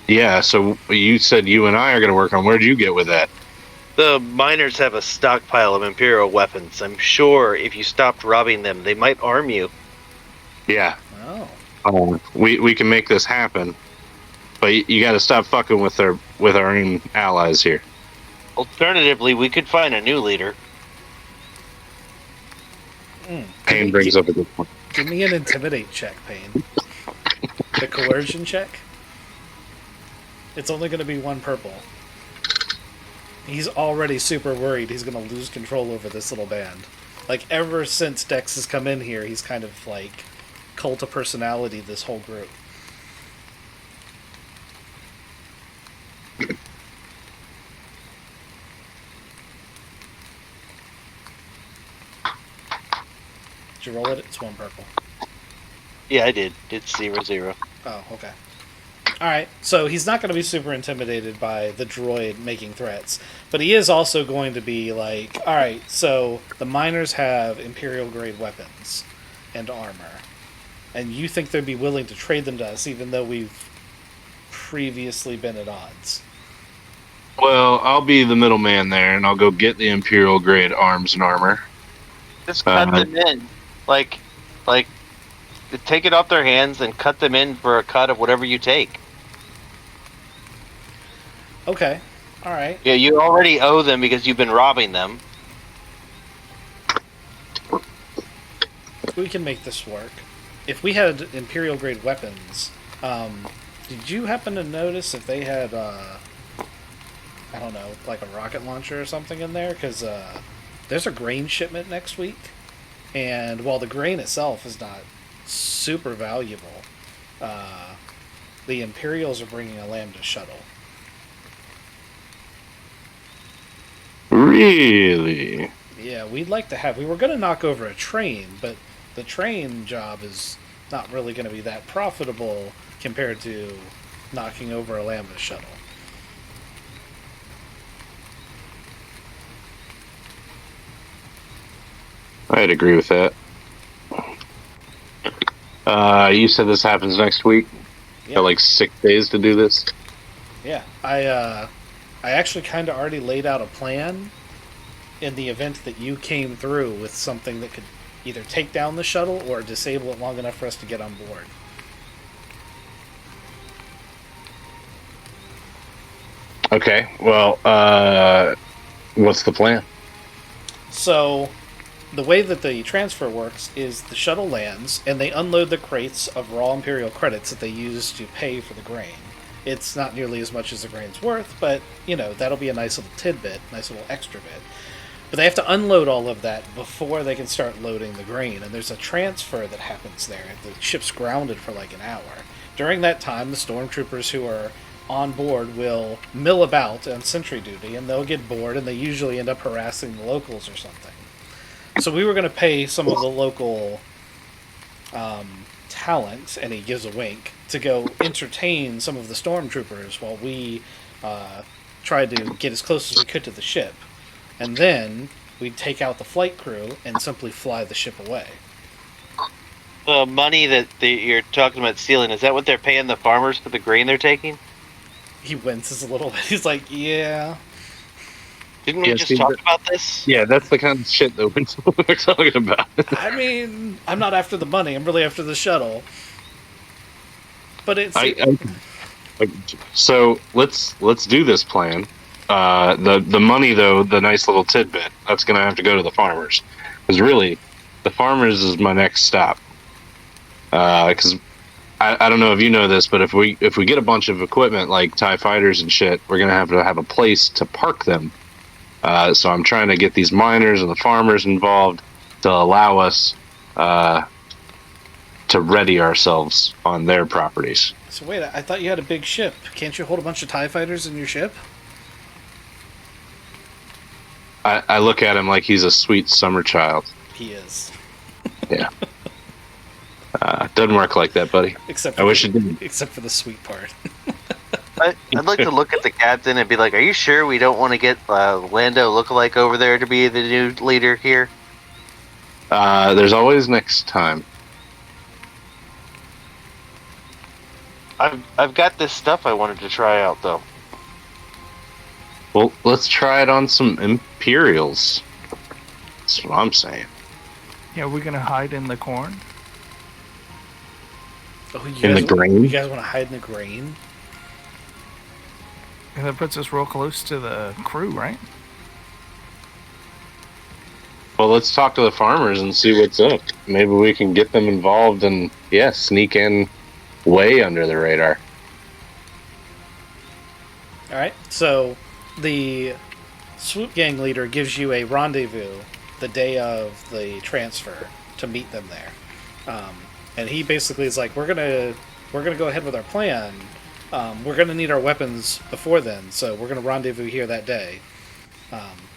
Yeah, so you said you and I are going to work on. Where'd you get with that? The miners have a stockpile of Imperial weapons. I'm sure if you stopped robbing them, they might arm you. Yeah. Oh. We can make this happen, but you got to stop fucking with our own allies here. Alternatively, we could find a new leader. Payne brings up a good point. Give me an intimidate check, Payne. The coercion check. It's only going to be 1 purple. He's already super worried he's going to lose control over this little band. Like, ever since Dex has come in here, he's kind of like cult of personality this whole group. Did you roll it? It's 1 purple. Yeah, I did. It's 0-0. Oh, okay. Alright, so he's not going to be super intimidated by the droid making threats, but he is also going to be like, alright, so the miners have Imperial-grade weapons and armor, and you think they'd be willing to trade them to us even though we've previously been at odds? Well, I'll be the middleman there, and I'll go get the Imperial-grade arms and armor. Just cut them in. Like, take it off their hands and cut them in for a cut of whatever you take. Okay, alright. Yeah, you already owe them because you've been robbing them. We can make this work. If we had Imperial-grade weapons, did you happen to notice if they had, I don't know, like a rocket launcher or something in there? Because there's a grain shipment next week, and while the grain itself is not super valuable, the Imperials are bringing a Lambda shuttle. Really? Yeah, we'd like to have... We were going to knock over a train, but the train job is not really going to be that profitable compared to knocking over a Lambda shuttle. I'd agree with that. You said this happens next week? Yeah. Got like 6 days to do this? Yeah, I actually kind of already laid out a plan in the event that you came through with something that could either take down the shuttle or disable it long enough for us to get on board. Okay, well, what's the plan? So, the way that the transfer works is the shuttle lands, and they unload the crates of raw Imperial credits that they use to pay for the grain. It's not nearly as much as the grain's worth, but, you know, that'll be a nice little tidbit, nice little extra bit. But they have to unload all of that before they can start loading the grain, and there's a transfer that happens there. The ship's grounded for like an hour. During that time, the stormtroopers who are on board will mill about on sentry duty, and they'll get bored, and they usually end up harassing the locals or something. So we were going to pay some of the local talent, and he gives a wink, to go entertain some of the stormtroopers while we tried to get as close as we could to the ship. And then we'd take out the flight crew and simply fly the ship away. The money that you're talking about stealing, is that what they're paying the farmers for the grain they're taking? He winces a little bit. He's like, yeah. Didn't we just talk about this? Yeah, that's the kind of shit that we're talking about. I mean, I'm not after the money. I'm really after the shuttle. But it's... So let's do this plan. The money, though, the nice little tidbit, that's going to have to go to the farmers. Because really, the farmers is my next stop. Because I don't know if you know this, but if we get a bunch of equipment like TIE fighters and shit, we're going to have a place to park them So I'm trying to get these miners and the farmers involved to allow us to ready ourselves on their properties. So wait, I thought you had a big ship. Can't you hold a bunch of TIE fighters in your ship? I look at him like he's a sweet summer child. He is. Yeah. Doesn't work like that, buddy. Except I wish it did. Except for the sweet part. I'd like to look at the captain and be like, "Are you sure we don't want to get Lando lookalike over there to be the new leader here?" There's always next time. I've got this stuff I wanted to try out though. Well, let's try it on some Imperials. That's what I'm saying. Yeah, we're gonna hide in the corn. Oh, In the grain? You guys want to hide in the grain? And that puts us real close to the crew, right? Well, let's talk to the farmers and see what's up. Maybe we can get them involved and, sneak in way under the radar. Alright, so the swoop gang leader gives you a rendezvous the day of the transfer to meet them there. And he basically is like, we're gonna go ahead with our plan. We're gonna need our weapons before then, so we're gonna rendezvous here that day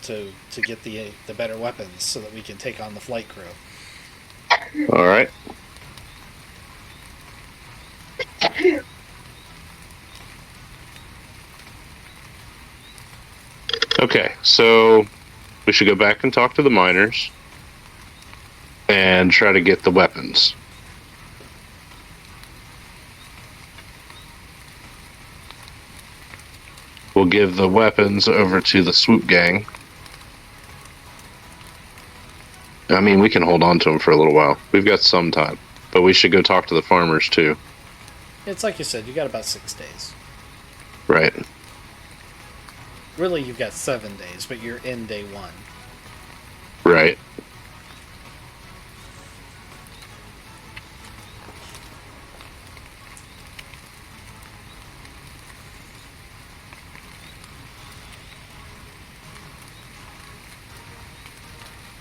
to get the better weapons so that we can take on the flight crew. All right. Okay, so we should go back and talk to the miners and try to get the weapons. We'll give the weapons over to the swoop gang. I mean, we can hold on to them for a little while. We've got some time. But we should go talk to the farmers, too. It's like you said, you got about 6 days. Right. Really, you've got 7 days, but you're in day 1. Right.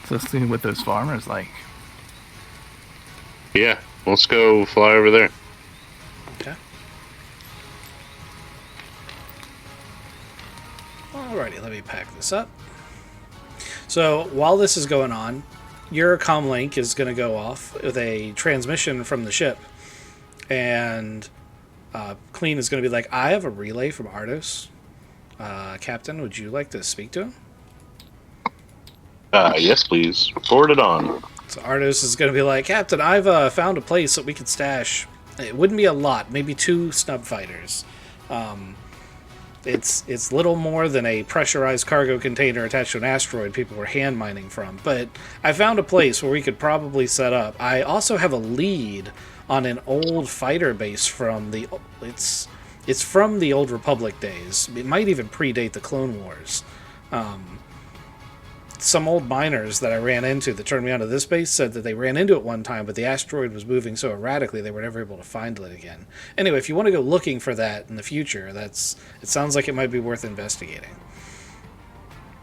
So let's see what those farmers like. Yeah, let's go fly over there. Okay. Alrighty, let me pack this up. So while this is going on, your comlink is going to go off with a transmission from the ship, and Clean is going to be like, "I have a relay from Ardos. Captain, would you like to speak to him?" Yes, please. Forward it on. So Ardos is going to be like, "Captain, I've found a place that we could stash. It wouldn't be a lot, maybe 2 snub fighters. It's little more than a pressurized cargo container attached to an asteroid people were hand mining from. But I found a place where we could probably set up. I also have a lead on an old fighter base from the... It's from the Old Republic days. It might even predate the Clone Wars. Some old miners that I ran into that turned me onto this base said that they ran into it one time, but the asteroid was moving so erratically they were never able to find it again. Anyway, if you want to go looking for that in the future, it sounds like it might be worth investigating."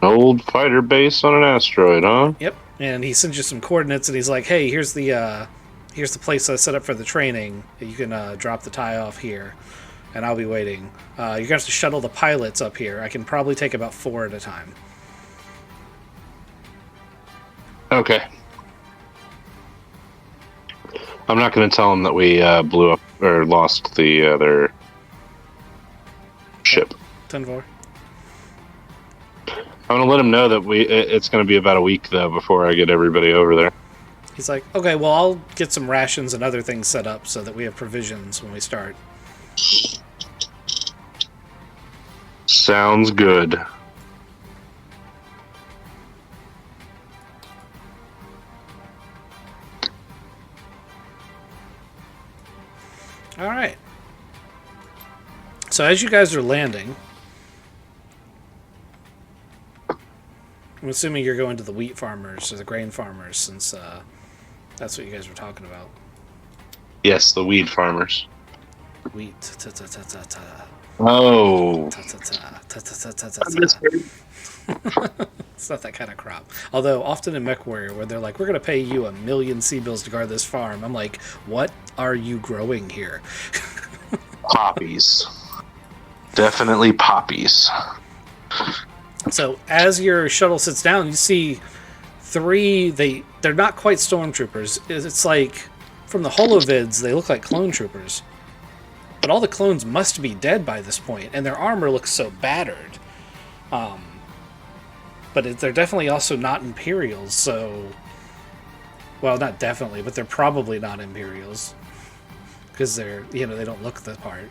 Old fighter base on an asteroid, huh? Yep, and he sends you some coordinates, and he's like, "Hey, here's the place I set up for the training. You can drop the tie off here, and I'll be waiting. You're gonna have to shuttle the pilots up here. I can probably take about 4 at a time." Okay. I'm not going to tell them that we blew up or lost the other ship. 10-4. I'm going to let them know that it's going to be about a week, though, before I get everybody over there. He's like, "Okay, well, I'll get some rations and other things set up so that we have provisions when we start." Sounds good. All right. So as you guys are landing, I'm assuming you're going to the wheat farmers or the grain farmers, since that's what you guys were talking about. Yes, the weed farmers. Wheat. Ta-ta-ta-ta-ta. Oh. It's not that kind of crop. Although often in MechWarrior, where they're like, "We're going to pay you 1,000,000 sea bills to guard this farm," I'm like, "What are you growing here?" Poppies. Definitely poppies. So as your shuttle sits down, you see three. They're not quite stormtroopers. It's like from the holovids, they look like clone troopers. But all the clones must be dead by this point, and their armor looks so battered. But they're definitely also not Imperials, so... Well, not definitely, but they're probably not Imperials. Because they're, they don't look the part.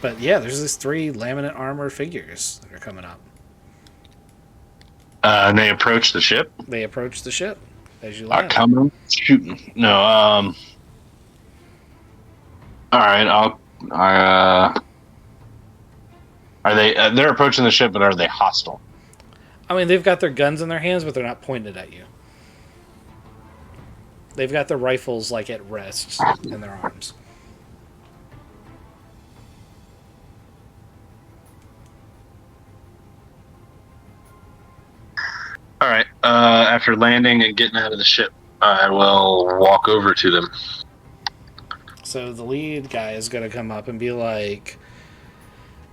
But yeah, there's these 3 laminate armor figures that are coming up. And they approach the ship. They approach the ship as you land. Coming, shooting. No, all right, are they? They're approaching the ship, but are they hostile? I mean, they've got their guns in their hands, but they're not pointed at you. They've got their rifles like at rest in their arms. All right. After landing and getting out of the ship, I will walk over to them. So the lead guy is going to come up and be like,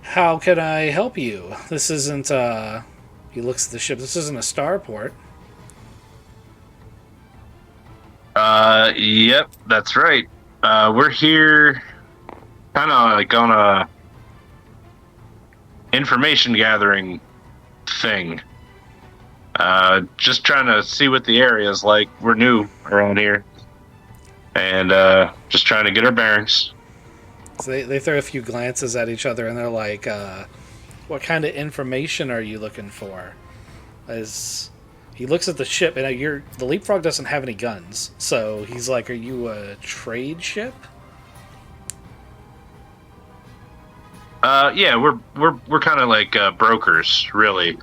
"How can I help you? This isn't, He looks at the ship. This isn't a starport." Yep, that's right. We're here kind of like on a information gathering thing. Just trying to see what the area is like. We're new around here. And just trying to get our bearings. So they throw a few glances at each other and they're like, "What kind of information are you looking for?" As he looks at the ship, and the Leapfrog doesn't have any guns, so he's like, "Are you a trade ship?" Yeah, we're kind of like brokers, really.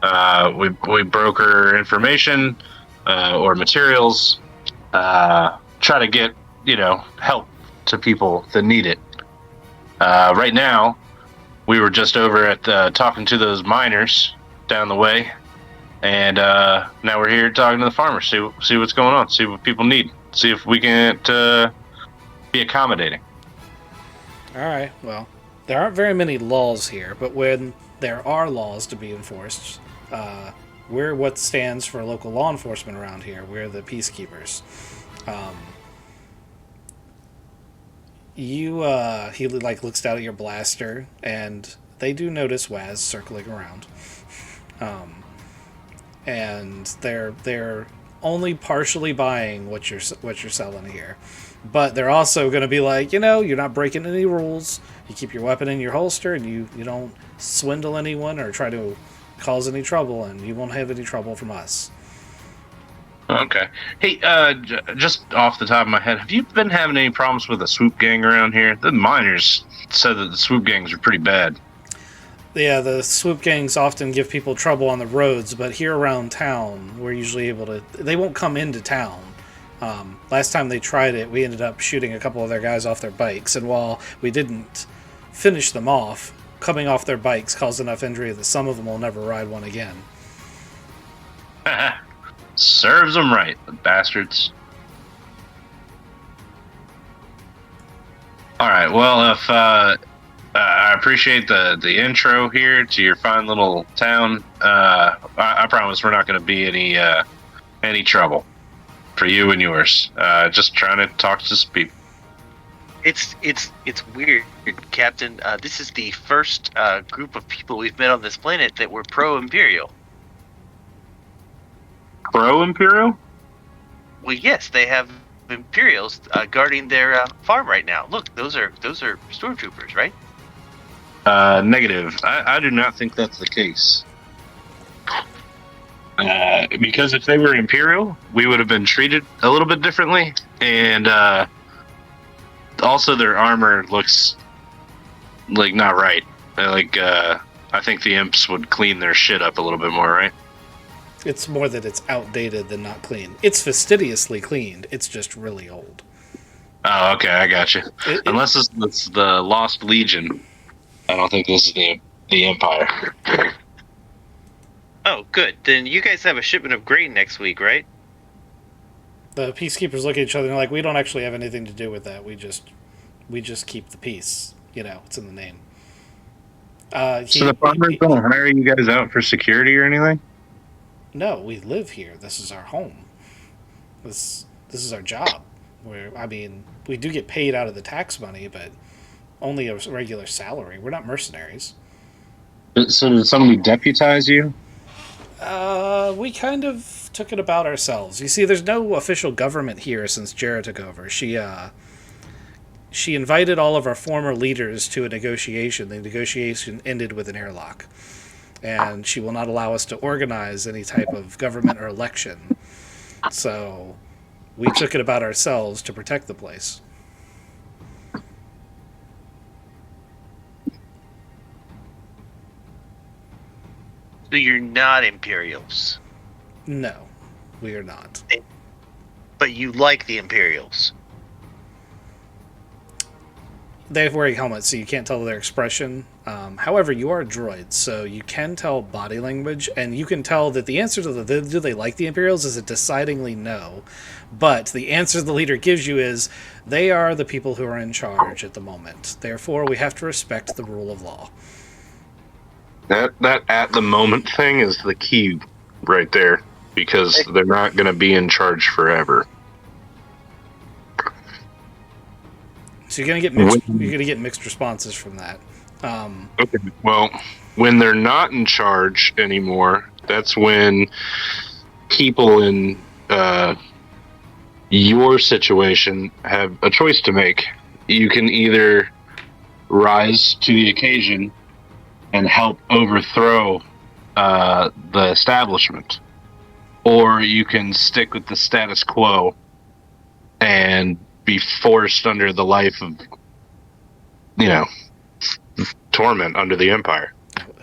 We broker information or materials. Try to get help to people that need it. Right now, we were just over at talking to those miners down the way, and now we're here talking to the farmers. See what's going on. See what people need. See if we can be accommodating. All right. Well, there aren't very many laws here, but when there are laws to be enforced, we're what stands for local law enforcement around here. We're the peacekeepers. He looks down at your blaster, and they do notice Waz circling around. And they're only partially buying what you're selling here, but they're also going to be like, you're not breaking any rules. You keep your weapon in your holster, and you don't swindle anyone or try to cause any trouble, and you won't have any trouble from us. Okay. Hey, just off the top of my head, have you been having any problems with the swoop gang around here? The miners said that the swoop gangs are pretty bad. Yeah, the swoop gangs often give people trouble on the roads, but here around town, we're usually able to... They won't come into town. Last time they tried it, we ended up shooting a couple of their guys off their bikes, and while we didn't finish them off, coming off their bikes caused enough injury that some of them will never ride one again. Serves them right, the bastards. All right. Well, if I appreciate the intro here to your fine little town, I promise we're not going to be any trouble for you and yours. Just trying to talk to some people. It's weird, Captain. This is the first group of people we've met on this planet that were pro-Imperial. Pro-Imperial? Well, yes, they have Imperials guarding their farm right now. Look, those are stormtroopers, right? Negative. I do not think that's the case. Because if they were Imperial, we would have been treated a little bit differently, and also their armor looks like not right. I think the imps would clean their shit up a little bit more, right? It's more that it's outdated than not clean. It's fastidiously cleaned. It's just really old. Oh, okay, I got you. It- Unless it's the Lost Legion, I don't think this is the Empire. Oh, good. Then you guys have a shipment of grain next week, right? the peacekeepers look at each other and they're like, we don't actually have anything to do with that. We just keep the peace. You know, it's in the name. So the farmers don't hire you guys out for security or anything? No, we live here. This is our home. This is our job. I mean, we do get paid out of the tax money, but only a regular salary. We're not mercenaries. So did somebody deputize you? We kind of took it about ourselves. You see, there's no official government here since Jera took over. She invited all of our former leaders to a negotiation. The negotiation ended with an airlock. And she will not allow us to organize any type of government or election. So we took it about ourselves to protect the place. So you're not Imperials, No, we are not. but you like the Imperials. They're wearing helmets, so you can't tell their expression. However, you are droids, so you can tell body language, and you can tell that the answer to do they like the Imperials is a decidingly no. But the answer the leader gives you is they are the people who are in charge at the moment. Therefore, we have to respect the rule of law. That at the moment thing is the key right there, because they're not going to be in charge forever. So you're gonna get mixed responses from that. Okay. Well, when they're not in charge anymore, that's when people in your situation have a choice to make. You can either rise to the occasion and help overthrow the establishment, or you can stick with the status quo and be forced under the life of, torment under the Empire.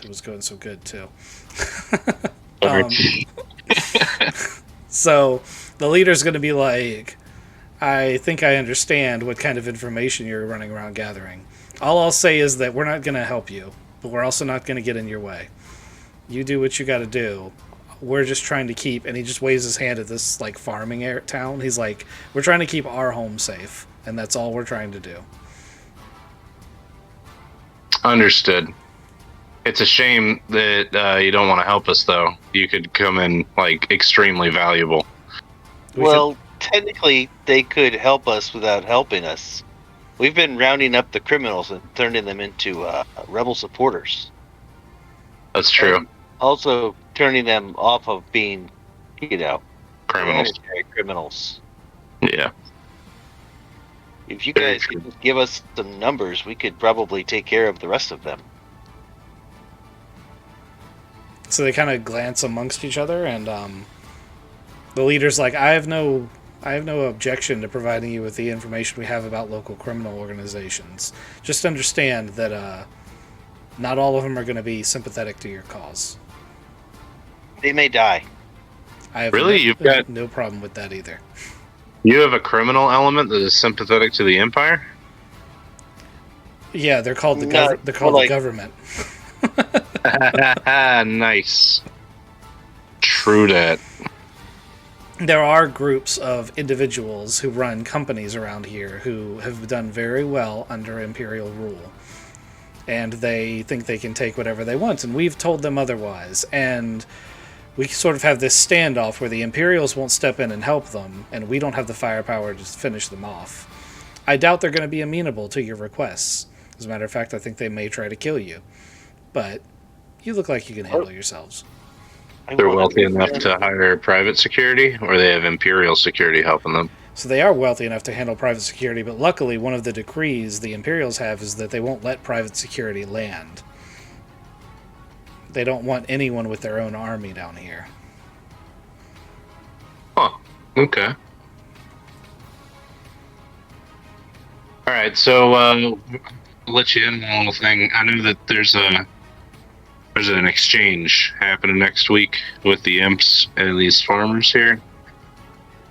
It was going so good too. Okay. So the leader's going to be like, I think I understand what kind of information you're running around gathering. All I'll say is that we're not going to help you, but we're also not going to get in your way. You do what you got to do. We're just trying to keep, and he just waves his hand at this like farming town. He's like, we're trying to keep our home safe, and that's all we're trying to do. Understood. It's a shame that you don't want to help us, though. You could come in like extremely valuable. Well, technically, they could help us without helping us. We've been rounding up the criminals and turning them into rebel supporters. That's true. And also turning them off of being, Criminals. hereditary criminals. Yeah. If you Very guys true. could just give us some numbers, we could probably take care of the rest of them. So they kind of glance amongst each other, and the leader's like, I have no objection to providing you with the information we have about local criminal organizations. Just understand that not all of them are going to be sympathetic to your cause. They may die. I have Really? You've got- no problem with that either. You have a criminal element that is sympathetic to the Empire? Yeah, they're called No, they're called like- the government. Nice. True that. There are groups of individuals who run companies around here who have done very well under imperial rule. And they think they can take whatever they want, and we've told them otherwise. And we sort of have this standoff where the Imperials won't step in and help them, and we don't have the firepower to finish them off. I doubt they're going to be amenable to your requests. As a matter of fact, I think they may try to kill you. But you look like you can handle yourselves. They're wealthy enough to hire private security, or they have Imperial security helping them? So they are wealthy enough to handle private security, but luckily one of the decrees the Imperials have is that they won't let private security land. They don't want anyone with their own army down here. Huh. Okay. Alright, so I'll let you in on a little thing. I know that there's an exchange happening next week with the imps and these farmers here.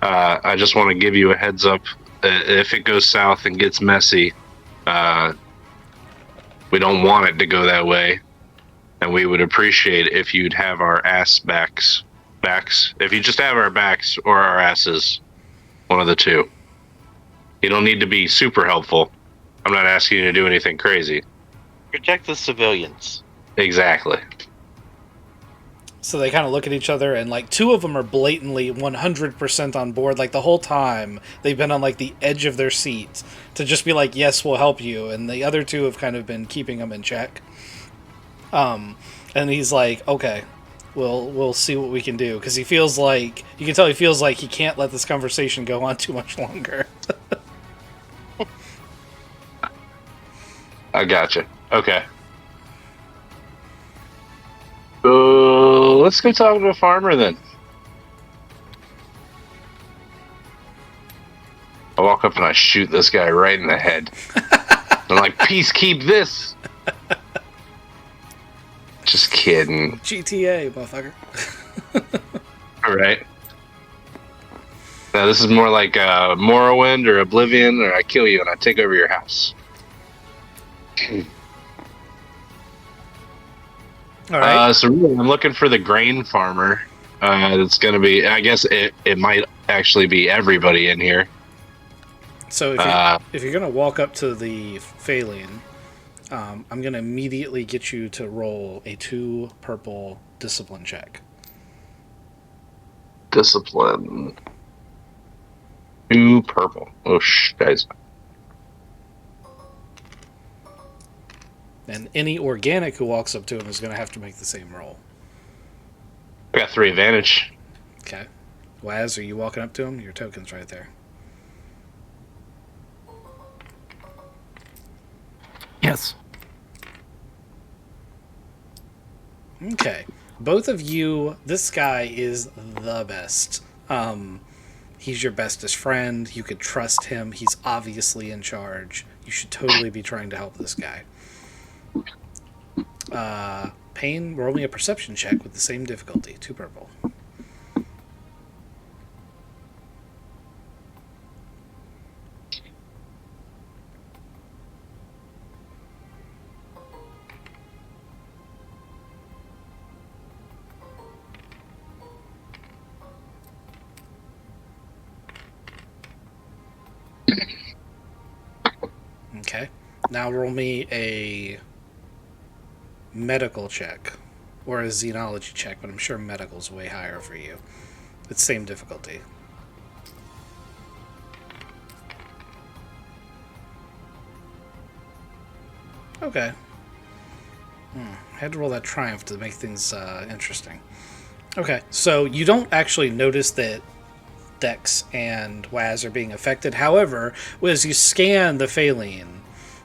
I just want to give you a heads up if it goes south and gets messy, we don't want it to go that way, and we would appreciate if you'd have our ass backs. If you just have our backs or our asses, one of the two. You don't need to be super helpful. I'm not asking you to do anything crazy. Protect the civilians. Exactly. So they kind of look at each other, and like two of them are blatantly 100% on board. Like the whole time they've been on like the edge of their seats to just be like, "Yes, we'll help you," and the other two have kind of been keeping them in check. And he's like, "Okay, we'll see what we can do," because he feels like you can tell he feels like he can't let this conversation go on too much longer. I gotcha. Okay. Let's go talk to a farmer then. I walk up and I shoot this guy right in the head. I'm like, "Peace, keep this." Just kidding. GTA, motherfucker. All right. Now this is more like Morrowind or Oblivion, or I kill you and I take over your house. All right. So really, I'm looking for the grain farmer. That's going to be, I guess it might actually be everybody in here. So if you're gonna walk up to the Phalian, I'm gonna immediately get you to roll a 2 purple discipline check. Discipline. 2 purple. Oh, guys. And any organic who walks up to him is gonna have to make the same roll. I got 3 advantage. Okay. Waz, are you walking up to him? Your token's right there. Yes. Okay. Both of you, this guy is the best. He's your bestest friend. You could trust him. He's obviously in charge. You should totally be trying to help this guy. Payne, roll me a perception check with the same difficulty. 2 purple. Okay. Now roll me a medical check. Or a xenology check, but I'm sure medical's way higher for you. It's same difficulty. Okay. I had to roll that triumph to make things interesting. Okay, so you don't actually notice that Dex and Waz are being affected. However, as you scan the Phalian,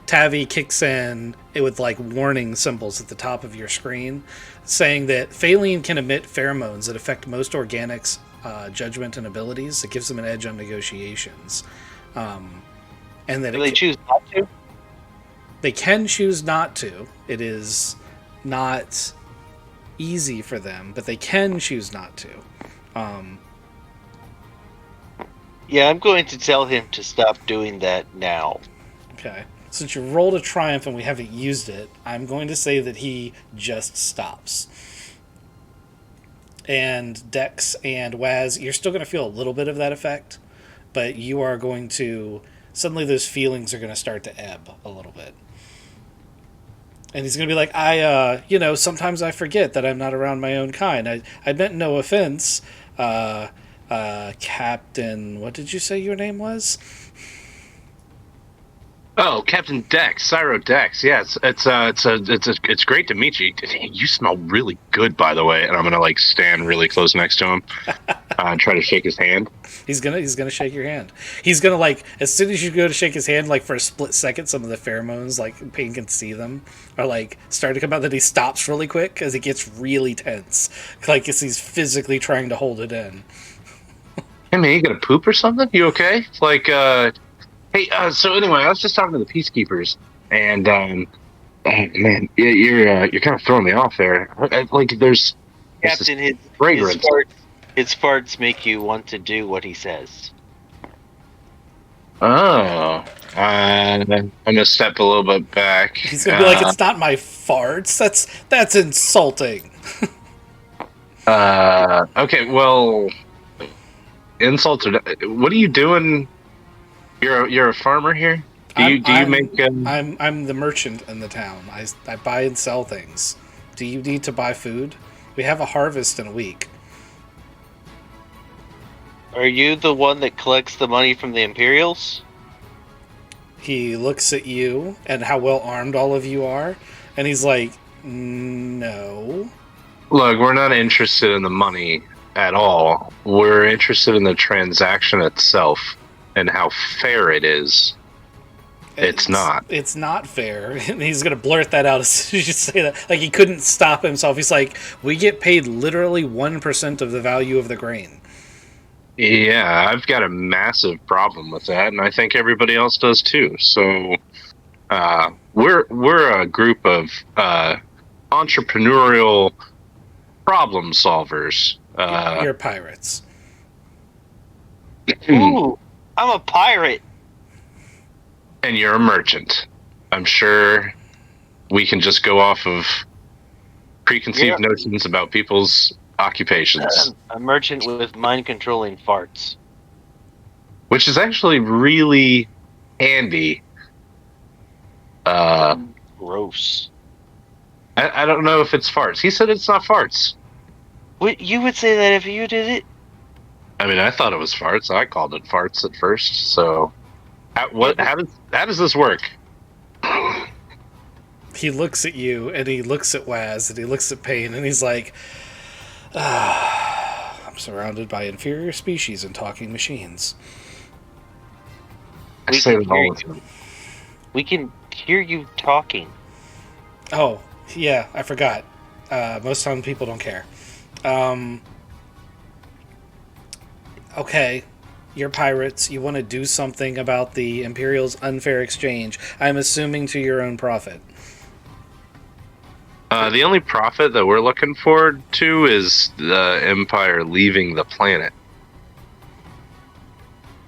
Tavi kicks in with like warning symbols at the top of your screen, saying that Phalian can emit pheromones that affect most organics' judgment and abilities. It gives them an edge on negotiations. And that Do they choose not to? They can choose not to. It is not easy for them, but they can choose not to. Yeah, I'm going to tell him to stop doing that now. Okay. Since you rolled a triumph and we haven't used it, I'm going to say that he just stops. And Dex and Waz, you're still going to feel a little bit of that effect, but you are going to... Suddenly those feelings are going to start to ebb a little bit. And he's going to be like, sometimes I forget that I'm not around my own kind. I meant no offense. Captain, what did you say your name was? Oh, Captain Dex, Cyro Dex. Yeah, it's great to meet you. You smell really good, by the way. And I'm gonna like stand really close next to him, and try to shake his hand. He's gonna shake your hand. He's gonna like as soon as you go to shake his hand, like for a split second, some of the pheromones, like Payne can see them, are like start to come out. Then he stops really quick as it gets really tense, like as he's physically trying to hold it in. Hey man, you gonna poop or something? You okay? Like, hey, so anyway, I was just talking to the peacekeepers, and man, you're kind of throwing me off there. Like, there's Captain, his farts make you want to do what he says. Oh. I'm gonna step a little bit back. He's gonna be like, "It's not my farts. That's insulting." Okay, well, insults are. What are you doing? You're a farmer here. Do you make? I'm the merchant in the town. I buy and sell things. Do you need to buy food? We have a harvest in a week. Are you the one that collects the money from the Imperials? He looks at you and how well armed all of you are, and he's like, "No." Look, we're not interested in the money at all. We're interested in the transaction itself and how fair it is. It's not. It's not fair. And he's gonna blurt that out as soon as you say that. Like he couldn't stop himself. He's like, "We get paid literally 1% of the value of the grain." Yeah, I've got a massive problem with that, and I think everybody else does too. So, we're a group of entrepreneurial problem solvers. You're pirates. Ooh, I'm a pirate. And you're a merchant. I'm sure we can just go off of preconceived notions about people's occupations. A merchant with mind-controlling farts. Which is actually really handy. Gross. I don't know if it's farts. He said it's not farts. You would say that if you did it? I mean, I thought it was farts. I called it farts at first. So, how does this work? He looks at you, and he looks at Waz, and he looks at Payne, and he's like, I'm surrounded by inferior species and talking machines. I say it all the time. We can hear you talking. Oh, yeah, I forgot. Most time people don't care. Okay, you're pirates. You want to do something about the Imperial's unfair exchange. I'm assuming to your own profit. The only profit that we're looking forward to is the Empire leaving the planet.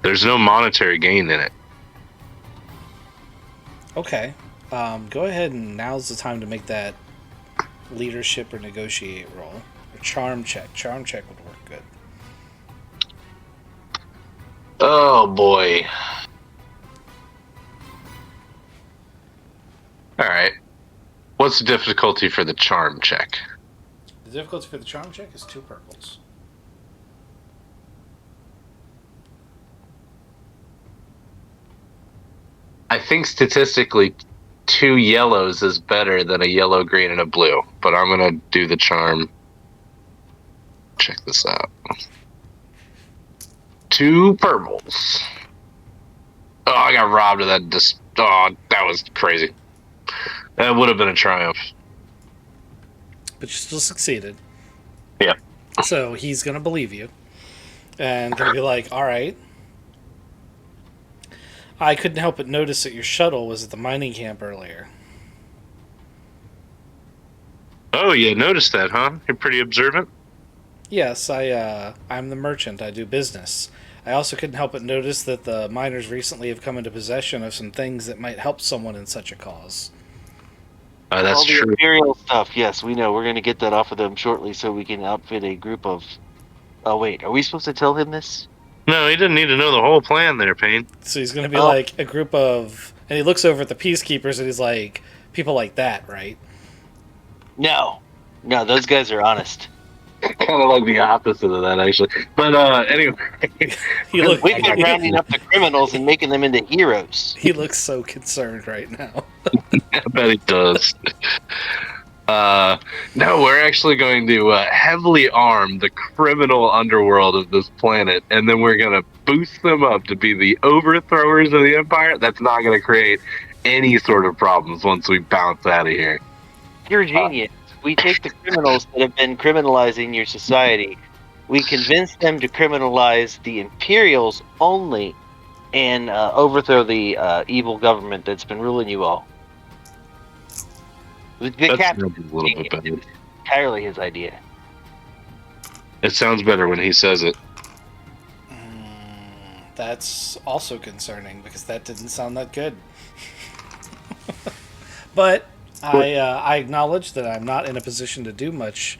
There's no monetary gain in it. Okay. Go ahead and now's the time to make that leadership or negotiate roll. Or charm check. Charm check would work good. Oh boy. Alright. What's the difficulty for the charm check? The difficulty for the charm check is 2 purples. I think statistically 2 yellows is better than a yellow, green, and a blue. But I'm gonna do the charm. Check this out. 2 purples. Oh, I got robbed of that. That was crazy. That would have been a triumph. But you still succeeded. Yeah. So he's going to believe you. And going to be like, alright. I couldn't help but notice that your shuttle was at the mining camp earlier. Oh, you noticed that, huh? You're pretty observant. Yes, I'm the merchant. I do business. I also couldn't help but notice that the miners recently have come into possession of some things that might help someone in such a cause. That's All the true. Imperial stuff, yes, we know. We're going to get that off of them shortly so we can outfit a group of... Oh, wait, are we supposed to tell him this? No, he didn't need to know the whole plan there, Payne. So he's going to be like a group of... And he looks over at the peacekeepers and he's like, people like that, right? No, those guys are honest. Kind of like the opposite of that, actually. But anyway. We've been rounding up the criminals and making them into heroes. He looks so concerned right now. I bet he does. No, we're actually going to heavily arm the criminal underworld of this planet, and then we're going to boost them up to be the overthrowers of the Empire. That's not going to create any sort of problems once we bounce out of here. You're a genius. We take the criminals that have been criminalizing your society, we convince them to criminalize the Imperials only, and overthrow the evil government that's been ruling you all. The captain, a little bit better. entirely his idea. It sounds better when he says it. That's also concerning because that didn't sound that good. But I acknowledge that I'm not in a position to do much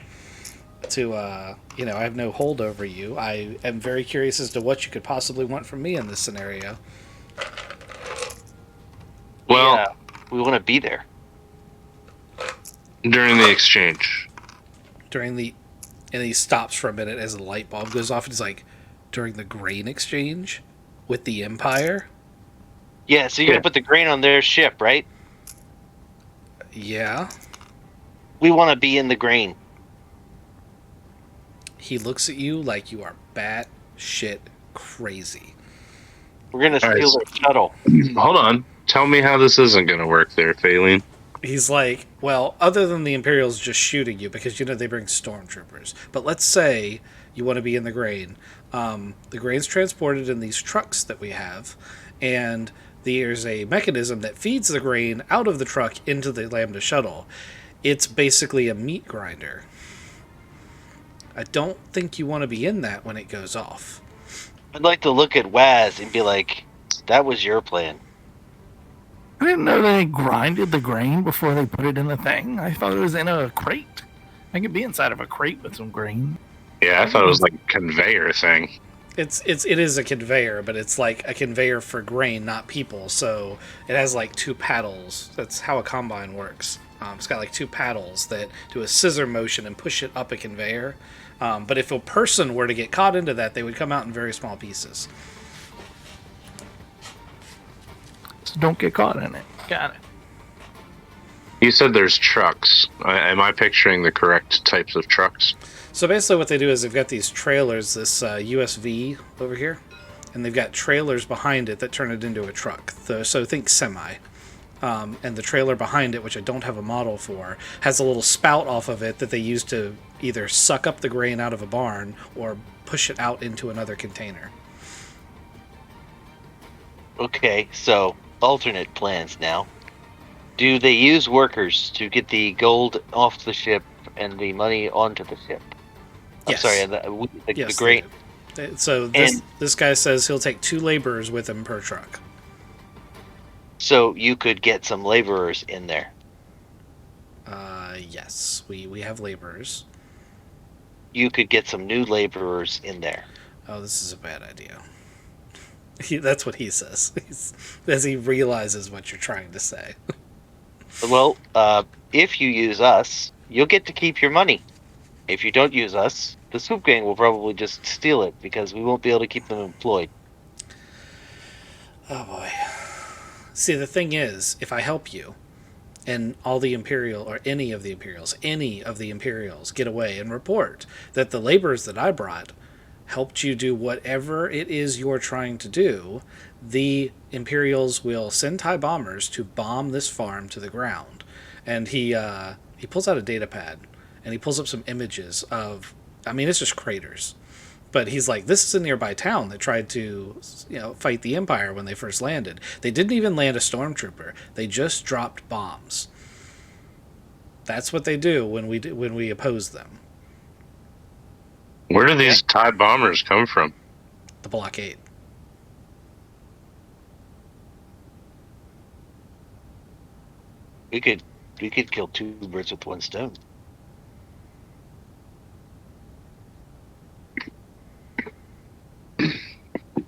to, I have no hold over you. I am very curious as to what you could possibly want from me in this scenario. Well, we want to be there. during the exchange. And he stops for a minute as the light bulb goes off and he's like, during the grain exchange with the Empire? Yeah, so you're gonna put the grain on their ship, right? Yeah. We want to be in the grain. He looks at you like you are bat shit crazy. We're gonna steal Alright. their shuttle. Hold on. Tell me how this isn't going to work there, Phaline. He's like, well, other than the Imperials just shooting you, because they bring stormtroopers. But let's say you want to be in the grain. The grain's transported in these trucks that we have, and there's a mechanism that feeds the grain out of the truck into the Lambda shuttle. It's basically a meat grinder. I don't think you want to be in that when it goes off. I'd like to look at Waz and be like, that was your plan. I didn't know they grinded the grain before they put it in the thing. I thought it was in a crate. I could be inside of a crate with some grain. Yeah, I thought it was like a conveyor thing. It is a conveyor, but it's like a conveyor for grain, not people. So it has like two paddles. That's how a combine works. It's got like two paddles that do a scissor motion and push it up a conveyor. But if a person were to get caught into that, they would come out in very small pieces. So don't get caught in it. Got it. You said there's trucks. Am I picturing the correct types of trucks? So basically what they do is they've got these trailers, this USV over here, and they've got trailers behind it that turn it into a truck. So think semi. And the trailer behind it, which I don't have a model for, has a little spout off of it that they use to either suck up the grain out of a barn or push it out into another container. Okay, so alternate plans now. Do they use workers to get the gold off the ship and the money onto the ship? Yes. I'm sorry, the Yes, grain. So this guy says he'll take 2 laborers with him per truck. So you could get some laborers in there. Yes, we have laborers. You could get some new laborers in there. Oh, this is a bad idea. That's what he says. As he realizes what you're trying to say. Well, if you use us, you'll get to keep your money. If you don't use us, the Swoop Gang will probably just steal it because we won't be able to keep them employed. Oh boy. See, the thing is, if I help you, and all the Imperial, or any of the Imperials get away and report that the laborers that I brought helped you do whatever it is you're trying to do, the Imperials will send TIE bombers to bomb this farm to the ground. And he pulls out a data pad, and he pulls up some images of, it's just craters. But he's like, this is a nearby town that tried to, fight the Empire when they first landed. They didn't even land a stormtrooper. They just dropped bombs. That's what they do when we oppose them. Where do these TIE bombers come from? The blockade. We could kill 2 birds with 1 stone.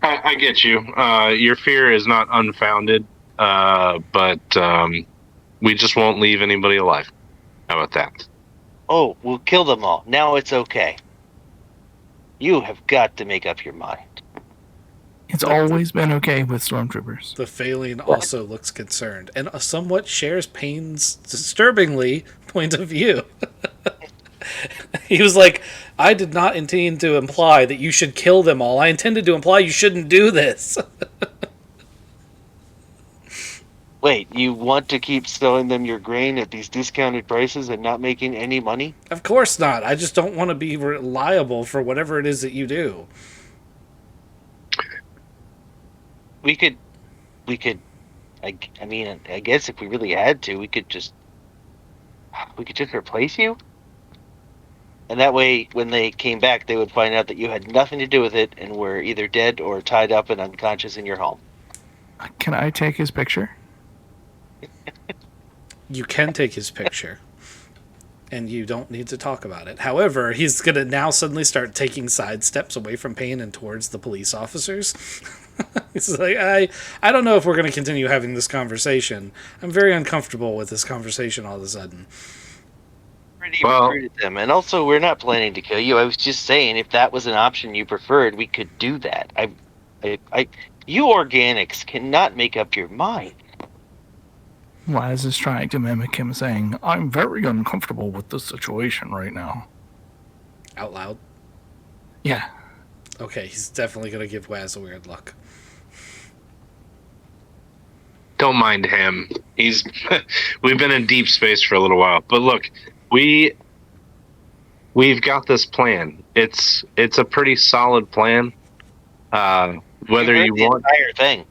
I get you. Your fear is not unfounded, but we just won't leave anybody alive. How about that? Oh, we'll kill them all. Now it's okay. You have got to make up your mind. It's always been okay with stormtroopers. The Phaline also looks concerned and somewhat shares Payne's disturbingly point of view. He was like, I did not intend to imply that you should kill them all. I intended to imply you shouldn't do this. Wait, you want to keep selling them your grain at these discounted prices and not making any money? Of course not. I just don't want to be liable for whatever it is that you do. We could, I guess if we really had to, we could just replace you? And that way, when they came back, they would find out that you had nothing to do with it and were either dead or tied up and unconscious in your home. Can I take his picture? You can take his picture, and you don't need to talk about it. However, he's going to now suddenly start taking side steps away from Payne and towards the police officers. He's like, I don't know if we're going to continue having this conversation. I'm very uncomfortable with this conversation all of a sudden. Already Well- recruited them, and also we're not planning to kill you. I was just saying, if that was an option you preferred, we could do that. You organics cannot make up your mind. Laz is trying to mimic him, saying, I'm very uncomfortable with this situation right now. Out loud. Yeah. Okay, he's definitely going to give Waz a weird look. Don't mind him. He's we've been in deep space for a little while. But look, we've got this plan. It's a pretty solid plan. Whether heard you the want entire thing.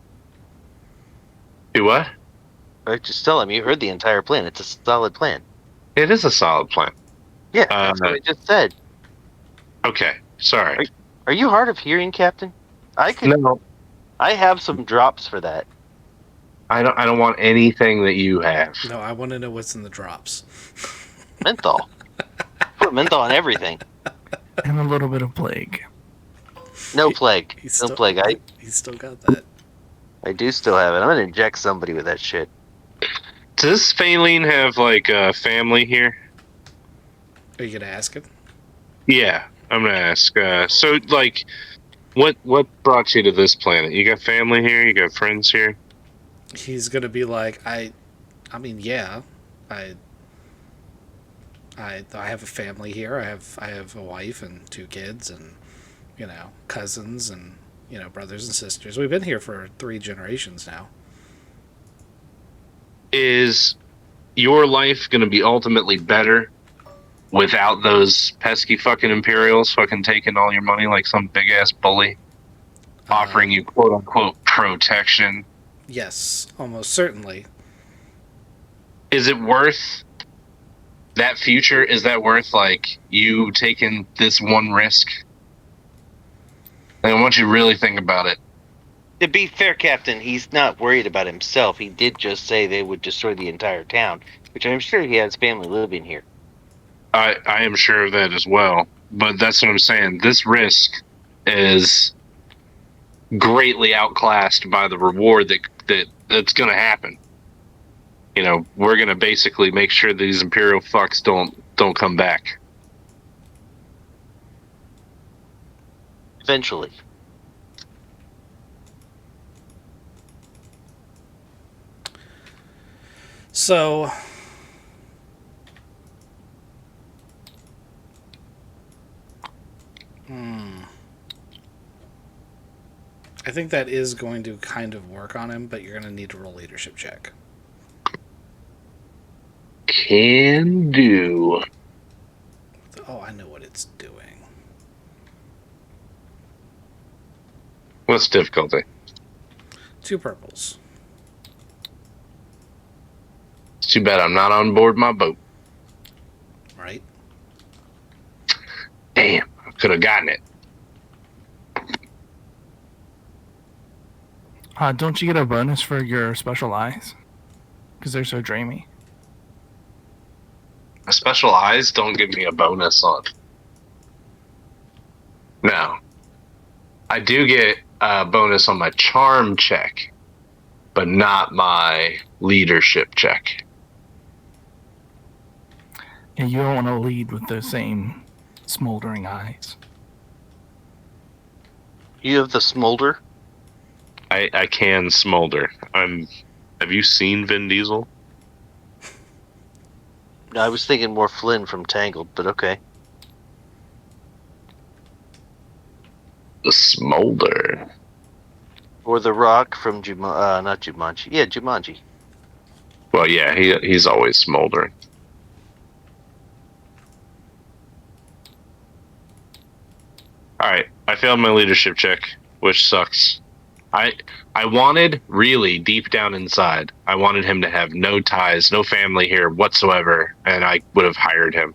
to what? Right, just tell him you heard the entire plan. It's a solid plan. It is a solid plan. Yeah, that's what I just said. Okay, sorry. Are you hard of hearing, Captain? No, I have some drops for that. I don't want anything that you have. No, I want to know what's in the drops. Menthol. Put menthol on everything. And a little bit of plague. No plague. He's No still, plague. He's still got that. I do still have it. I'm gonna inject somebody with that shit. Does Faline have like a family here? Are you going to ask him? Yeah, I'm gonna ask. So like, what brought you to this planet? You got family here? You got friends here? He's going to be like, I mean, yeah, I have a family here. I have a wife and 2 kids and, cousins and, brothers and sisters. We've been here for 3 generations now. Is your life gonna be ultimately better without those pesky fucking Imperials fucking taking all your money like some big ass bully, offering you quote unquote protection? Yes, almost certainly. Is it worth that future? Is that worth like you taking this one risk? I want you to really think about it. To be fair, Captain, he's not worried about himself. He did just say they would destroy the entire town, which I'm sure he has family living here. I am sure of that as well. But that's what I'm saying. This risk is greatly outclassed by the reward that's going to happen. We're going to basically make sure these Imperial fucks don't come back. Eventually. So, I think that is going to kind of work on him, but you're going to need to roll leadership check. Can do. Oh, I know what it's doing. What's difficulty? 2 purples. It's too bad I'm not on board my boat. Right? Damn, I could have gotten it. Don't you get a bonus for your special eyes? Because they're so dreamy. My special eyes don't give me a bonus on. No. I do get a bonus on my charm check, but not my leadership check. Yeah, you don't want to lead with those same smoldering eyes. You have the smolder? I can smolder. Have you seen Vin Diesel? No, I was thinking more Flynn from Tangled, but okay. The smolder. Or the Rock from not Jumanji. Yeah, Jumanji. Well, yeah, he's always smoldering. All right, I failed my leadership check, which sucks. I wanted, really, deep down inside, I wanted him to have no ties, no family here whatsoever, and I would have hired him.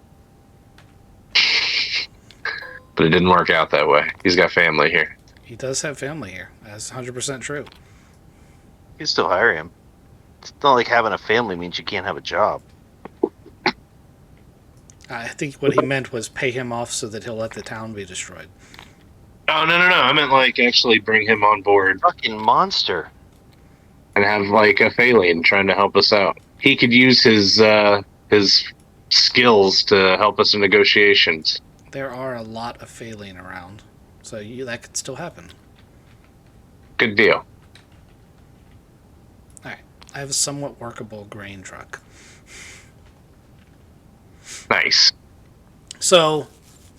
but it didn't work out that way. He's got family here. He does have family here. That's 100% true. You can still hire him. It's not like having a family means you can't have a job. I think what he meant was pay him off so that he'll let the town be destroyed. Oh, no. I meant, like, actually bring him on board Fucking monster. and have, like, a Phalian trying to help us out. He could use his skills to help us in negotiations. There are a lot of Phalian around, so that could still happen. Good deal. Alright, I have a somewhat workable grain truck. Nice. So,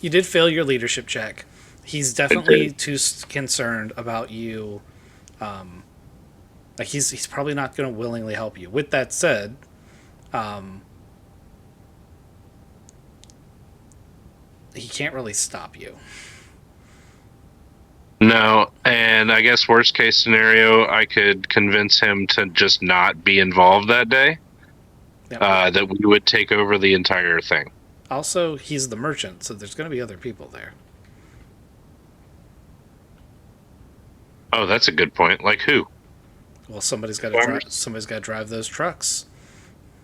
you did fail your leadership check. He's definitely too concerned about you. Like he's probably not going to willingly help you. With that said, he can't really stop you. No, and I guess worst case scenario, I could convince him to just not be involved that day. Yep. That we would take over the entire thing. Also, he's the merchant, so there's going to be other people there. Oh, that's a good point. Like who? Well, somebody's got to drive those trucks.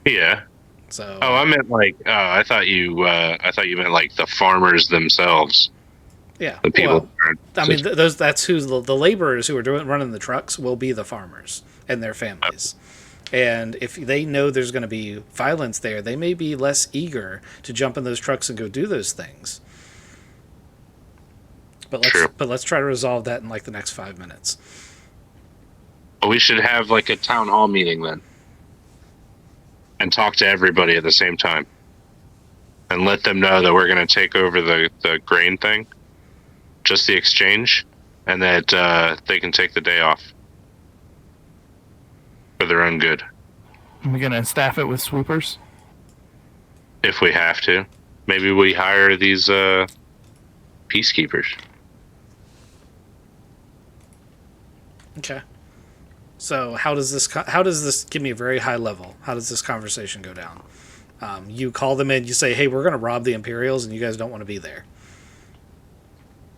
Yeah. So. Oh, I meant like. Oh, I thought you meant like the farmers themselves. Yeah. The people. Well, I mean, that's who the laborers who are running the trucks will be the farmers and their families. And if they know there's going to be violence there, they may be less eager to jump in those trucks and go do those things. But let's try to resolve that in like the next 5 minutes. We should have like a town hall meeting then, and talk to everybody at the same time, and let them know that we're going to take over the grain thing, just the exchange, and that they can take the day off for their own good. Are we gonna staff it with swoopers? If we have to, maybe we hire these peacekeepers. Okay. So how does this give me a very high level? How does this conversation go down? You call them in. You say, "Hey, we're going to rob the Imperials, and you guys don't want to be there."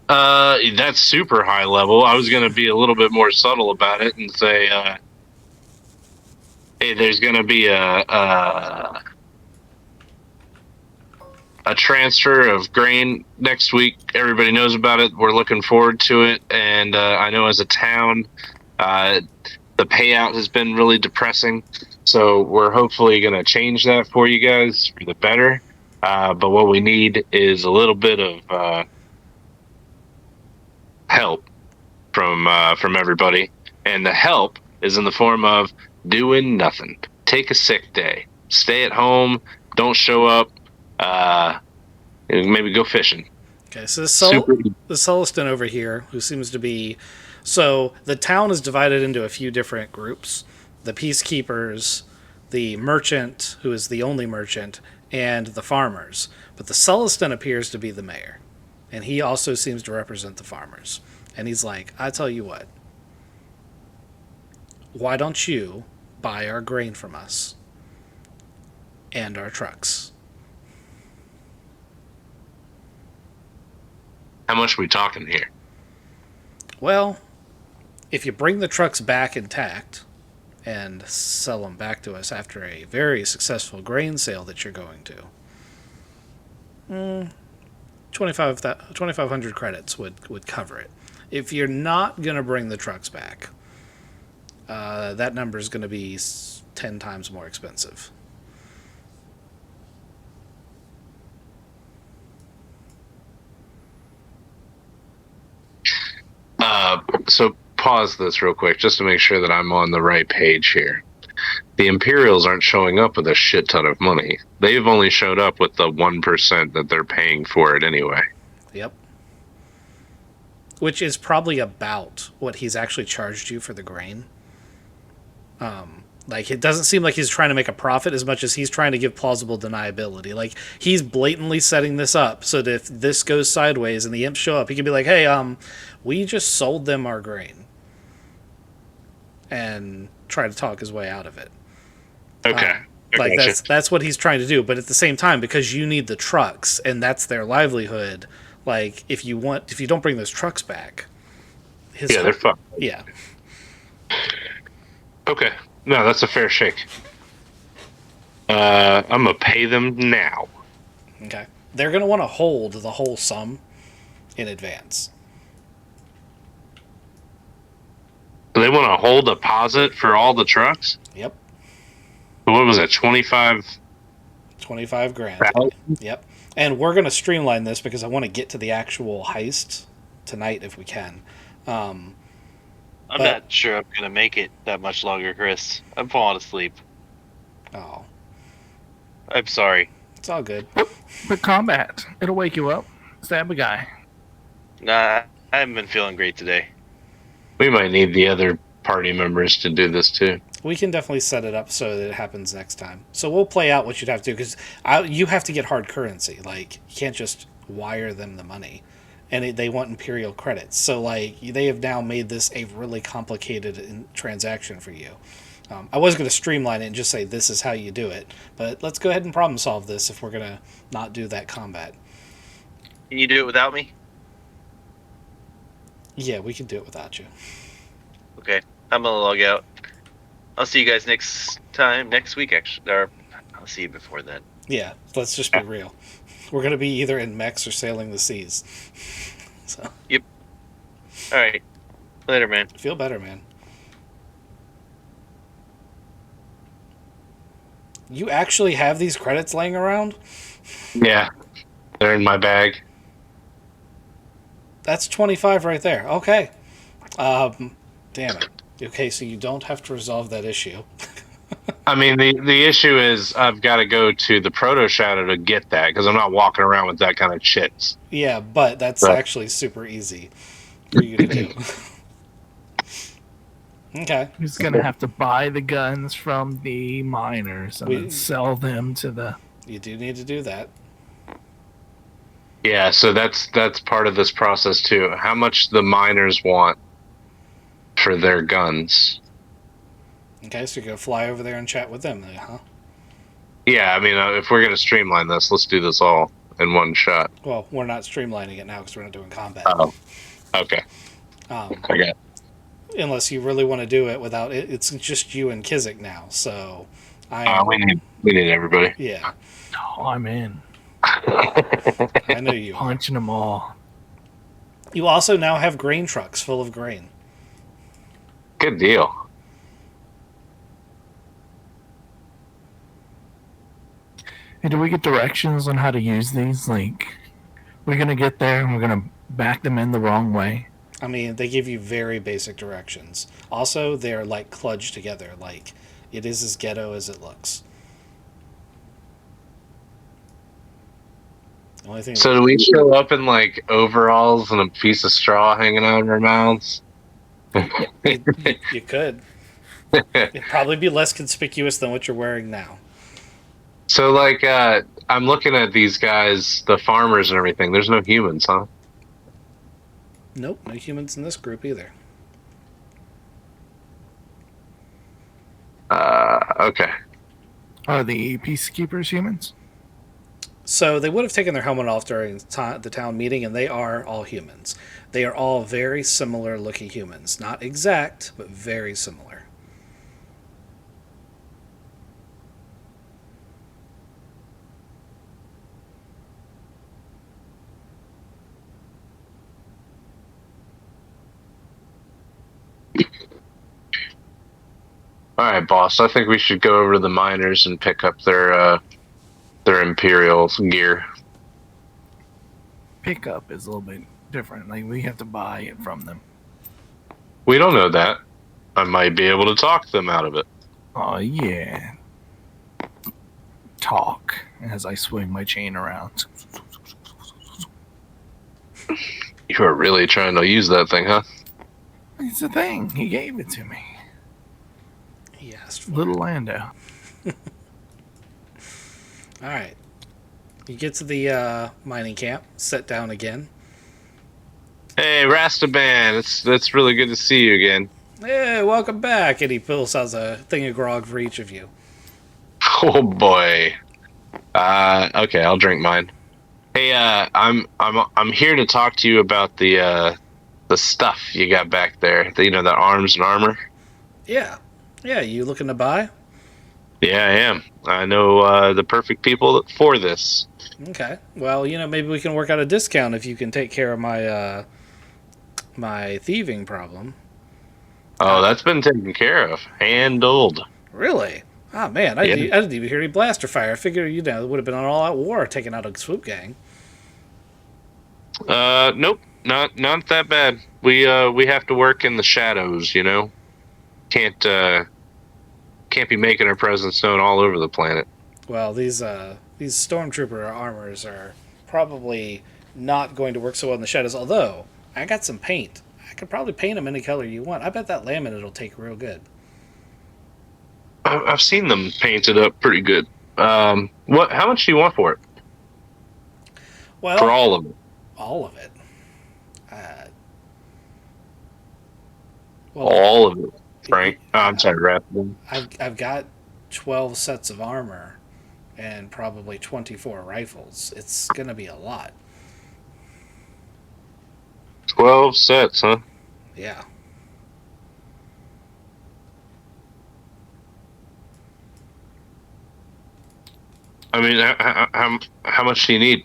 That's super high level. I was going to be a little bit more subtle about it and say, hey, there's going to be a transfer of grain next week. Everybody knows about it. We're looking forward to it. And I know as a town, the payout has been really depressing. So we're hopefully going to change that for you guys for the better. But what we need is a little bit of help from everybody. And the help is in the form of doing nothing. Take a sick day. Stay at home. Don't show up. Maybe go fishing. Okay, so the Sulliston over here, who seems to be... So the town is divided into a few different groups. The peacekeepers, the merchant, who is the only merchant, and the farmers. But the Sulliston appears to be the mayor. And he also seems to represent the farmers. And he's like, I tell you what. Why don't you buy our grain from us? And our trucks. How much are we talking here? Well, if you bring the trucks back intact and sell them back to us after a very successful grain sale that you're going to, 2,500 credits would cover it. If you're not going to bring the trucks back, that number is going to be 10 times more expensive. So pause this real quick just to make sure that I'm on the right page here. The Imperials aren't showing up with a shit ton of money. They've only showed up with the 1% that they're paying for it anyway. Yep. Which is probably about what he's actually charged you for the grain. Like, it doesn't seem like he's trying to make a profit as much as he's trying to give plausible deniability. Like, he's blatantly setting this up so that if this goes sideways and the imps show up, he can be like, hey, we just sold them our grain. And try to talk his way out of it. Okay. Like, gotcha. that's what he's trying to do. But at the same time, because you need the trucks and that's their livelihood, Like, if you don't bring those trucks back, Yeah, they're fucked. yeah. Okay. No, that's a fair shake. I'm gonna pay them now. Okay. They're going to want to hold the whole sum in advance. They want to hold deposit for all the trucks? Yep. What was it, 25? 25 grand. Yep. And we're going to streamline this because I want to get to the actual heist tonight if we can. I'm not sure I'm gonna make it that much longer, Chris. I'm falling asleep. Oh, I'm sorry. it's all good. But combat, it'll wake you up. Stab a guy. Nah, I haven't been feeling great today. We might need the other party members to do this too. We can definitely set it up so that it happens next time. So we'll play out what you'd have to do because you have to get hard currency. Like, you can't just wire them the money. And they want Imperial credits. So, like, they have now made this a really complicated transaction for you. I was going to streamline it and just say this is how you do it. But let's go ahead and problem solve this if we're going to not do that combat. Can you do it without me? Yeah, we can do it without you. Okay, I'm gonna log out. I'll see you guys next week, actually. Or I'll see you before then. Yeah, let's just be real. We're going to be either in mechs or sailing the seas. So, All right, later, man. feel better, man. You actually have these credits laying around? Yeah, they're in my bag. That's 25 right there. Okay. Damn it. Okay, so you don't have to resolve that issue. I mean, the issue is I've got to go to the Proto Shadow to get that because I'm not walking around with that kind of shit. Yeah, but that's Right. actually super easy for you to do. Okay. He's gonna have to buy the guns from the miners and then sell them to the. You do need to do that. Yeah, so that's part of this process too. How much the miners want for their guns? Okay, so you're going to fly over there and chat with them, then, huh? Yeah, I mean, if we're gonna streamline this, let's do this all in one shot. Well, we're not streamlining it now because we're not doing combat. Oh, okay. I got it. Unless you really want to do it without it. It's just you and Kizik now, so We need everybody. Yeah, Oh, I'm in. I know you are. Punching them all. You also now have grain trucks full of grain. Good deal. Hey, do we get directions on how to use these? Like, we're gonna get there and we're gonna back them in the wrong way. I mean, they give you very basic directions. Also, they're like kludged together. Like, it is as ghetto as it looks. The only thing. So do we show up in like overalls and a piece of straw hanging out of our mouths? You could. It'd probably be less conspicuous than what you're wearing now. So like I'm looking at these guys, the farmers and everything. There's no humans, huh? Nope, no humans in this group either. Okay. Are the peacekeepers humans? So they would have taken their helmet off during the town meeting, and they are all humans. They are all very similar looking humans. Not exact, but very similar. All right, boss. I think we should go over to the miners and pick up their Imperial gear. Pickup is a little bit different. Like, we have to buy it from them. We don't know that. I might be able to talk them out of it. Oh, yeah. Talk as I swing my chain around. You are really trying to use that thing, huh? It's the thing. He gave it to me. He asked for Little it. Lando. All right. You get to the mining camp, sit down again. Hey, Rastaban, it's really good to see you again. Hey, welcome back. And he pulls out a thing of grog for each of you. Oh boy. Okay, I'll drink mine. Hey, I'm here to talk to you about the stuff you got back there. The arms and armor. Yeah. Yeah, you looking to buy? Yeah, I am. I know the perfect people for this. Okay. Well, maybe we can work out a discount if you can take care of my thieving problem. Oh, Uh, that's been taken care of, handled. really? Oh man, I Yeah. didn't even hear any blaster fire. I figured it would have been an all-out war taking out a swoop gang. Nope, not that bad. We have to work in the shadows. Can't can't be making our presence known all over the planet. Well, these stormtrooper armors are probably not going to work so well in the shadows. Although I got some paint, I could probably paint them any color you want. I bet that laminate will take real good. I've seen them painted up pretty good. What? How much do you want for it? For Well, all of it? all of it. Uh, well, All of it, Frank. Oh, I'm sorry, Rapid. I've got 12 sets of armor and probably 24 rifles. It's gonna be a lot. 12 sets, huh? Yeah. I mean, how much do you need?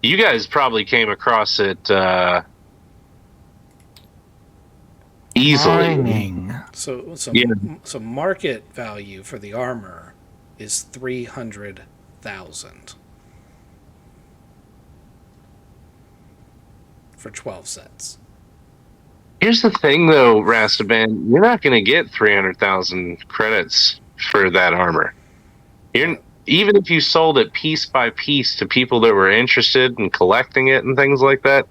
You guys probably came across it easily. Mining. Yeah. So market value for the armor is 300,000 for 12 sets. Here's the thing, though, Rastaban. You're not going to get 300,000 credits for that armor. Even if you sold it piece by piece to people that were interested in collecting it and things like that,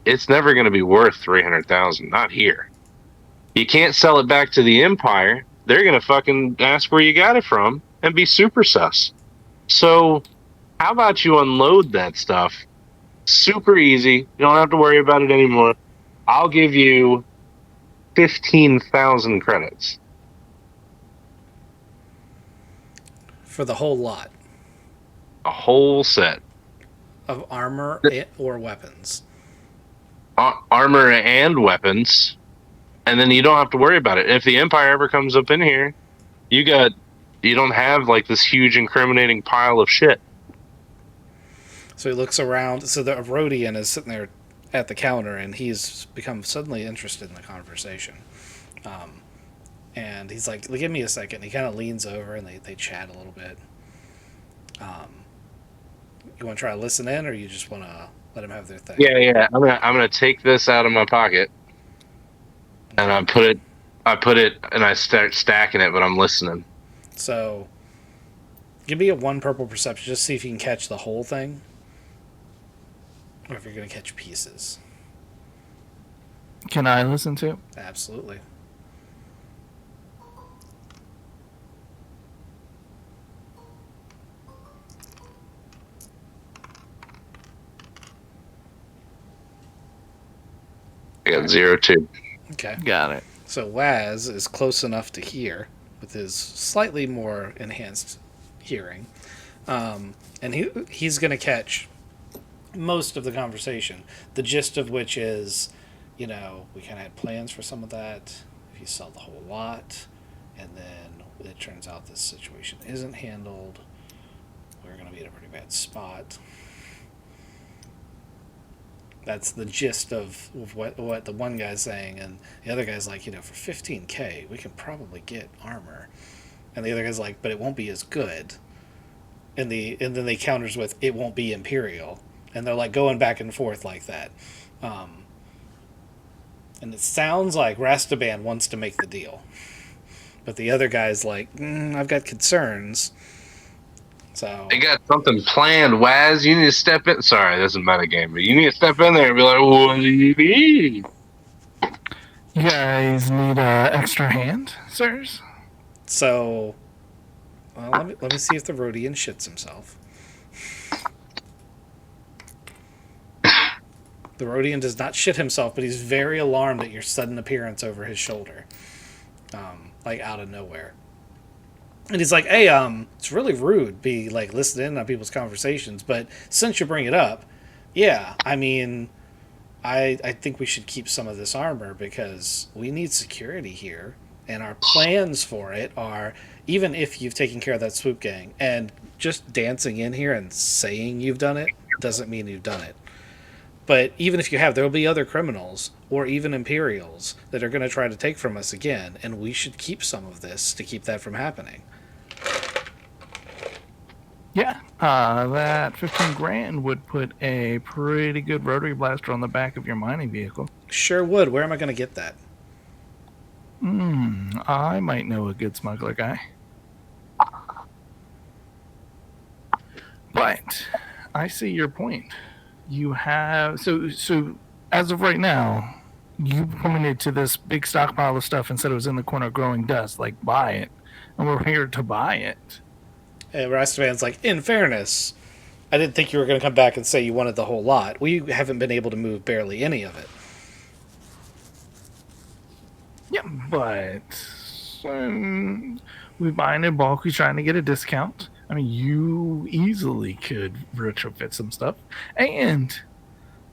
it's never going to be worth 300,000. Not here. You can't sell it back to the Empire. They're going to fucking ask where you got it from and be super sus. So, how about you unload that stuff? Super easy. You don't have to worry about it anymore. I'll give you 15,000 credits. For the whole lot A whole set. of armor or weapons. Armor and weapons. And then you don't have to worry about it. If the Empire ever comes up in here, you don't have like this huge incriminating pile of shit. So he looks around. So the Rodian is sitting there at the counter, and he's become suddenly interested in the conversation. And he's like, "Give me a second." He kind of leans over, and they chat a little bit. You want to try to listen in, or you just want to let them have their thing? Yeah. I'm gonna take this out of my pocket, and I put it, and I start stacking it, but I'm listening. So, give me a 1 purple perception, just see if you can catch the whole thing, or if you're going to catch pieces. Can I listen to? Absolutely. I got 0-2. Okay. Got it. So Waz is close enough to hear with his slightly more enhanced hearing, and he's going to catch most of the conversation. The gist of which is, we kind of had plans for some of that. If you sell the whole lot, and then it turns out this situation isn't handled, we're going to be in a pretty bad spot. That's the gist of what the one guy's saying, and the other guy's like, for 15K, we can probably get armor, and the other guy's like, but it won't be as good. And then they counters with, it won't be Imperial, and they're like going back and forth like that, and it sounds like Rastaban wants to make the deal, but the other guy's like, I've got concerns. So They got something planned, Waz. You need to step in. Sorry, this is a metagame, but you need to step in there and be like, what do you need? You guys need an extra hand, sirs? So, well, let me see if the Rodian shits himself. The Rodian does not shit himself, but he's very alarmed at your sudden appearance over his shoulder, like out of nowhere. And he's like, hey, it's really rude be like listening in on people's conversations, but since you bring it up, yeah, I mean, I think we should keep some of this armor because we need security here, and our plans for it are even if you've taken care of that swoop gang, and just dancing in here and saying you've done it doesn't mean you've done it. But even if you have, there will be other criminals or even Imperials that are going to try to take from us again, and we should keep some of this to keep that from happening. Yeah, that 15 grand would put a pretty good rotary blaster on the back of your mining vehicle. Sure would. Where am I going to get that? I might know a good smuggler guy. But I see your point. You have so as of right now, you pointed to this big stockpile of stuff and said it was in the corner growing dust. Like, buy it, and we're here to buy it. And Rastavan's like, in fairness, I didn't think you were going to come back and say you wanted the whole lot. We haven't been able to move barely any of it. Yeah, but we buying in bulk. We're trying to get a discount. I mean, you easily could retrofit some stuff, and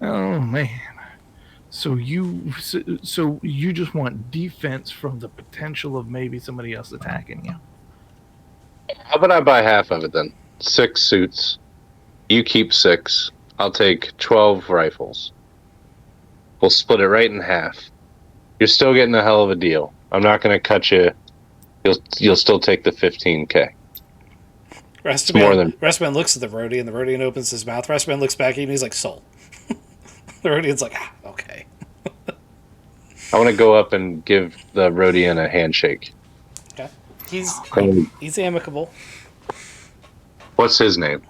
oh man, so you just want defense from the potential of maybe somebody else attacking you. How about I buy half of it then? 6 suits. You keep 6. I'll take 12 rifles. We'll split it right in half. You're still getting a hell of a deal. I'm not going to cut you. You'll still take the 15K. Rastavan looks at the Rodian. The Rodian opens his mouth. Rastavan looks back at him. And he's like, "Sold." The Rodian's like, okay. I want to go up and give the Rodian a handshake. Okay. He's amicable. What's his name?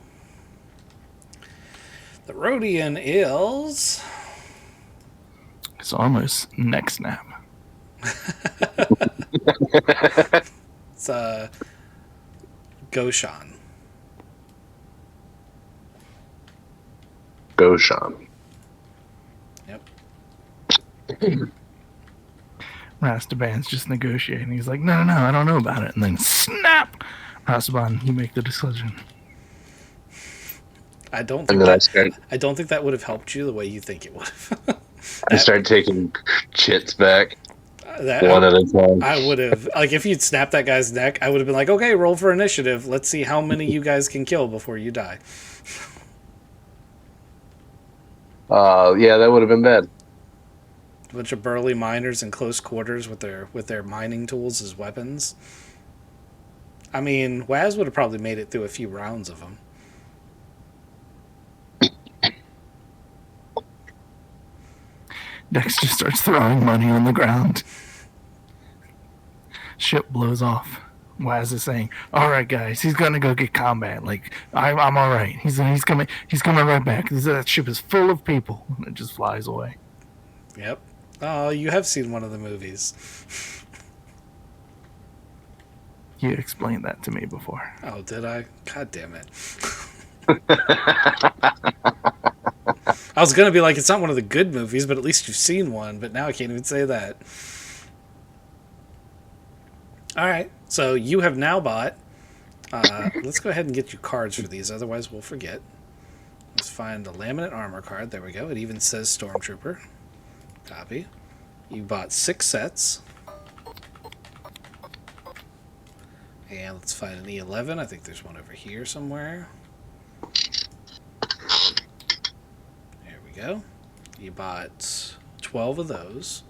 The Rodian is... It's almost neck snap. It's Goshan. Goshan. Yep. Rastaban's just negotiating. He's like, no, I don't know about it. And then snap! Rastaban, you make the decision. I don't think that would have helped you the way you think it would have. I start taking chits back. One at a time. I would have, like, if you'd snapped that guy's neck, I would have been like, okay, roll for initiative. Let's see how many you guys can kill before you die. Yeah, that would have been bad. A bunch of burly miners in close quarters with their mining tools as weapons. I mean, Waz would have probably made it through a few rounds of them. Dex just starts throwing money on the ground. Ship blows off. Waz is saying, "All right, guys, he's gonna go get combat. Like, I'm all right. He's coming right back. That ship is full of people." And it just flies away. Yep. Oh, you have seen one of the movies. You explained that to me before. Oh, did I? God damn it. I was going to be like, it's not one of the good movies, but at least you've seen one, but now I can't even say that. All right, so you have now bought. Let's go ahead and get you cards for these, otherwise we'll forget. Let's find the laminate armor card. There we go. It even says Stormtrooper. Copy. You bought 6 sets. And let's find an E11. I think there's one over here somewhere. There we go. You bought 12 of those.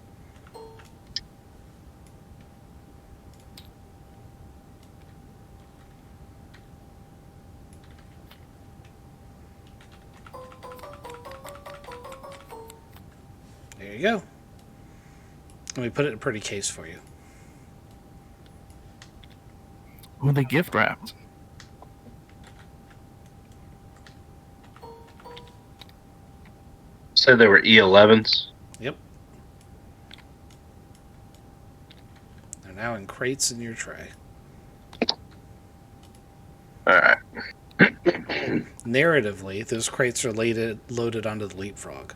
There you go. Let me put it in a pretty case for you. Who they gift wrapped? Said there were E11s. Yep. They're now in crates in your tray. Alright. Narratively, those crates are loaded onto the Leapfrog.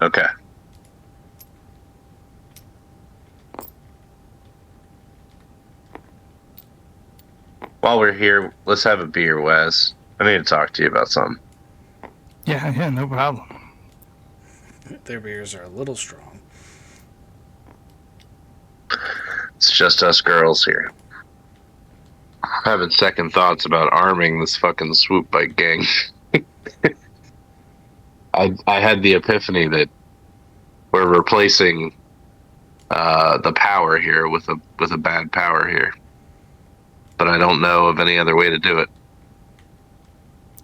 Okay. while we're here, let's have a beer, Wes. I need to talk to you about something. Yeah, no problem. Their beers are a little strong. It's just us girls here. Having second thoughts about arming this fucking swoop bike gang. I had the epiphany that we're replacing the power here with a bad power here, but I don't know of any other way to do it.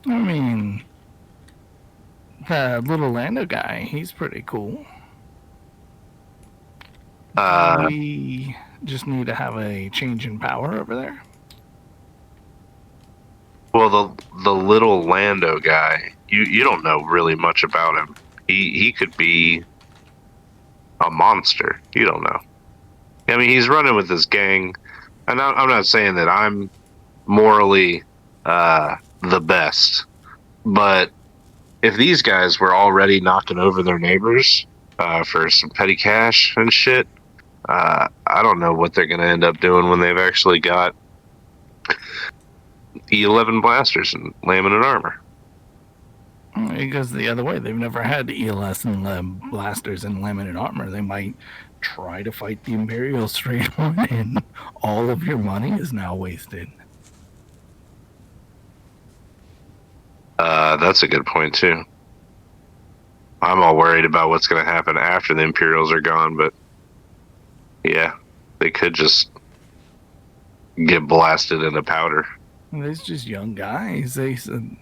I mean, the little Lando guy, he's pretty cool. We just need to have a change in power over there. Well, the little Lando guy, you don't know really much about him. He could be a monster. You don't know. I mean, he's running with this gang, and I'm not saying that I'm morally the best, but if these guys were already knocking over their neighbors for some petty cash and shit, I don't know what they're going to end up doing when they've actually got E11 blasters and laminate armor. It goes the other way. They've never had ELS and blasters and laminate armor. They might try to fight the Imperials straight on, and all of your money is now wasted. That's a good point, too. I'm all worried about what's going to happen after the Imperials are gone, but yeah, they could just get blasted into powder. There's just young guys. They said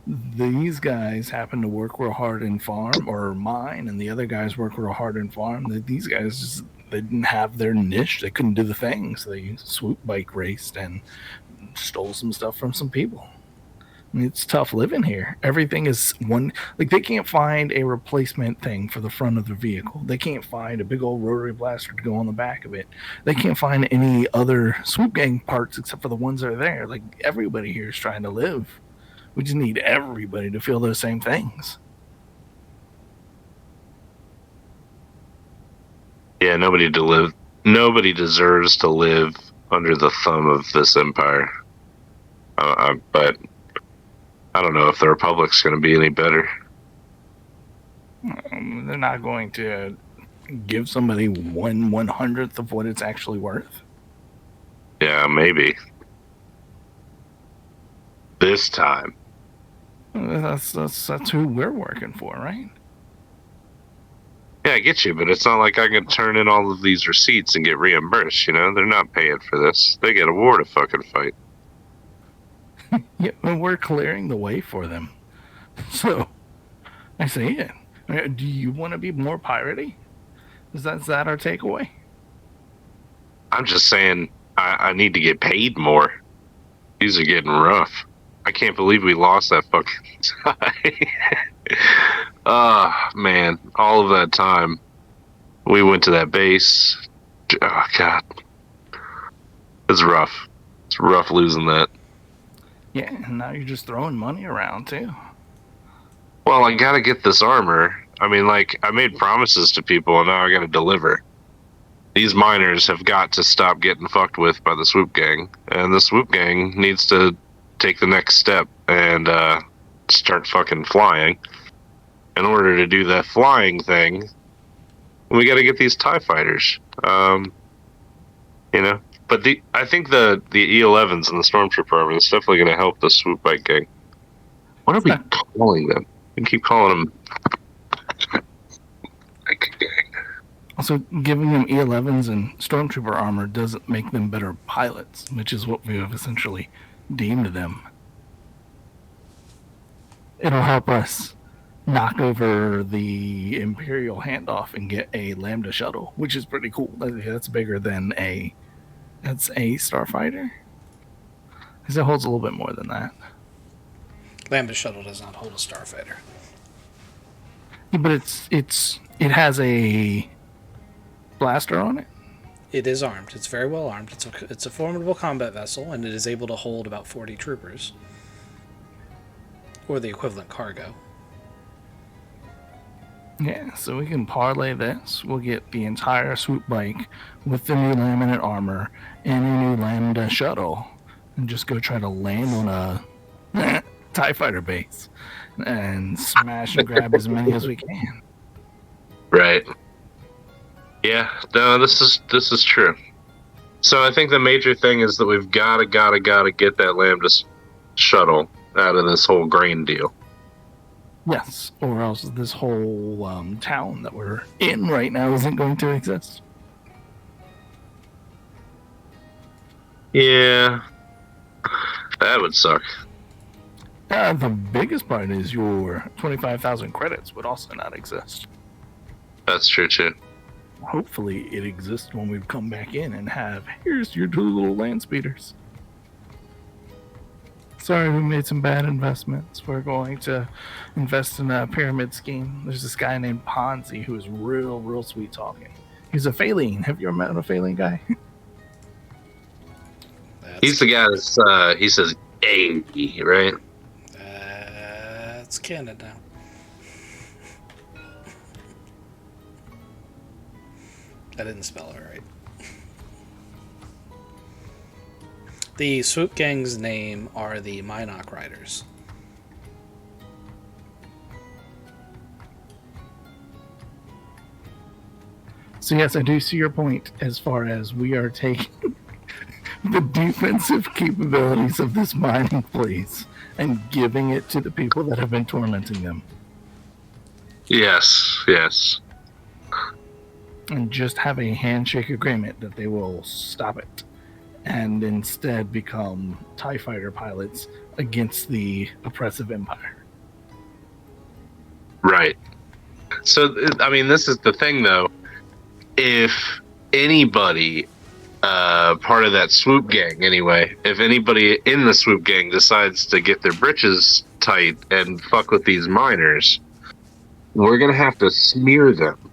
these guys happen to work real hard in farm or mine, and the other guys work real hard in farm. These guys just they didn't have their niche. They couldn't do the thing, so they swoop bike raced and stole some stuff from some people. I mean, it's tough living here. Everything is one. Like, they can't find a replacement thing for the front of the vehicle. They can't find a big old rotary blaster to go on the back of it. They can't find any other swoop gang parts except for the ones that are there. Like, everybody here is trying to live. We just need everybody to feel those same things. Yeah, nobody deserves to live under the thumb of this empire. But I don't know if the Republic's going to be any better. They're not going to give somebody 1/100th of what it's actually worth. Yeah, maybe. This time. That's who we're working for, right? Yeah, I get you, but it's not like I can turn in all of these receipts and get reimbursed, you know? They're not paying for this. They get a war to fucking fight. Yeah, and we're clearing the way for them. So, I see it. Do you want to be more piratey? Is that our takeaway? I'm just saying I need to get paid more. These are getting rough. I can't believe we lost that fucking tie. Man, all of that time we went to that base. Oh, God. It's rough. It's rough losing that. Yeah, and now you're just throwing money around, too. Well, I gotta get this armor. I mean, like, I made promises to people, and now I gotta deliver. These miners have got to stop getting fucked with by the swoop gang, and the swoop gang needs to take the next step and start fucking flying. In order to do that flying thing, we gotta get these TIE fighters. You know? But I think the E11s and the Stormtrooper armor is definitely going to help the swoop bike gang. What are we calling them? We keep calling them bike gang. Also, giving them E11s and Stormtrooper armor doesn't make them better pilots, which is what we have essentially deemed them. It'll help us knock over the Imperial handoff and get a Lambda shuttle, which is pretty cool. That's bigger than That's a starfighter? Because it holds a little bit more than that. Lambda shuttle does not hold a starfighter. Yeah, but it has a blaster on it. It is armed. It's very well armed. It's a formidable combat vessel, and it is able to hold about 40 troopers. Or the equivalent cargo. Yeah, so we can parlay this. We'll get the entire swoop bike with the new laminate armor and a new Lambda shuttle, and just go try to land on a TIE fighter base and smash and grab as many as we can. Right. Yeah. No, this is true. So I think the major thing is that we've gotta get that Lambda shuttle out of this whole grain deal. Yes, or else this whole town that we're in right now isn't going to exist. Yeah. That would suck. The biggest part is your 25,000 credits would also not exist. That's true too. Hopefully it exists when we come back in and have, here's your 2 little land speeders. Sorry, we made some bad investments. We're going to invest in a pyramid scheme. There's this guy named Ponzi who is real sweet talking. He's a Phaline. Have you ever met a Phaline guy? He's the guy that's, he says, "A," right? It's canon now. I didn't spell it right. The swoop gang's name are the Minoc Riders. So yes, I do see your point as far as we are taking the defensive capabilities of this mining place and giving it to the people that have been tormenting them. Yes, yes. And just have a handshake agreement that they will stop it and instead become TIE fighter pilots against the oppressive empire. Right. So, I mean, this is the thing, though. If anybody, part of that swoop gang anyway, if anybody in the swoop gang decides to get their britches tight and fuck with these miners, we're going to have to smear them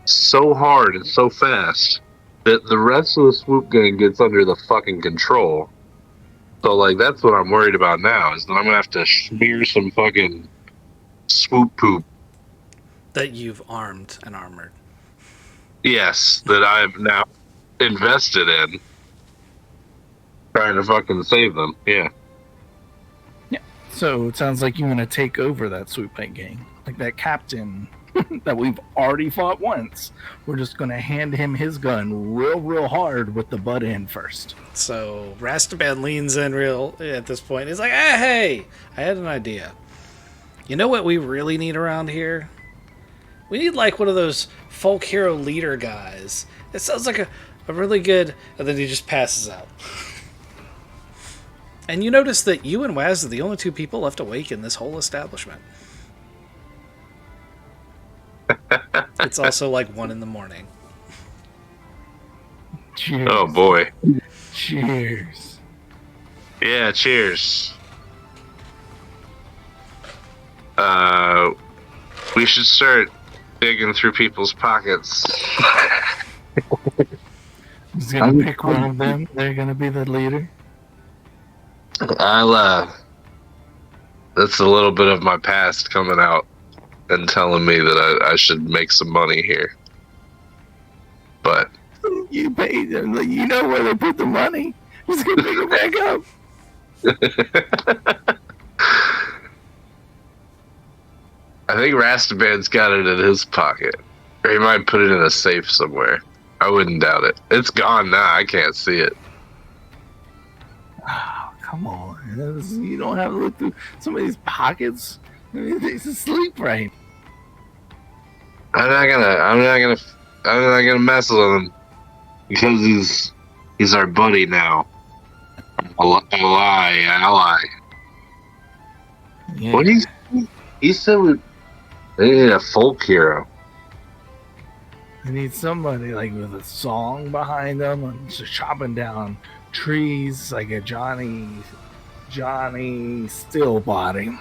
so hard and so fast that the rest of the swoop gang gets under the fucking control. So, like, that's what I'm worried about now, is that I'm going to have to smear some fucking swoop poop. That you've armed and armored. Yes, that I've now invested in. Trying to fucking save them, yeah. Yeah. So it sounds like you want to take over that swoop gang. Like that captain that we've already fought once. We're just going to hand him his gun real hard with the butt end first. So Rastaban leans in real at this point. He's like, hey, I had an idea. You know what we really need around here? We need like one of those folk hero leader guys. It sounds like a really good... And then he just passes out. And you notice that you and Waz are the only 2 people left awake in this whole establishment. It's also like 1 a.m. Cheers. Oh boy. Cheers. Yeah, cheers. We should start digging through people's pockets. He's gonna pick one of them. They're gonna be the leader. That's a little bit of my past coming out and telling me that I should make some money here. But You paid them. You know where they put the money. He's gonna pick it back up. I think Rastaban's got it in his pocket. Or he might put it in a safe somewhere. I wouldn't doubt it. It's gone now. I can't see it. Oh, come on. You don't have to look through somebody's pockets. I mean, he's asleep, right? I'm not gonna mess with him because he's our buddy now. Ally. Yeah. What he said they need a folk hero. I need somebody like with a song behind them and just chopping down trees like a Johnny Stillbody,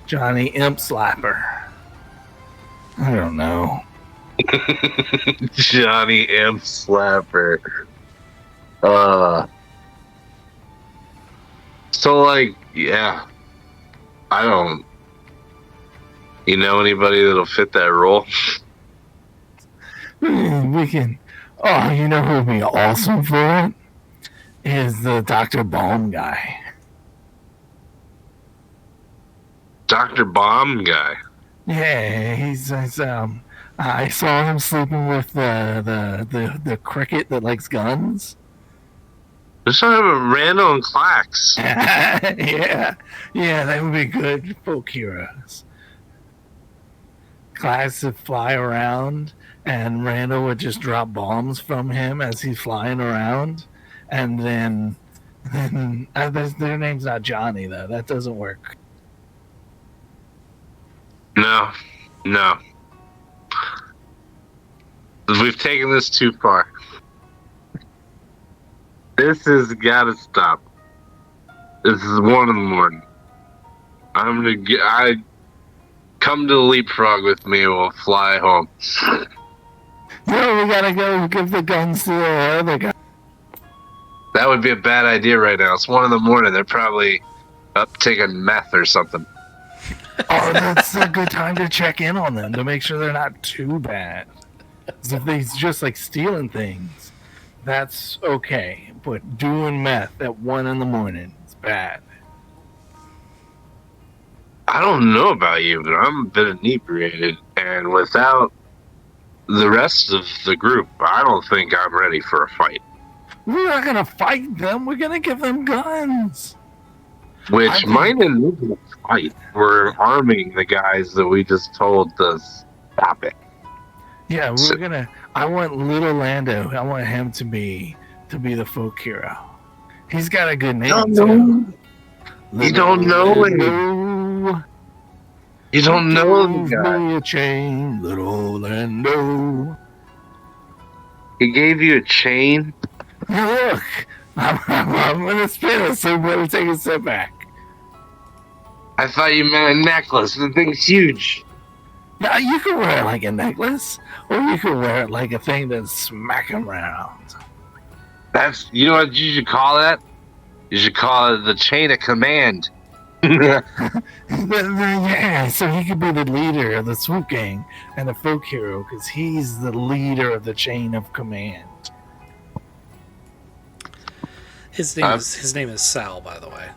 Johnny Imp Slapper. I don't know. Johnny Imp Slapper. So like, yeah. I don't. You know anybody that'll fit that role? We can. Oh, you know who would be awesome for it? is the Dr. Balm guy. Dr. Bomb guy. Yeah, he's I saw him sleeping with the cricket that likes guns. Let's talk about Randall and Clax. yeah, that would be good folk heroes. Class would fly around, and Randall would just drop bombs from him as he's flying around, and then their name's not Johnny though. That doesn't work. No. We've taken this too far. This has got to stop. This is 1 in the morning. I come to the leapfrog with me. We'll fly home. No, we gotta go give the guns to the other guy. That would be a bad idea right now. It's 1 in the morning. They're probably up taking meth or something. Oh, that's a good time to check in on them to make sure they're not too bad. 'Cause if they're just like stealing things, that's okay. But doing meth at 1 in the morning is bad. I don't know about you, but I'm a bit inebriated, and without the rest of the group, I don't think I'm ready for a fight. We're not gonna fight them. We're gonna give them guns. Which might enable a fight. We're arming the guys that we just told to stop it. Yeah, we're gonna. I want little Lando. I want him to be the folk hero. He's got a good name too. You don't know him. Lando. You don't know the Give guy. me a chain, little Lando. He gave you a chain. Look, I'm gonna spin it, so better take a step back. I thought you meant a necklace. The thing's huge. Now you can wear it like a necklace, or you can wear it like a thing that's smacking around. That's, you know what you should call that? You should call it the chain of command. Yeah, so he could be the leader of the swoop gang and the folk hero because he's the leader of the chain of command. His name is Sal, by the way.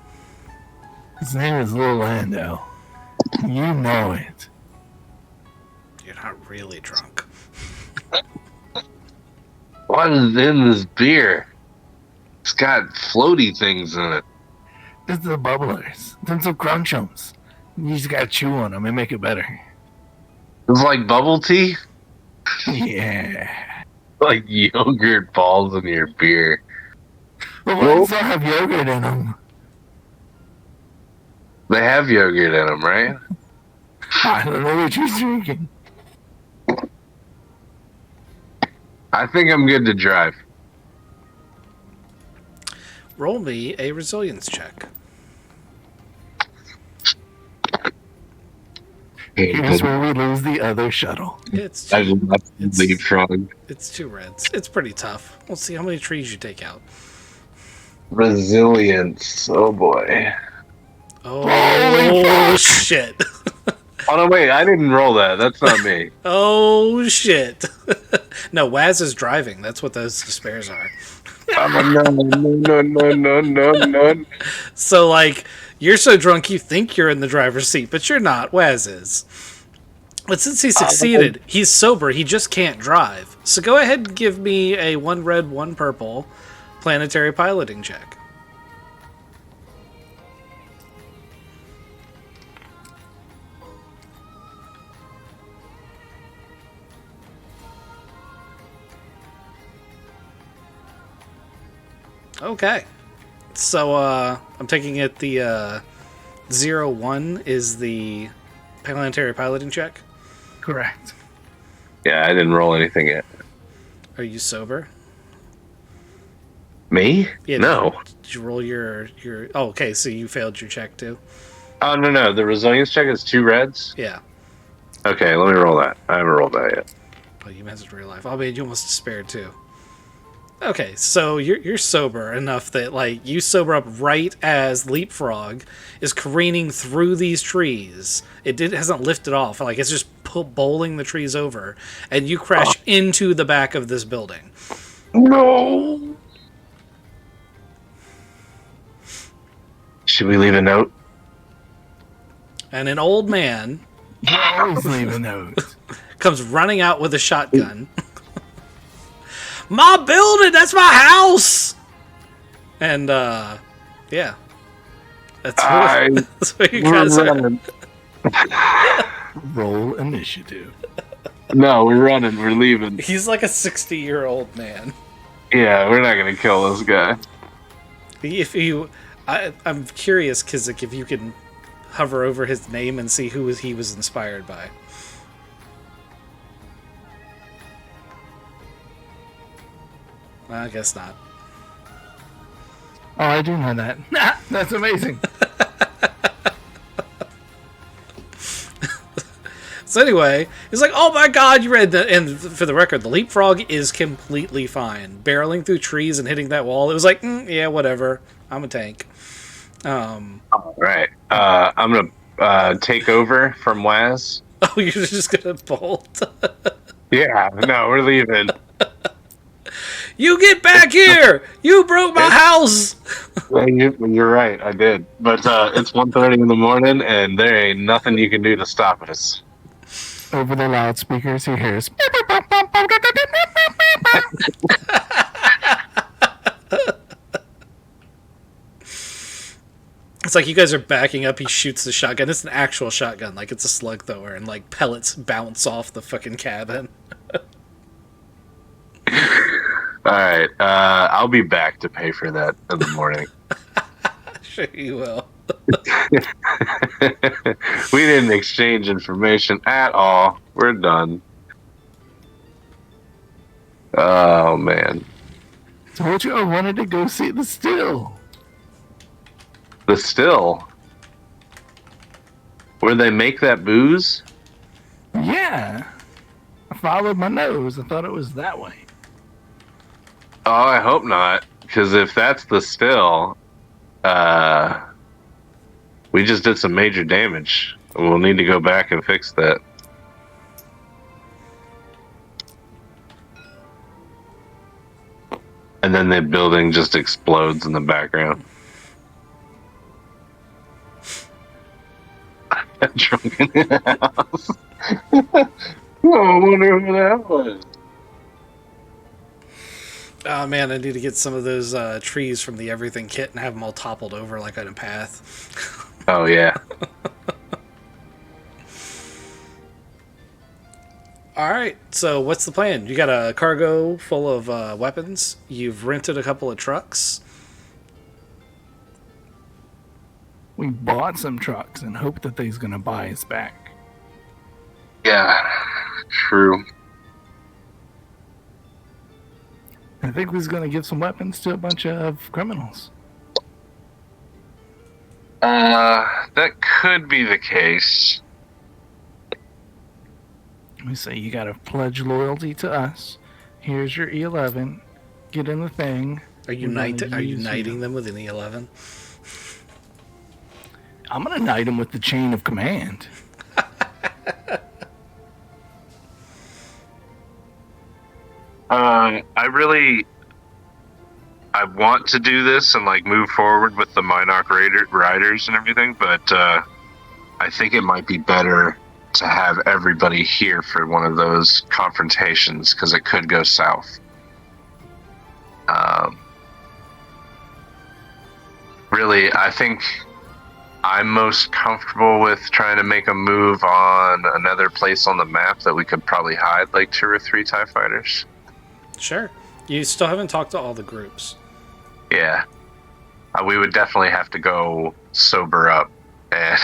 His name is Lil Lando. You know it. You're not really drunk. What is in this beer? It's got floaty things in it. This is the bubblers. Them some crunchums. You just gotta chew on them and make it better. It's like bubble tea? Yeah. Like yogurt balls in your beer. But why does that have yogurt in them? They have yogurt in them, right? I don't know what you're drinking. I think I'm good to drive. Roll me a resilience check. Here's where we lose the other shuttle. It's I two, love leapfrog. it's 2 reds. It's pretty tough. We'll see how many trees you take out. Resilience. Oh boy. Oh shit. Oh no, wait, I didn't roll that. That's not me. Oh shit. No, Waz is driving. That's what those despairs are. No. So, like, you're so drunk you think you're in the driver's seat, but you're not. Waz is. But since he succeeded, he's sober. He just can't drive. So go ahead and give me a 1 red, 1 purple planetary piloting check. Okay. So, I'm taking it the 0-1 is the planetary piloting check. Correct. Yeah, I didn't roll anything yet. Are you sober? Me? Yeah, No. Did you roll your... Oh, okay, so you failed your check, too? Oh, no. The resilience check is 2 reds? Yeah. Okay, let me roll that. I haven't rolled that yet. Oh, you messed with real life. Oh, man, you almost despaired, too. Okay, so you're sober enough that, like, you sober up right as Leapfrog is careening through these trees. It hasn't lifted off. Like, it's just bowling the trees over. And you crash into the back of this building. No! Should we leave a note? And an old man You always leave a note. comes running out with a shotgun. My building, that's my house. And yeah, that's that's what you guys are. running. Roll initiative. No, we're running. We're leaving. He's like a 60-year-old man. Yeah, we're not gonna kill this guy. If you, I'm curious, Kizik, if you can hover over his name and see who he was inspired by. I guess not. Oh, I do know that. That's amazing. So anyway, he's like, "Oh my God, you read that?" And for the record, the leapfrog is completely fine, barreling through trees and hitting that wall. It was like, yeah, whatever. I'm a tank. All right. I'm gonna take over from Waz. Oh, you're just gonna bolt? Yeah. No, we're leaving. You get back here! You broke my house! Well, you're right. I did, but it's 1:30 in the morning, and there ain't nothing you can do to stop us. Over the loudspeakers, he hears. It's like you guys are backing up. He shoots the shotgun. It's an actual shotgun, like it's a slug thrower, and like pellets bounce off the fucking cabin. All right. I'll be back to pay for that in the morning. Sure you will. We didn't exchange information at all. We're done. Oh man. Told you I wanted to go see the still. The still. Where they make that booze? Yeah. I followed my nose. I thought it was that way. Oh, I hope not. Because if that's the still, we just did some major damage. We'll need to go back and fix that. And then the building just explodes in the background. Drunk in the house. Oh, I wonder who that was. Oh man, I need to get some of those trees from the everything kit and have them all toppled over like on a path. Oh, yeah. Alright, so what's the plan? You got a cargo full of weapons. You've rented a couple of trucks. We bought some trucks and hoped that they's gonna buy us back. Yeah, true. I think we was gonna give some weapons to a bunch of criminals. That could be the case. We say you gotta pledge loyalty to us. Here's your E11. Get in the thing. Are you uniting them with an E11? I'm gonna knight them with the chain of command. I want to do this and like move forward with the Minoc riders and everything, but I think it might be better to have everybody here for one of those confrontations because it could go south. Really, I think I'm most comfortable with trying to make a move on another place on the map that we could probably hide like 2 or 3 TIE fighters. Sure. You still haven't talked to all the groups. Yeah. We would definitely have to go sober up and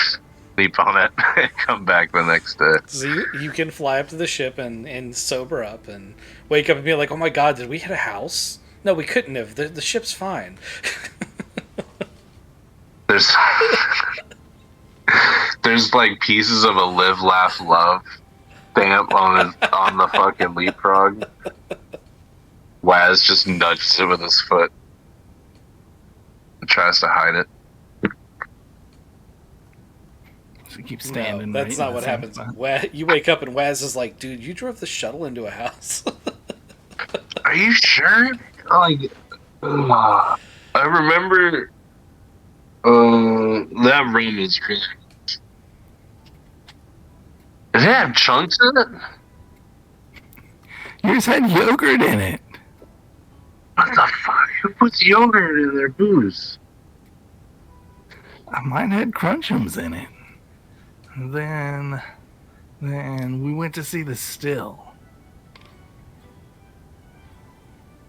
sleep on it and come back the next day. So you can fly up to the ship and sober up and wake up and be like, oh my god, did we hit a house? No, we couldn't have. The ship's fine. There's like pieces of a live, laugh, love stamp on the fucking leapfrog. Waz just nudges it with his foot and tries to hide it. So you keep standing. No, that's right not what happens. You wake up and Waz is like, dude, you drove the shuttle into a house. Are you sure? Like, I remember That rum is really. Does it have chunks in it? Yours had yogurt in it. What the fuck? Who puts yogurt in their booze? Mine had crunchums in it. Then we went to see the still.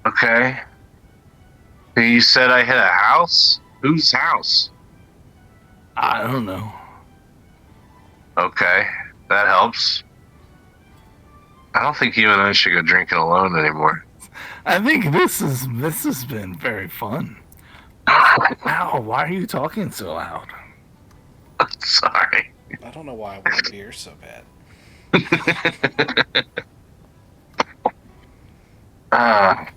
Okay. You said I hit a house? Whose house? I don't know. Okay, that helps. I don't think you and I should go drinking alone anymore. I think this has been very fun. Ow, why are you talking so loud? Sorry. I don't know why I want beer so bad. I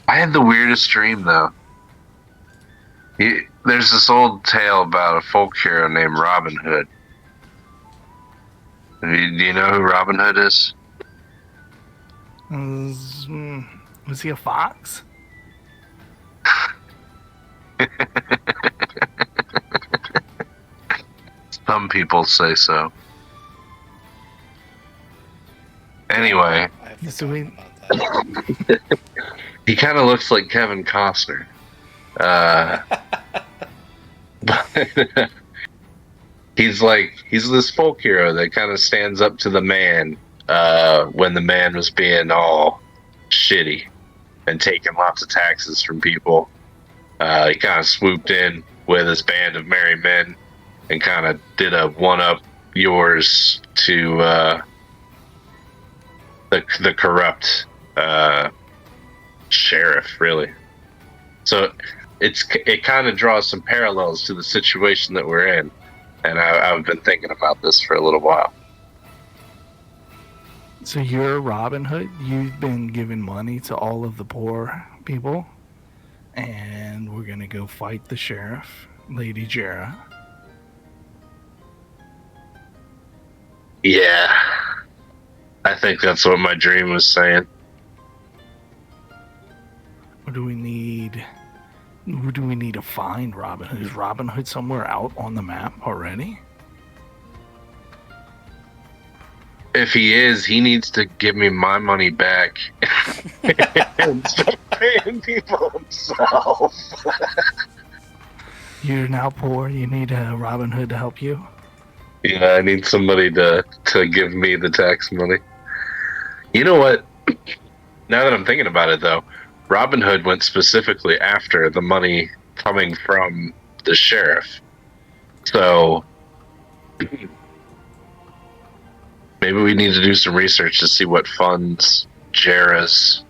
had the weirdest dream though. There's this old tale about a folk hero named Robin Hood. Do you know who Robin Hood is? Was he a fox? Some people say so. Anyway, I So we- forgot about that. he kind of looks like Kevin Costner. But he's this folk hero that kind of stands up to the man when the man was being all shitty and taking lots of taxes from people. He kind of swooped in with his band of merry men and kind of did a one-up yours to the corrupt sheriff, really. So it kind of draws some parallels to the situation that we're in, and I've been thinking about this for a little while. So you're Robin Hood. You've been giving money to all of the poor people, and we're gonna go fight the sheriff, Lady Jera. Yeah, I think that's what my dream was saying. Or do we need? Who do we need to find Robin Hood? Is Robin Hood somewhere out on the map already? If he is, he needs to give me my money back and start paying people himself. You're now poor. You need Robin Hood to help you. Yeah, I need somebody to give me the tax money. You know what? Now that I'm thinking about it, though, Robin Hood went specifically after the money coming from the sheriff. So maybe we need to do some research to see what funds Jera's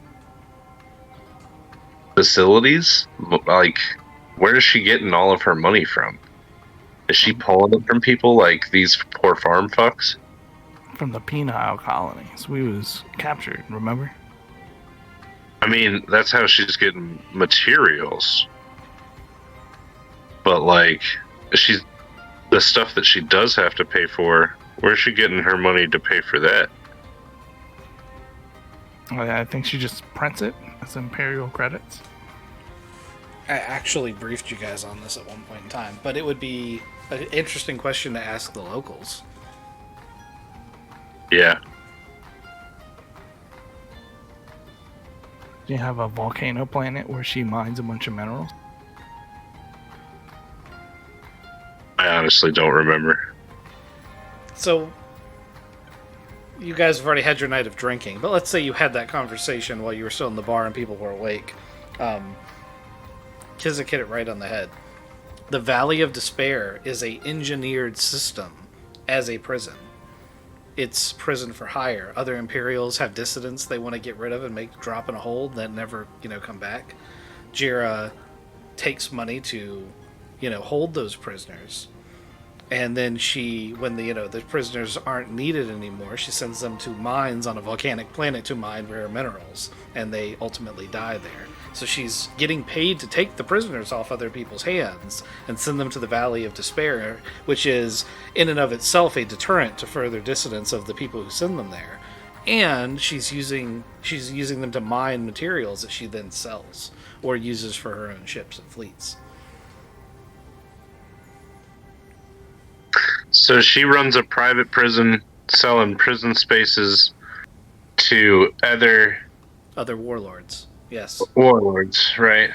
facilities. Like, where is she getting all of her money from? Is she pulling it from people like these poor farm fucks? From the penile colonies. We was captured, remember? I mean, that's how she's getting materials. But like, she's the stuff that she does have to pay for. Where's she getting her money to pay for that? I think she just prints it as imperial credits. I actually briefed you guys on this at one point in time, but it would be an interesting question to ask the locals. Yeah. Do you have a volcano planet where she mines a bunch of minerals? I honestly don't remember. So, you guys have already had your night of drinking, but let's say you had that conversation while you were still in the bar and people were awake. Kizik hit it right on the head. The Valley of Despair is a engineered system as a prison. It's prison for hire. Other Imperials have dissidents they want to get rid of and drop in a hole that never, come back. Jera takes money to, hold those prisoners. And then when the prisoners aren't needed anymore, she sends them to mines on a volcanic planet to mine rare minerals, and they ultimately die there. So she's getting paid to take the prisoners off other people's hands and send them to the Valley of Despair, which is in and of itself a deterrent to further dissidence of the people who send them there. And she's using them to mine materials that she then sells or uses for her own ships and fleets. So she runs a private prison selling prison spaces to other warlords. Yes. warlords, right?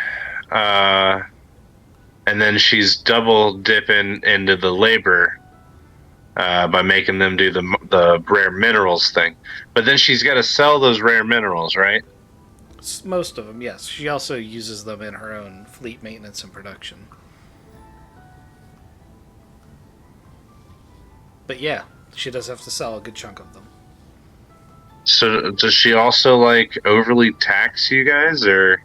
And then she's double dipping into the labor by making them do the rare minerals thing. But then she's got to sell those rare minerals, right? Most of them, yes. She also uses them in her own fleet maintenance and production. But yeah, she does have to sell a good chunk of them. So does she also like overly tax you guys, or?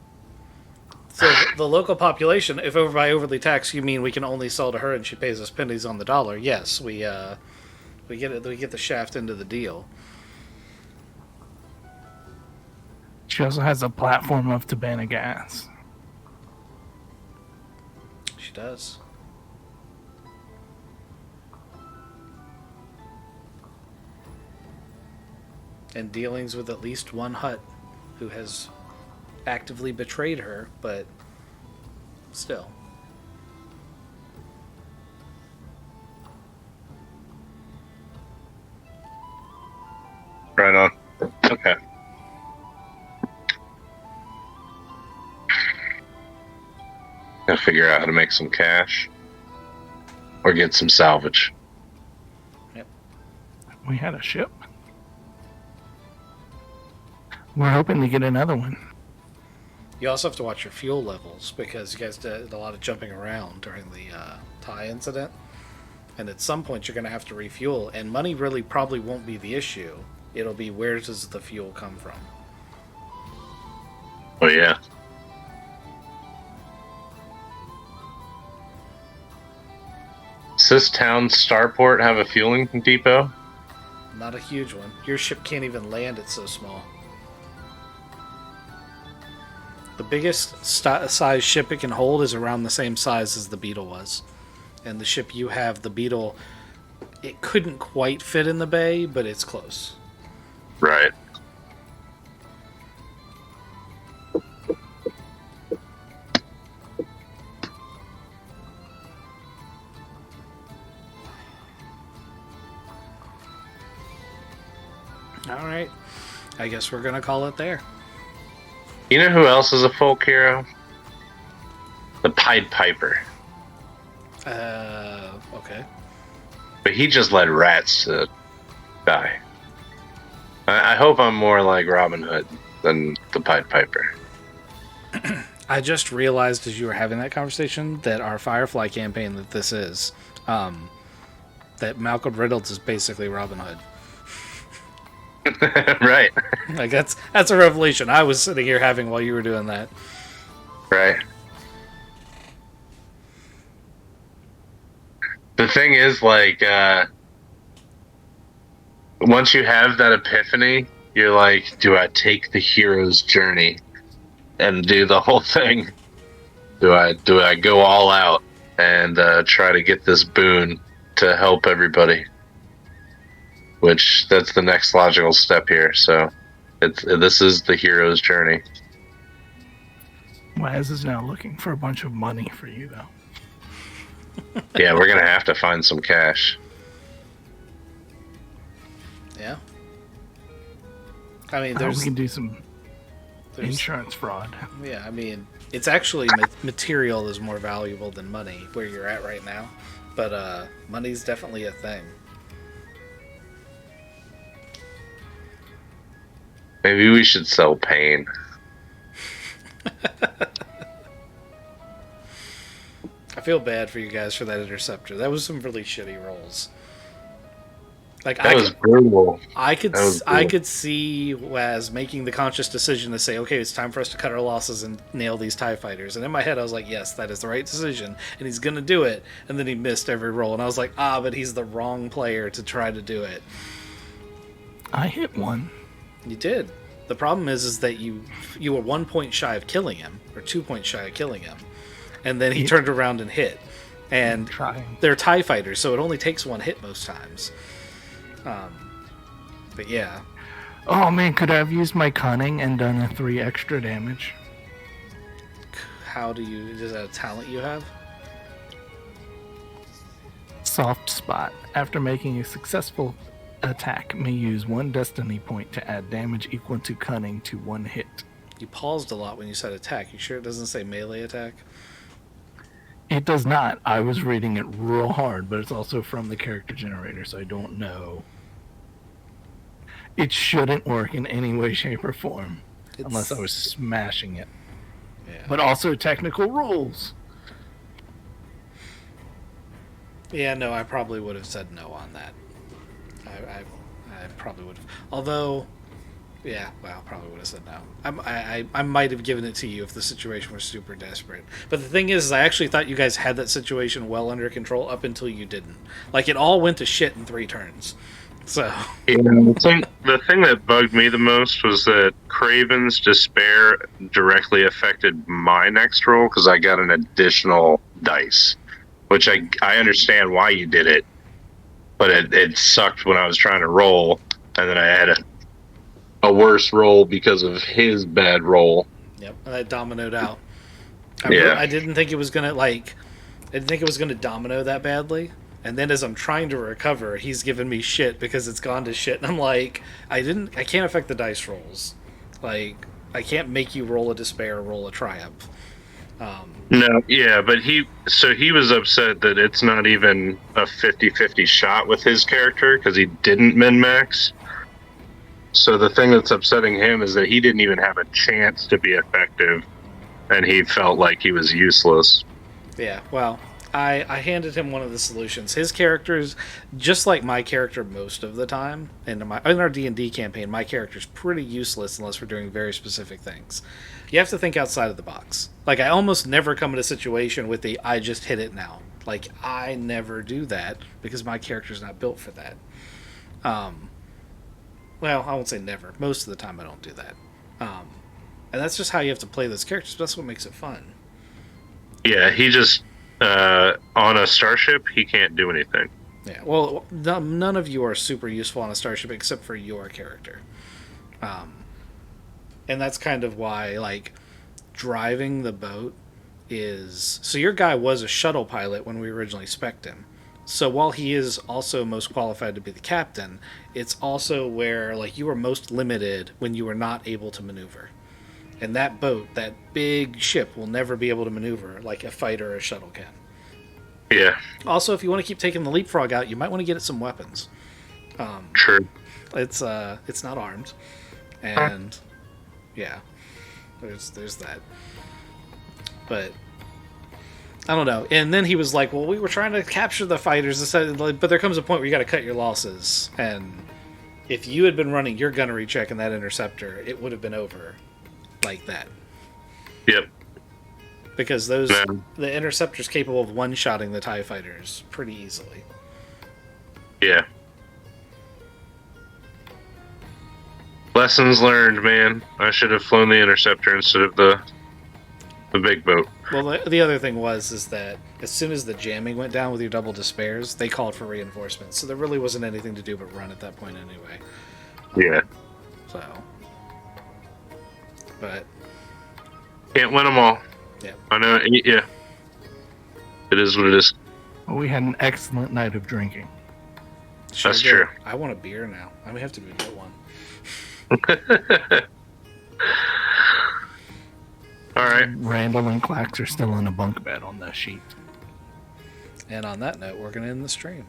So the local population, if by overly tax you mean we can only sell to her and she pays us pennies on the dollar, yes, we get it. We get the shaft into the deal. She also has a platform of Tabana gas. She does. And dealings with at least one Hutt who has actively betrayed her, but still. Right on. Okay. Gotta figure out how to make some cash or get some salvage. We had a ship. We're hoping to get another one. You also have to watch your fuel levels because you guys did a lot of jumping around during the tie incident. And at some point you're going to have to refuel. And money really probably won't be the issue. It'll be where does the fuel come from? Oh, yeah. Does this town starport have a fueling depot? Not a huge one. Your ship can't even land, it's so small. The biggest size ship it can hold is around the same size as the Beetle was. And the ship you have, the Beetle, it couldn't quite fit in the bay, but it's close. Right. Alright. I guess we're going to call it there. You know who else is a folk hero? The Pied Piper. Okay. But he just led rats to die. I hope I'm more like Robin Hood than the Pied Piper. I just realized as you were having that conversation that our Firefly campaign that this is, that Malcolm Riddles is basically Robin Hood. Right. Like that's a revelation I was sitting here having while you were doing that. Right. The thing is, like, once you have that epiphany, you're like, do I take the hero's journey and do the whole thing? Do I go all out and try to get this boon to help everybody? Which that's the next logical step here. So this is the hero's journey. Waz is now looking for a bunch of money for you, though. Yeah, we're gonna have to find some cash. Yeah. I mean, We can do some insurance fraud. Yeah, I mean, it's actually material is more valuable than money where you're at right now. But money's definitely a thing. Maybe we should sell pain. I feel bad for you guys for that interceptor. That was some really shitty rolls. Like That was brutal. I could see Waz making the conscious decision to say, okay, it's time for us to cut our losses and nail these TIE fighters. And in my head, I was like, yes, that is the right decision, and he's gonna do it. And then he missed every roll, and I was like, but he's the wrong player to try to do it. I hit one. You did. The problem is that you were 1 point shy of killing him, or 2 points shy of killing him, and then he turned around and hit. And they're TIE fighters, so it only takes one hit most times. But yeah. Oh man, could I have used my cunning and done a 3 extra damage? Is that a talent you have? soft spot. After making a successful attack, may use 1 destiny point to add damage equal to cunning to 1 hit. You paused a lot when you said attack. You sure it doesn't say melee attack? It does not. I was reading it real hard, but it's also from the character generator, so I don't know. It shouldn't work in any way, shape, or form unless I was smashing it. Yeah. But also technical rules. Yeah, no, I probably would have said no on that. I probably would have. Although, yeah, well, probably would have said no. I might have given it to you if the situation was super desperate. But the thing is, I actually thought you guys had that situation well under control up until you didn't. Like, it all went to shit in 3 turns. So. Yeah, the thing that bugged me the most was that Craven's despair directly affected my next roll because I got an additional dice, which I understand why you did it, but it sucked when I was trying to roll, and then I had a worse roll because of his bad roll. Yep, and that dominoed out. Yeah. I didn't think it was gonna domino that badly. And then as I'm trying to recover, he's giving me shit because it's gone to shit. And I'm like, I can't affect the dice rolls. Like, I can't make you roll a despair or roll a triumph. No, yeah, but he was upset that it's not even a 50-50 shot with his character because he didn't min-max. So the thing that's upsetting him is that he didn't even have a chance to be effective, and he felt like he was useless. Yeah, well, I handed him one of the solutions. His character's just like my character most of the time. In our D&D campaign, my character's pretty useless unless we're doing very specific things. You have to think outside of the box. Like, I almost never come in a situation with the I just hit it now. Like, I never do that because my character's not built for that. Well, I won't say never. Most of the time I don't do that. And that's just how you have to play those characters. That's what makes it fun. Yeah, he just... on a starship, he can't do anything. Yeah, well, none of you are super useful on a starship except for your character. And that's kind of why, like, driving the boat is... So your guy was a shuttle pilot when we originally spec'd him. So while he is also most qualified to be the captain, it's also where, like, you are most limited when you are not able to maneuver. And that boat, that big ship, will never be able to maneuver like a fighter or a shuttle can. Yeah. Also, if you want to keep taking the leapfrog out, you might want to get it some weapons. True. It's not armed, and yeah, there's that. But I don't know. And then he was like, "Well, we were trying to capture the fighters, but there comes a point where you got to cut your losses. And if you had been running your gunnery check in that interceptor, it would have been over." Like that. Yep. Because the interceptor's capable of one-shotting the TIE fighters pretty easily. Yeah. Lessons learned, man. I should have flown the interceptor instead of the big boat. Well, the other thing is that as soon as the jamming went down with your double despairs, they called for reinforcements. So there really wasn't anything to do but run at that point anyway. Yeah. So... But can't win them all. Yeah, I know. Yeah, it is what it is. Well, we had an excellent night of drinking. Sure That's did. true. I want a beer now. I may have to get one. All right. Randall and Clax are still in a bunk bed on the sheet. And on that note, we're going to end the stream.